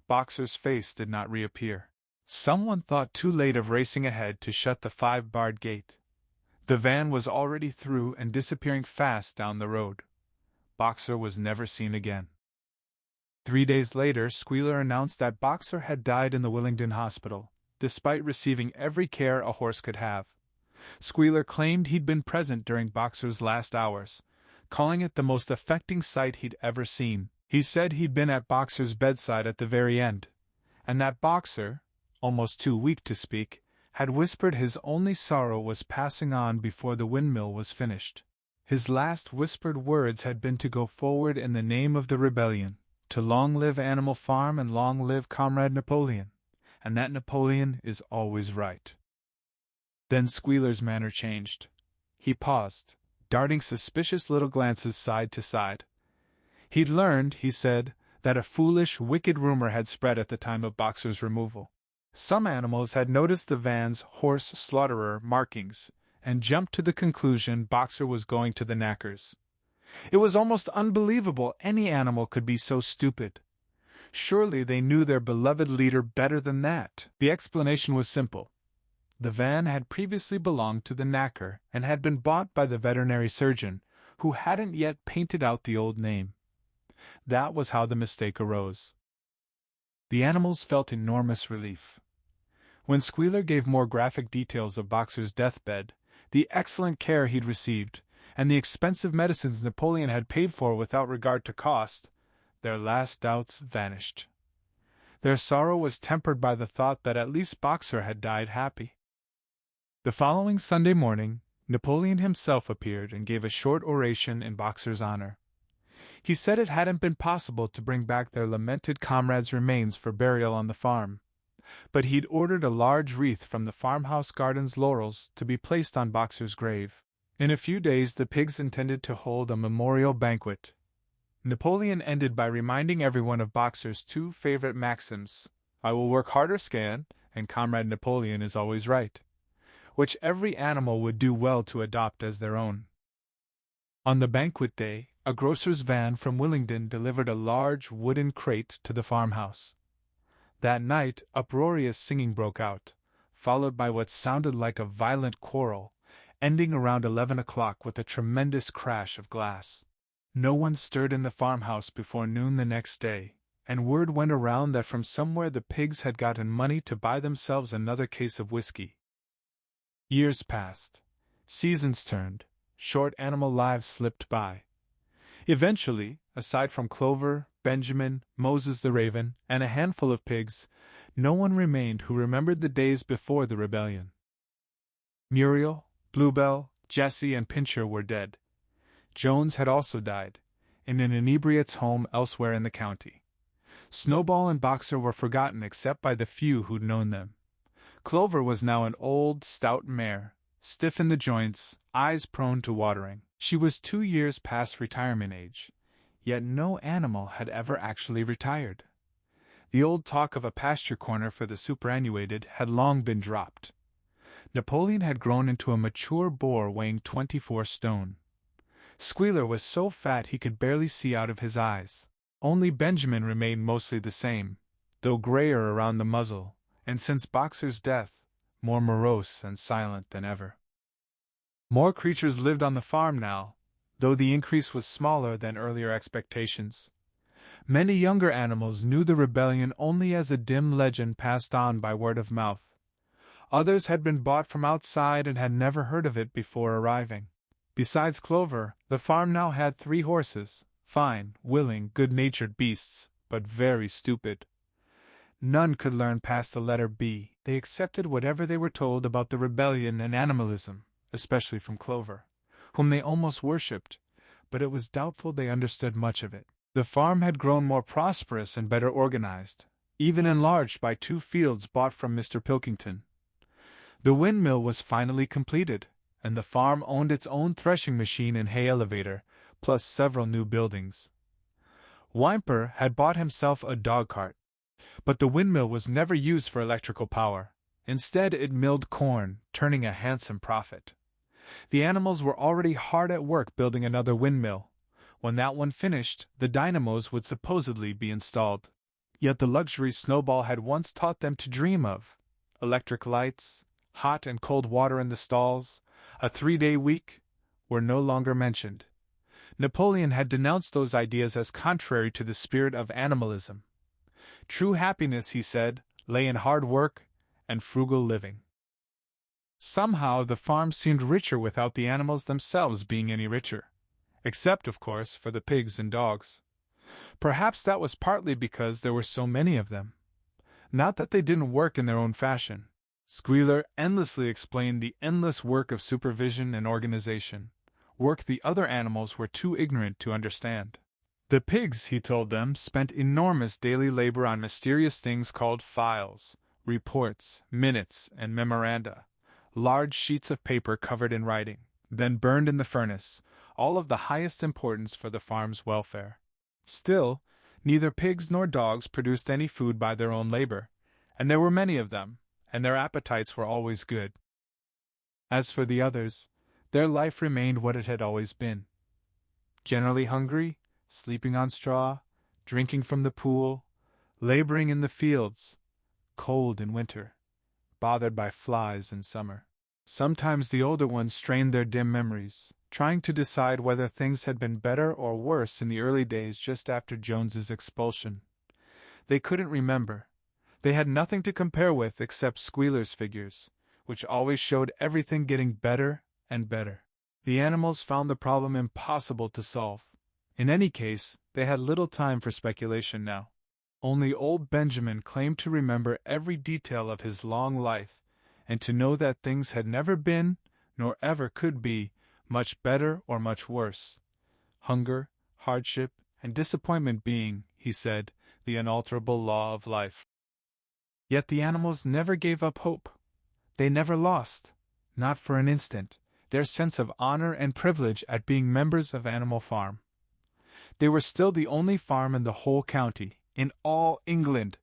Boxer's face did not reappear. Someone thought too late of racing ahead to shut the 5-barred gate. The van was already through and disappearing fast down the road. Boxer was never seen again. 3 days later, Squealer announced that Boxer had died in the Willingdon Hospital, despite receiving every care a horse could have. Squealer claimed he'd been present during Boxer's last hours, calling it the most affecting sight he'd ever seen. He said he'd been at Boxer's bedside at the very end, and that Boxer, almost too weak to speak, had whispered his only sorrow was passing on before the windmill was finished. His last whispered words had been to go forward in the name of the rebellion, to long live Animal Farm and long live Comrade Napoleon, and that Napoleon is always right. Then Squealer's manner changed. He paused, darting suspicious little glances side to side. He'd learned, he said, that a foolish, wicked rumor had spread at the time of Boxer's removal. Some animals had noticed the van's horse slaughterer markings, and jumped to the conclusion Boxer was going to the knackers. It was almost unbelievable any animal could be so stupid. Surely they knew their beloved leader better than that. The explanation was simple. The van had previously belonged to the knacker and had been bought by the veterinary surgeon, who hadn't yet painted out the old name. That was how the mistake arose. The animals felt enormous relief. When Squealer gave more graphic details of Boxer's deathbed, the excellent care he'd received, and the expensive medicines Napoleon had paid for without regard to cost, their last doubts vanished. Their sorrow was tempered by the thought that at least Boxer had died happy. The following Sunday morning, Napoleon himself appeared and gave a short oration in Boxer's honor. He said it hadn't been possible to bring back their lamented comrade's remains for burial on the farm, but he'd ordered a large wreath from the farmhouse garden's laurels to be placed on Boxer's grave. In a few days the pigs intended to hold a memorial banquet. Napoleon ended by reminding everyone of Boxer's two favorite maxims: "I will work hard or scan," and "Comrade Napoleon is always right," which every animal would do well to adopt as their own. On the banquet day, a grocer's van from Willingdon delivered a large wooden crate to the farmhouse. That night, uproarious singing broke out, followed by what sounded like a violent quarrel, ending around 11 o'clock with a tremendous crash of glass. No one stirred in the farmhouse before noon the next day, and word went around that from somewhere the pigs had gotten money to buy themselves another case of whiskey. Years passed. Seasons turned. Short animal lives slipped by. Eventually, aside from Clover, Benjamin, Moses the raven, and a handful of pigs, no one remained who remembered the days before the rebellion. Muriel, Bluebell, Jessie, and Pincher were dead. Jones had also died, in an inebriate's home elsewhere in the county. Snowball and Boxer were forgotten except by the few who'd known them. Clover was now an old, stout mare, stiff in the joints, eyes prone to watering. She was 2 years past retirement age, yet no animal had ever actually retired. The old talk of a pasture corner for the superannuated had long been dropped. Napoleon had grown into a mature boar weighing 24 stone. Squealer was so fat he could barely see out of his eyes. Only Benjamin remained mostly the same, though grayer around the muzzle, and since Boxer's death, more morose and silent than ever. More creatures lived on the farm now, though the increase was smaller than earlier expectations. Many younger animals knew the rebellion only as a dim legend passed on by word of mouth. Others had been bought from outside and had never heard of it before arriving. Besides Clover, the farm now had 3 horses, fine, willing, good-natured beasts, but very stupid. None could learn past the letter B. They accepted whatever they were told about the rebellion and animalism, especially from Clover, whom they almost worshipped, but it was doubtful they understood much of it. The farm had grown more prosperous and better organized, even enlarged by 2 fields bought from Mr. Pilkington. The windmill was finally completed, and the farm owned its own threshing machine and hay elevator, plus several new buildings. Whymper had bought himself a dog-cart. But the windmill was never used for electrical power. Instead, it milled corn, turning a handsome profit. The animals were already hard at work building another windmill. When that one finished, the dynamos would supposedly be installed. Yet the luxuries Snowball had once taught them to dream of, electric lights, hot and cold water in the stalls, a 3-day week, were no longer mentioned. Napoleon had denounced those ideas as contrary to the spirit of animalism. True happiness, he said, lay in hard work and frugal living. Somehow the farm seemed richer without the animals themselves being any richer, except, of course, for the pigs and dogs. Perhaps that was partly because there were so many of them. Not that they didn't work in their own fashion. Squealer endlessly explained the endless work of supervision and organization, work the other animals were too ignorant to understand. The pigs, he told them, spent enormous daily labor on mysterious things called files, reports, minutes, and memoranda, large sheets of paper covered in writing, then burned in the furnace, all of the highest importance for the farm's welfare. Still, neither pigs nor dogs produced any food by their own labor, and there were many of them, and their appetites were always good. As for the others, their life remained what it had always been. Generally hungry, sleeping on straw, drinking from the pool, laboring in the fields, cold in winter, bothered by flies in summer. Sometimes the older ones strained their dim memories, trying to decide whether things had been better or worse in the early days just after Jones's expulsion. They couldn't remember. They had nothing to compare with except Squealer's figures, which always showed everything getting better and better. The animals found the problem impossible to solve. In any case, they had little time for speculation now. Only old Benjamin claimed to remember every detail of his long life, and to know that things had never been, nor ever could be, much better or much worse. Hunger, hardship, and disappointment being, he said, the unalterable law of life. Yet the animals never gave up hope. They never lost, not for an instant, their sense of honor and privilege at being members of Animal Farm. They were still the only farm in the whole county, in all England,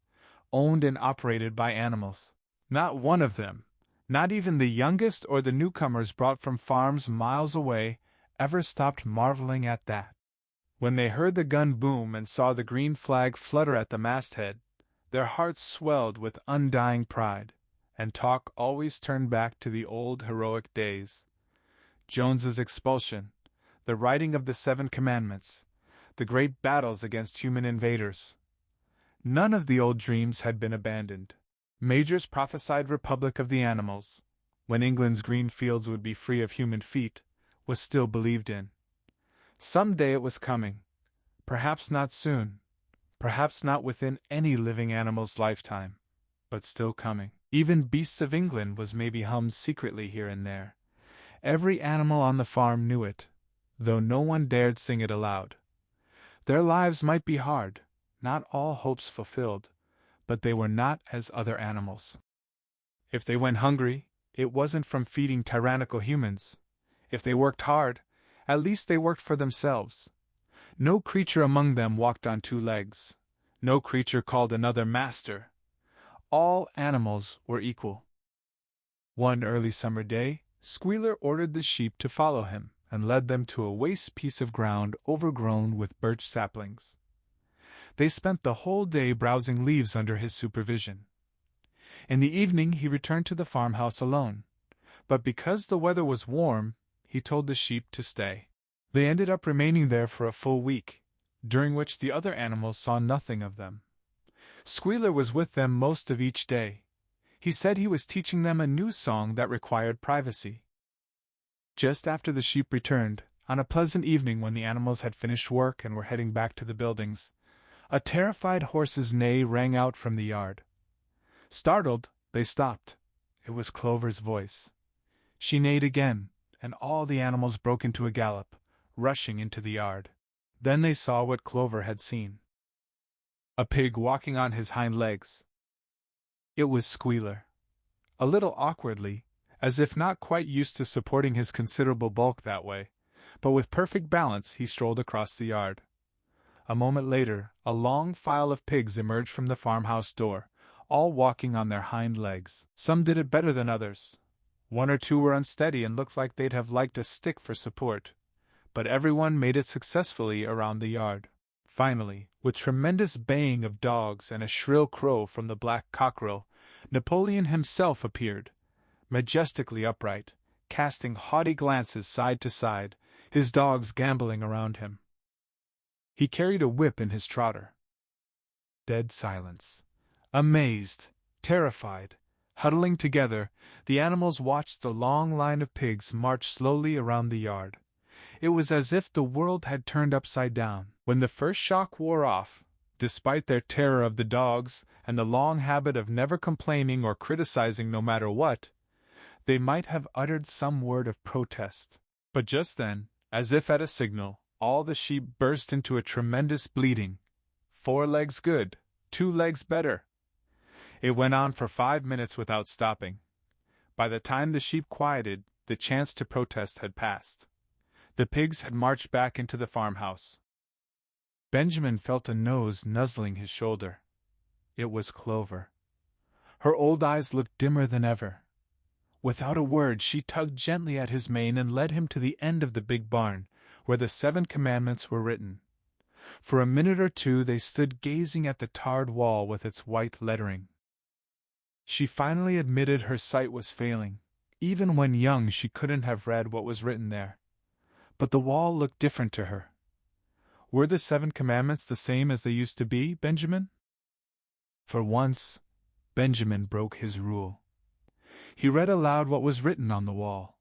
owned and operated by animals. Not one of them, not even the youngest or the newcomers brought from farms miles away, ever stopped marveling at that. When they heard the gun boom and saw the green flag flutter at the masthead, their hearts swelled with undying pride, and talk always turned back to the old heroic days. Jones's expulsion, the writing of the 7 Commandments, the great battles against human invaders. None of the old dreams had been abandoned. Major's prophesied republic of the animals, when England's green fields would be free of human feet, was still believed in. Some day it was coming. Perhaps not soon. Perhaps not within any living animal's lifetime. But still coming. Even Beasts of England was maybe hummed secretly here and there. Every animal on the farm knew it, though no one dared sing it aloud. Their lives might be hard, not all hopes fulfilled, but they were not as other animals. If they went hungry, it wasn't from feeding tyrannical humans. If they worked hard, at least they worked for themselves. No creature among them walked on 2 legs. No creature called another master. All animals were equal. One early summer day, Squealer ordered the sheep to follow him, and led them to a waste piece of ground overgrown with birch saplings. They spent the whole day browsing leaves under his supervision. In the evening he returned to the farmhouse alone, but because the weather was warm, he told the sheep to stay. They ended up remaining there for a full week, during which the other animals saw nothing of them. Squealer was with them most of each day. He said he was teaching them a new song that required privacy. Just after the sheep returned, on a pleasant evening when the animals had finished work and were heading back to the buildings, a terrified horse's neigh rang out from the yard. Startled, they stopped. It was Clover's voice. She neighed again, and all the animals broke into a gallop, rushing into the yard. Then they saw what Clover had seen. A pig walking on his hind legs. It was Squealer. A little awkwardly, as if not quite used to supporting his considerable bulk that way, but with perfect balance he strolled across the yard. A moment later, a long file of pigs emerged from the farmhouse door, all walking on their hind legs. Some did it better than others. 1 or 2 were unsteady and looked like they'd have liked a stick for support, but everyone made it successfully around the yard. Finally, with tremendous baying of dogs and a shrill crow from the black cockerel, Napoleon himself appeared, majestically upright, casting haughty glances side to side, his dogs gambolling around him. He carried a whip in his trotter. Dead silence. Amazed, terrified, huddling together, the animals watched the long line of pigs march slowly around the yard. It was as if the world had turned upside down. When the first shock wore off, despite their terror of the dogs and the long habit of never complaining or criticizing no matter what, they might have uttered some word of protest. But just then, as if at a signal, all the sheep burst into a tremendous bleating. 4 legs good, 2 legs better. It went on for 5 minutes without stopping. By the time the sheep quieted, the chance to protest had passed. The pigs had marched back into the farmhouse. Benjamin felt a nose nuzzling his shoulder. It was Clover. Her old eyes looked dimmer than ever. Without a word, she tugged gently at his mane and led him to the end of the big barn, where the 7 Commandments were written. For a minute or 2 they stood gazing at the tarred wall with its white lettering. She finally admitted her sight was failing. Even when young she couldn't have read what was written there. But the wall looked different to her. Were the 7 Commandments the same as they used to be, Benjamin? For once, Benjamin broke his rule. He read aloud what was written on the wall.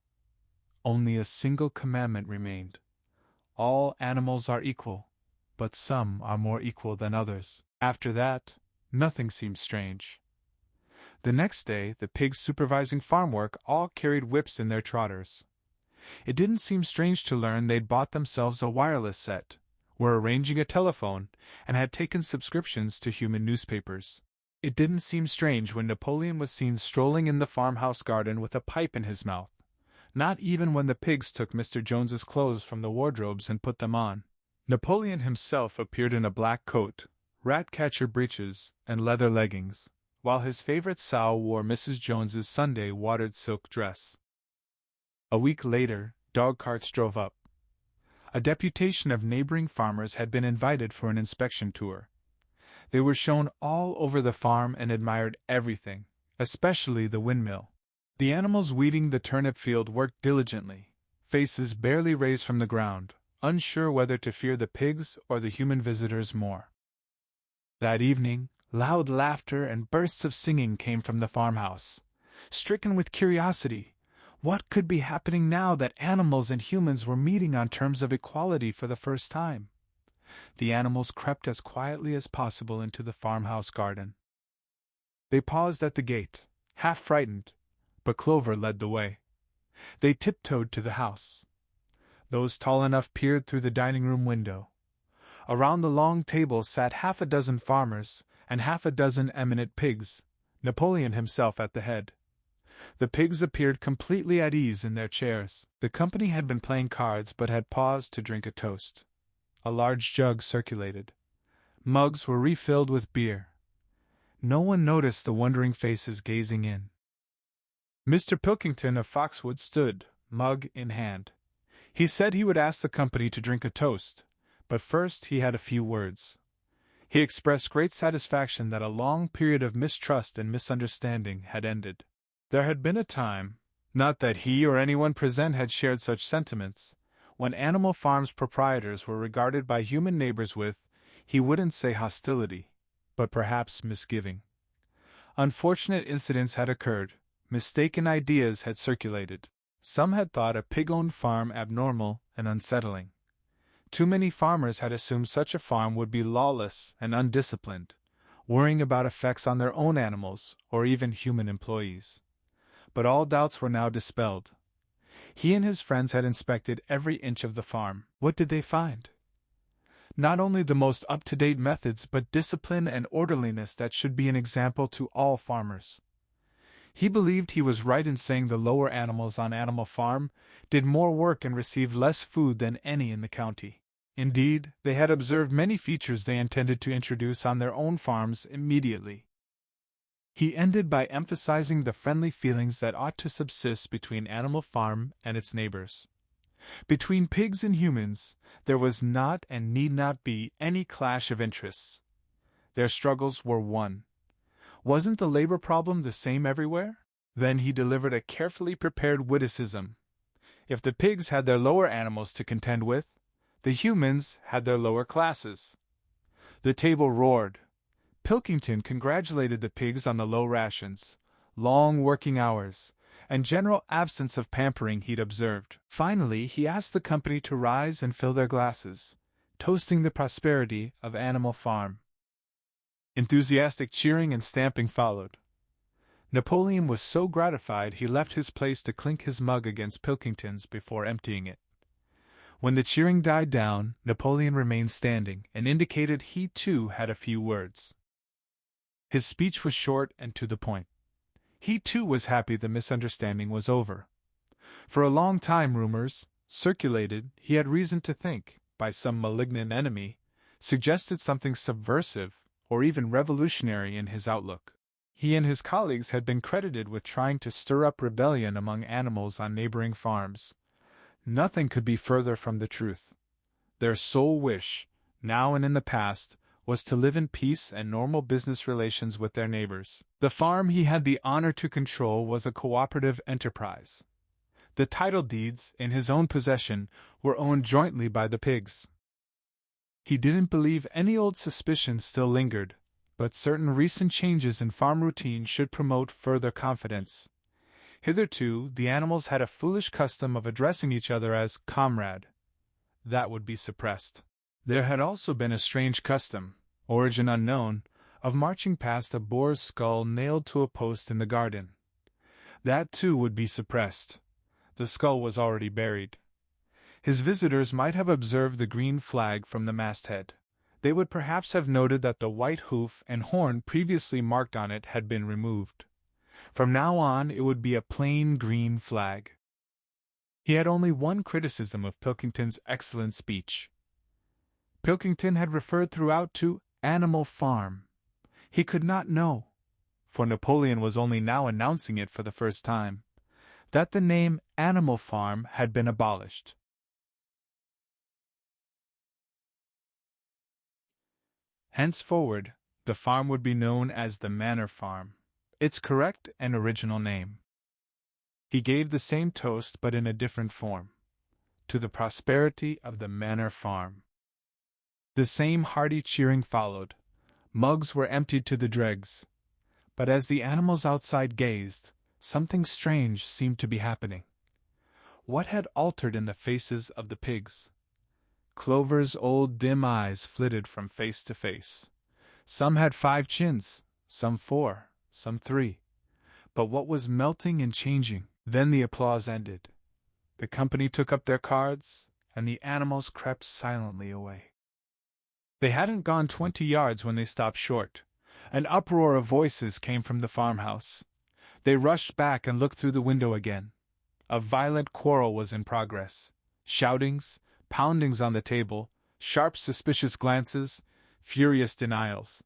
Only a single commandment remained. All animals are equal, but some are more equal than others. After that, nothing seemed strange. The next day, the pigs supervising farm work all carried whips in their trotters. It didn't seem strange to learn they'd bought themselves a wireless set, were arranging a telephone, and had taken subscriptions to human newspapers. It didn't seem strange when Napoleon was seen strolling in the farmhouse garden with a pipe in his mouth, not even when the pigs took Mr. Jones's clothes from the wardrobes and put them on. Napoleon himself appeared in a black coat, rat-catcher breeches, and leather leggings, while his favorite sow wore Mrs. Jones's Sunday-watered silk dress. A week later, dog carts drove up. A deputation of neighboring farmers had been invited for an inspection tour. They were shown all over the farm and admired everything, especially the windmill. The animals weeding the turnip field worked diligently, faces barely raised from the ground, unsure whether to fear the pigs or the human visitors more. That evening, loud laughter and bursts of singing came from the farmhouse. Stricken with curiosity, what could be happening now that animals and humans were meeting on terms of equality for the first time? The animals crept as quietly as possible into the farmhouse garden. They paused at the gate, half frightened, but Clover led the way. They tiptoed to the house. Those tall enough peered through the dining-room window. Around the long table sat half a dozen farmers and half a dozen eminent pigs, Napoleon himself at the head. The pigs appeared completely at ease in their chairs. The company had been playing cards but had paused to drink a toast. A large jug circulated. Mugs were refilled with beer. No one noticed the wondering faces gazing in. Mr. Pilkington of Foxwood stood, mug in hand. He said he would ask the company to drink a toast, but first he had a few words. He expressed great satisfaction that a long period of mistrust and misunderstanding had ended. There had been a time, not that he or anyone present had shared such sentiments, when animal farms proprietors were regarded by human neighbors with, he wouldn't say hostility, but perhaps misgiving. Unfortunate incidents had occurred, mistaken ideas had circulated. Some had thought a pig-owned farm abnormal and unsettling. Too many farmers had assumed such a farm would be lawless and undisciplined, worrying about effects on their own animals or even human employees. But all doubts were now dispelled. He and his friends had inspected every inch of the farm. What did they find? Not only the most up-to-date methods but discipline and orderliness that should be an example to all farmers. He believed he was right in saying the lower animals on Animal Farm did more work and received less food than any in the county. Indeed, they had observed many features they intended to introduce on their own farms immediately. He ended by emphasizing the friendly feelings that ought to subsist between Animal Farm and its neighbors. Between pigs and humans, there was not and need not be any clash of interests. Their struggles were one. Wasn't the labor problem the same everywhere? Then he delivered a carefully prepared witticism. If the pigs had their lower animals to contend with, the humans had their lower classes. The table roared. Pilkington congratulated the pigs on the low rations, long working hours, and general absence of pampering he'd observed. Finally, he asked the company to rise and fill their glasses, toasting the prosperity of Animal Farm. Enthusiastic cheering and stamping followed. Napoleon was so gratified he left his place to clink his mug against Pilkington's before emptying it. When the cheering died down, Napoleon remained standing and indicated he too had a few words. His speech was short and to the point. He too was happy the misunderstanding was over. For a long time rumors circulated, he had reason to think, by some malignant enemy, suggested something subversive or even revolutionary in his outlook. He and his colleagues had been credited with trying to stir up rebellion among animals on neighboring farms. Nothing could be further from the truth. Their sole wish, now and in the past, was to live in peace and normal business relations with their neighbors. The farm he had the honor to control was a cooperative enterprise. The title deeds, in his own possession, were owned jointly by the pigs. He didn't believe any old suspicions still lingered, but certain recent changes in farm routine should promote further confidence. Hitherto, the animals had a foolish custom of addressing each other as comrade. That would be suppressed. There had also been a strange custom, origin unknown, of marching past a boar's skull nailed to a post in the garden. That too would be suppressed. The skull was already buried. His visitors might have observed the green flag from the masthead. They would perhaps have noted that the white hoof and horn previously marked on it had been removed. From now on it would be a plain green flag. He had only one criticism of Pilkington's excellent speech. Pilkington had referred throughout to Animal Farm. He could not know, for Napoleon was only now announcing it for the first time, that the name Animal Farm had been abolished. Henceforward, the farm would be known as the Manor Farm, its correct and original name. He gave the same toast but in a different form. To the prosperity of the Manor Farm. The same hearty cheering followed. Mugs were emptied to the dregs. But as the animals outside gazed, something strange seemed to be happening. What had altered in the faces of the pigs? Clover's old dim eyes flitted from face to face. Some had 5 chins, some 4, some 3. But what was melting and changing? Then the applause ended. The company took up their cards, and the animals crept silently away. They hadn't gone 20 yards when they stopped short. An uproar of voices came from the farmhouse. They rushed back and looked through the window again. A violent quarrel was in progress. Shoutings, poundings on the table, sharp suspicious glances, furious denials.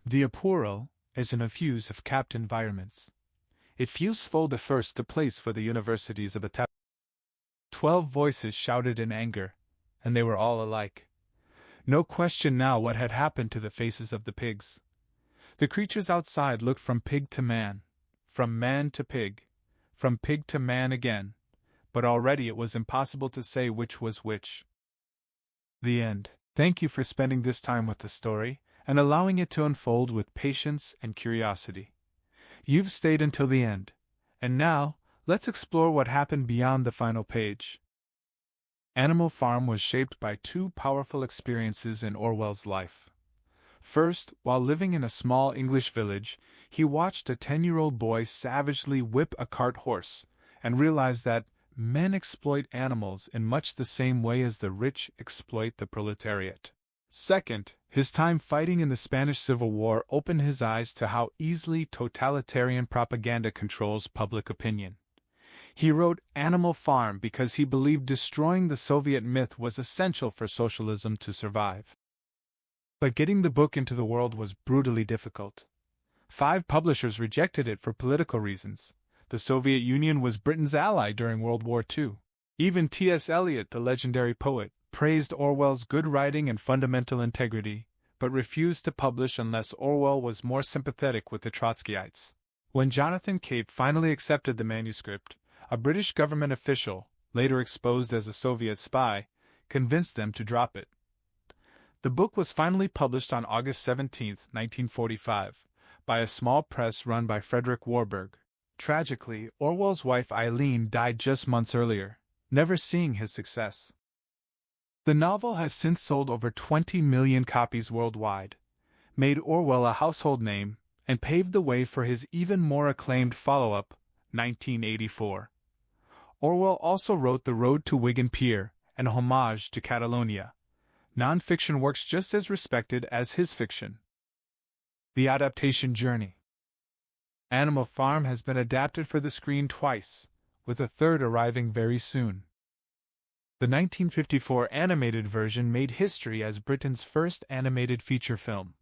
The uproar is an abuse of capped environments. It feels full the first place for the universities of Adaptation. 12 voices shouted in anger, and they were all alike. No question now what had happened to the faces of the pigs. The creatures outside looked from pig to man, from man to pig, from pig to man again, but already it was impossible to say which was which. The end. Thank you for spending this time with the story, and allowing it to unfold with patience and curiosity. You've stayed until the end, and now, let's explore what happened beyond the final page. Animal Farm was shaped by 2 powerful experiences in Orwell's life. First, while living in a small English village, he watched a 10-year-old boy savagely whip a cart horse, and realized that men exploit animals in much the same way as the rich exploit the proletariat. Second, his time fighting in the Spanish Civil War opened his eyes to how easily totalitarian propaganda controls public opinion. He wrote Animal Farm because he believed destroying the Soviet myth was essential for socialism to survive. But getting the book into the world was brutally difficult. 5 publishers rejected it for political reasons. The Soviet Union was Britain's ally during World War II. Even T.S. Eliot, the legendary poet, praised Orwell's good writing and fundamental integrity, but refused to publish unless Orwell was more sympathetic with the Trotskyites. When Jonathan Cape finally accepted the manuscript, a British government official, later exposed as a Soviet spy, convinced them to drop it. The book was finally published on August 17, 1945, by a small press run by Frederick Warburg. Tragically, Orwell's wife Eileen died just months earlier, never seeing his success. The novel has since sold over 20 million copies worldwide, made Orwell a household name, and paved the way for his even more acclaimed follow-up, 1984. Orwell also wrote The Road to Wigan Pier, an homage to Catalonia. Non-fiction works just as respected as his fiction. The adaptation journey. Animal Farm has been adapted for the screen twice, with a third arriving very soon. The 1954 animated version made history as Britain's first animated feature film.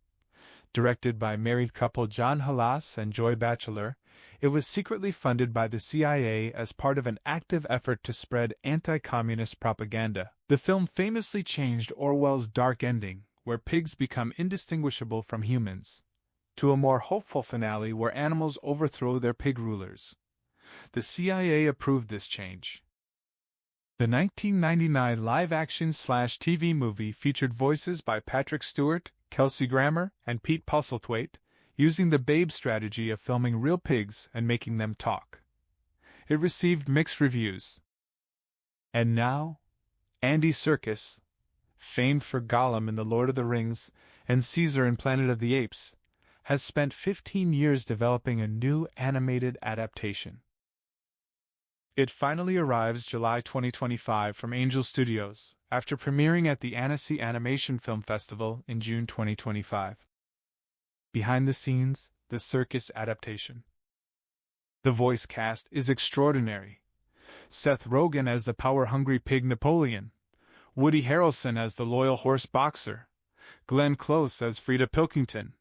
Directed by married couple John Halas and Joy Batchelor, it was secretly funded by the CIA as part of an active effort to spread anti-communist propaganda. The film famously changed Orwell's dark ending, where pigs become indistinguishable from humans, to a more hopeful finale where animals overthrow their pig rulers. The CIA approved this change. The 1999 live-action/TV movie featured voices by Patrick Stewart, Kelsey Grammer, and Pete Postlethwaite, using the Babe strategy of filming real pigs and making them talk. It received mixed reviews. And now, Andy Serkis, famed for Gollum in The Lord of the Rings and Caesar in Planet of the Apes, has spent 15 years developing a new animated adaptation. It finally arrives July 2025 from Angel Studios, after premiering at the Annecy Animation Film Festival in June 2025. Behind the scenes, the Serkis adaptation. The voice cast is extraordinary. Seth Rogen as the power-hungry pig Napoleon, Woody Harrelson as the loyal horse Boxer, Glenn Close as Frida Pilkington,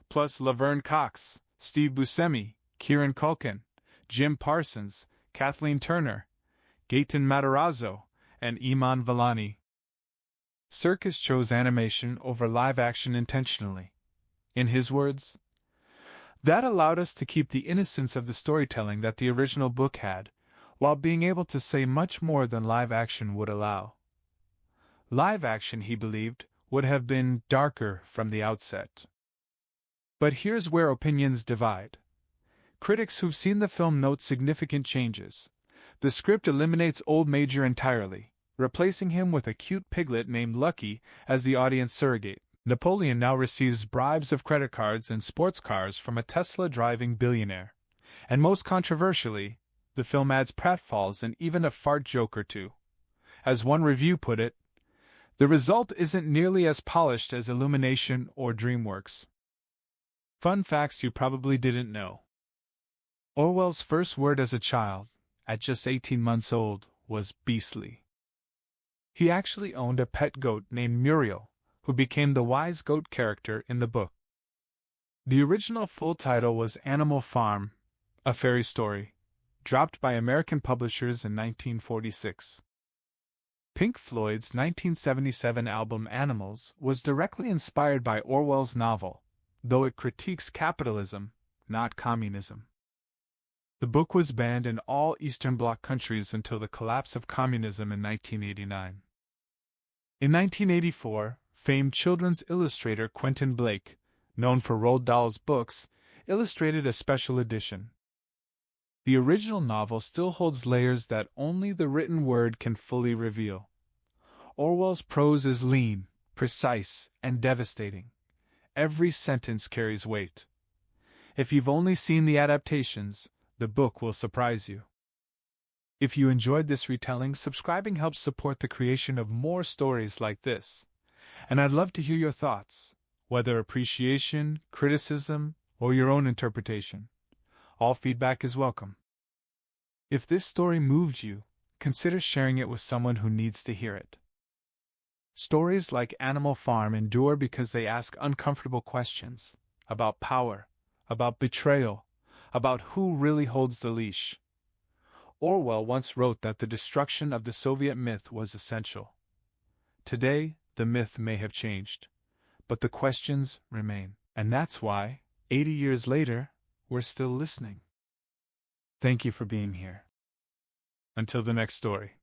plus Laverne Cox, Steve Buscemi, Kieran Culkin, Jim Parsons, Kathleen Turner, Gaten Matarazzo, and Iman Vellani. Serkis chose animation over live action intentionally. In his words, "That allowed us to keep the innocence of the storytelling that the original book had, while being able to say much more than live action would allow." Live action, he believed, would have been darker from the outset. But here's where opinions divide. Critics who've seen the film note significant changes. The script eliminates Old Major entirely, replacing him with a cute piglet named Lucky as the audience surrogate. Napoleon now receives bribes of credit cards and sports cars from a Tesla-driving billionaire. And most controversially, the film adds pratfalls and even a fart joke or two. As one review put it, the result isn't nearly as polished as Illumination or DreamWorks. Fun facts you probably didn't know. Orwell's first word as a child, at just 18 months old, was beastly. He actually owned a pet goat named Muriel, who became the wise goat character in the book. The original full title was Animal Farm, A Fairy Story, dropped by American publishers in 1946. Pink Floyd's 1977 album Animals was directly inspired by Orwell's novel, though it critiques capitalism, not communism. The book was banned in all Eastern Bloc countries until the collapse of communism in 1989. In 1984, famed children's illustrator Quentin Blake, known for Roald Dahl's books, illustrated a special edition. The original novel still holds layers that only the written word can fully reveal. Orwell's prose is lean, precise, and devastating. Every sentence carries weight. If you've only seen the adaptations, the book will surprise you. If you enjoyed this retelling, subscribing helps support the creation of more stories like this. And I'd love to hear your thoughts, whether appreciation, criticism, or your own interpretation. All feedback is welcome. If this story moved you, consider sharing it with someone who needs to hear it. Stories like Animal Farm endure because they ask uncomfortable questions about power, about betrayal, about who really holds the leash. Orwell once wrote that the destruction of the Soviet myth was essential. Today, the myth may have changed, but the questions remain. And that's why, 80 years later, we're still listening. Thank you for being here. Until the next story.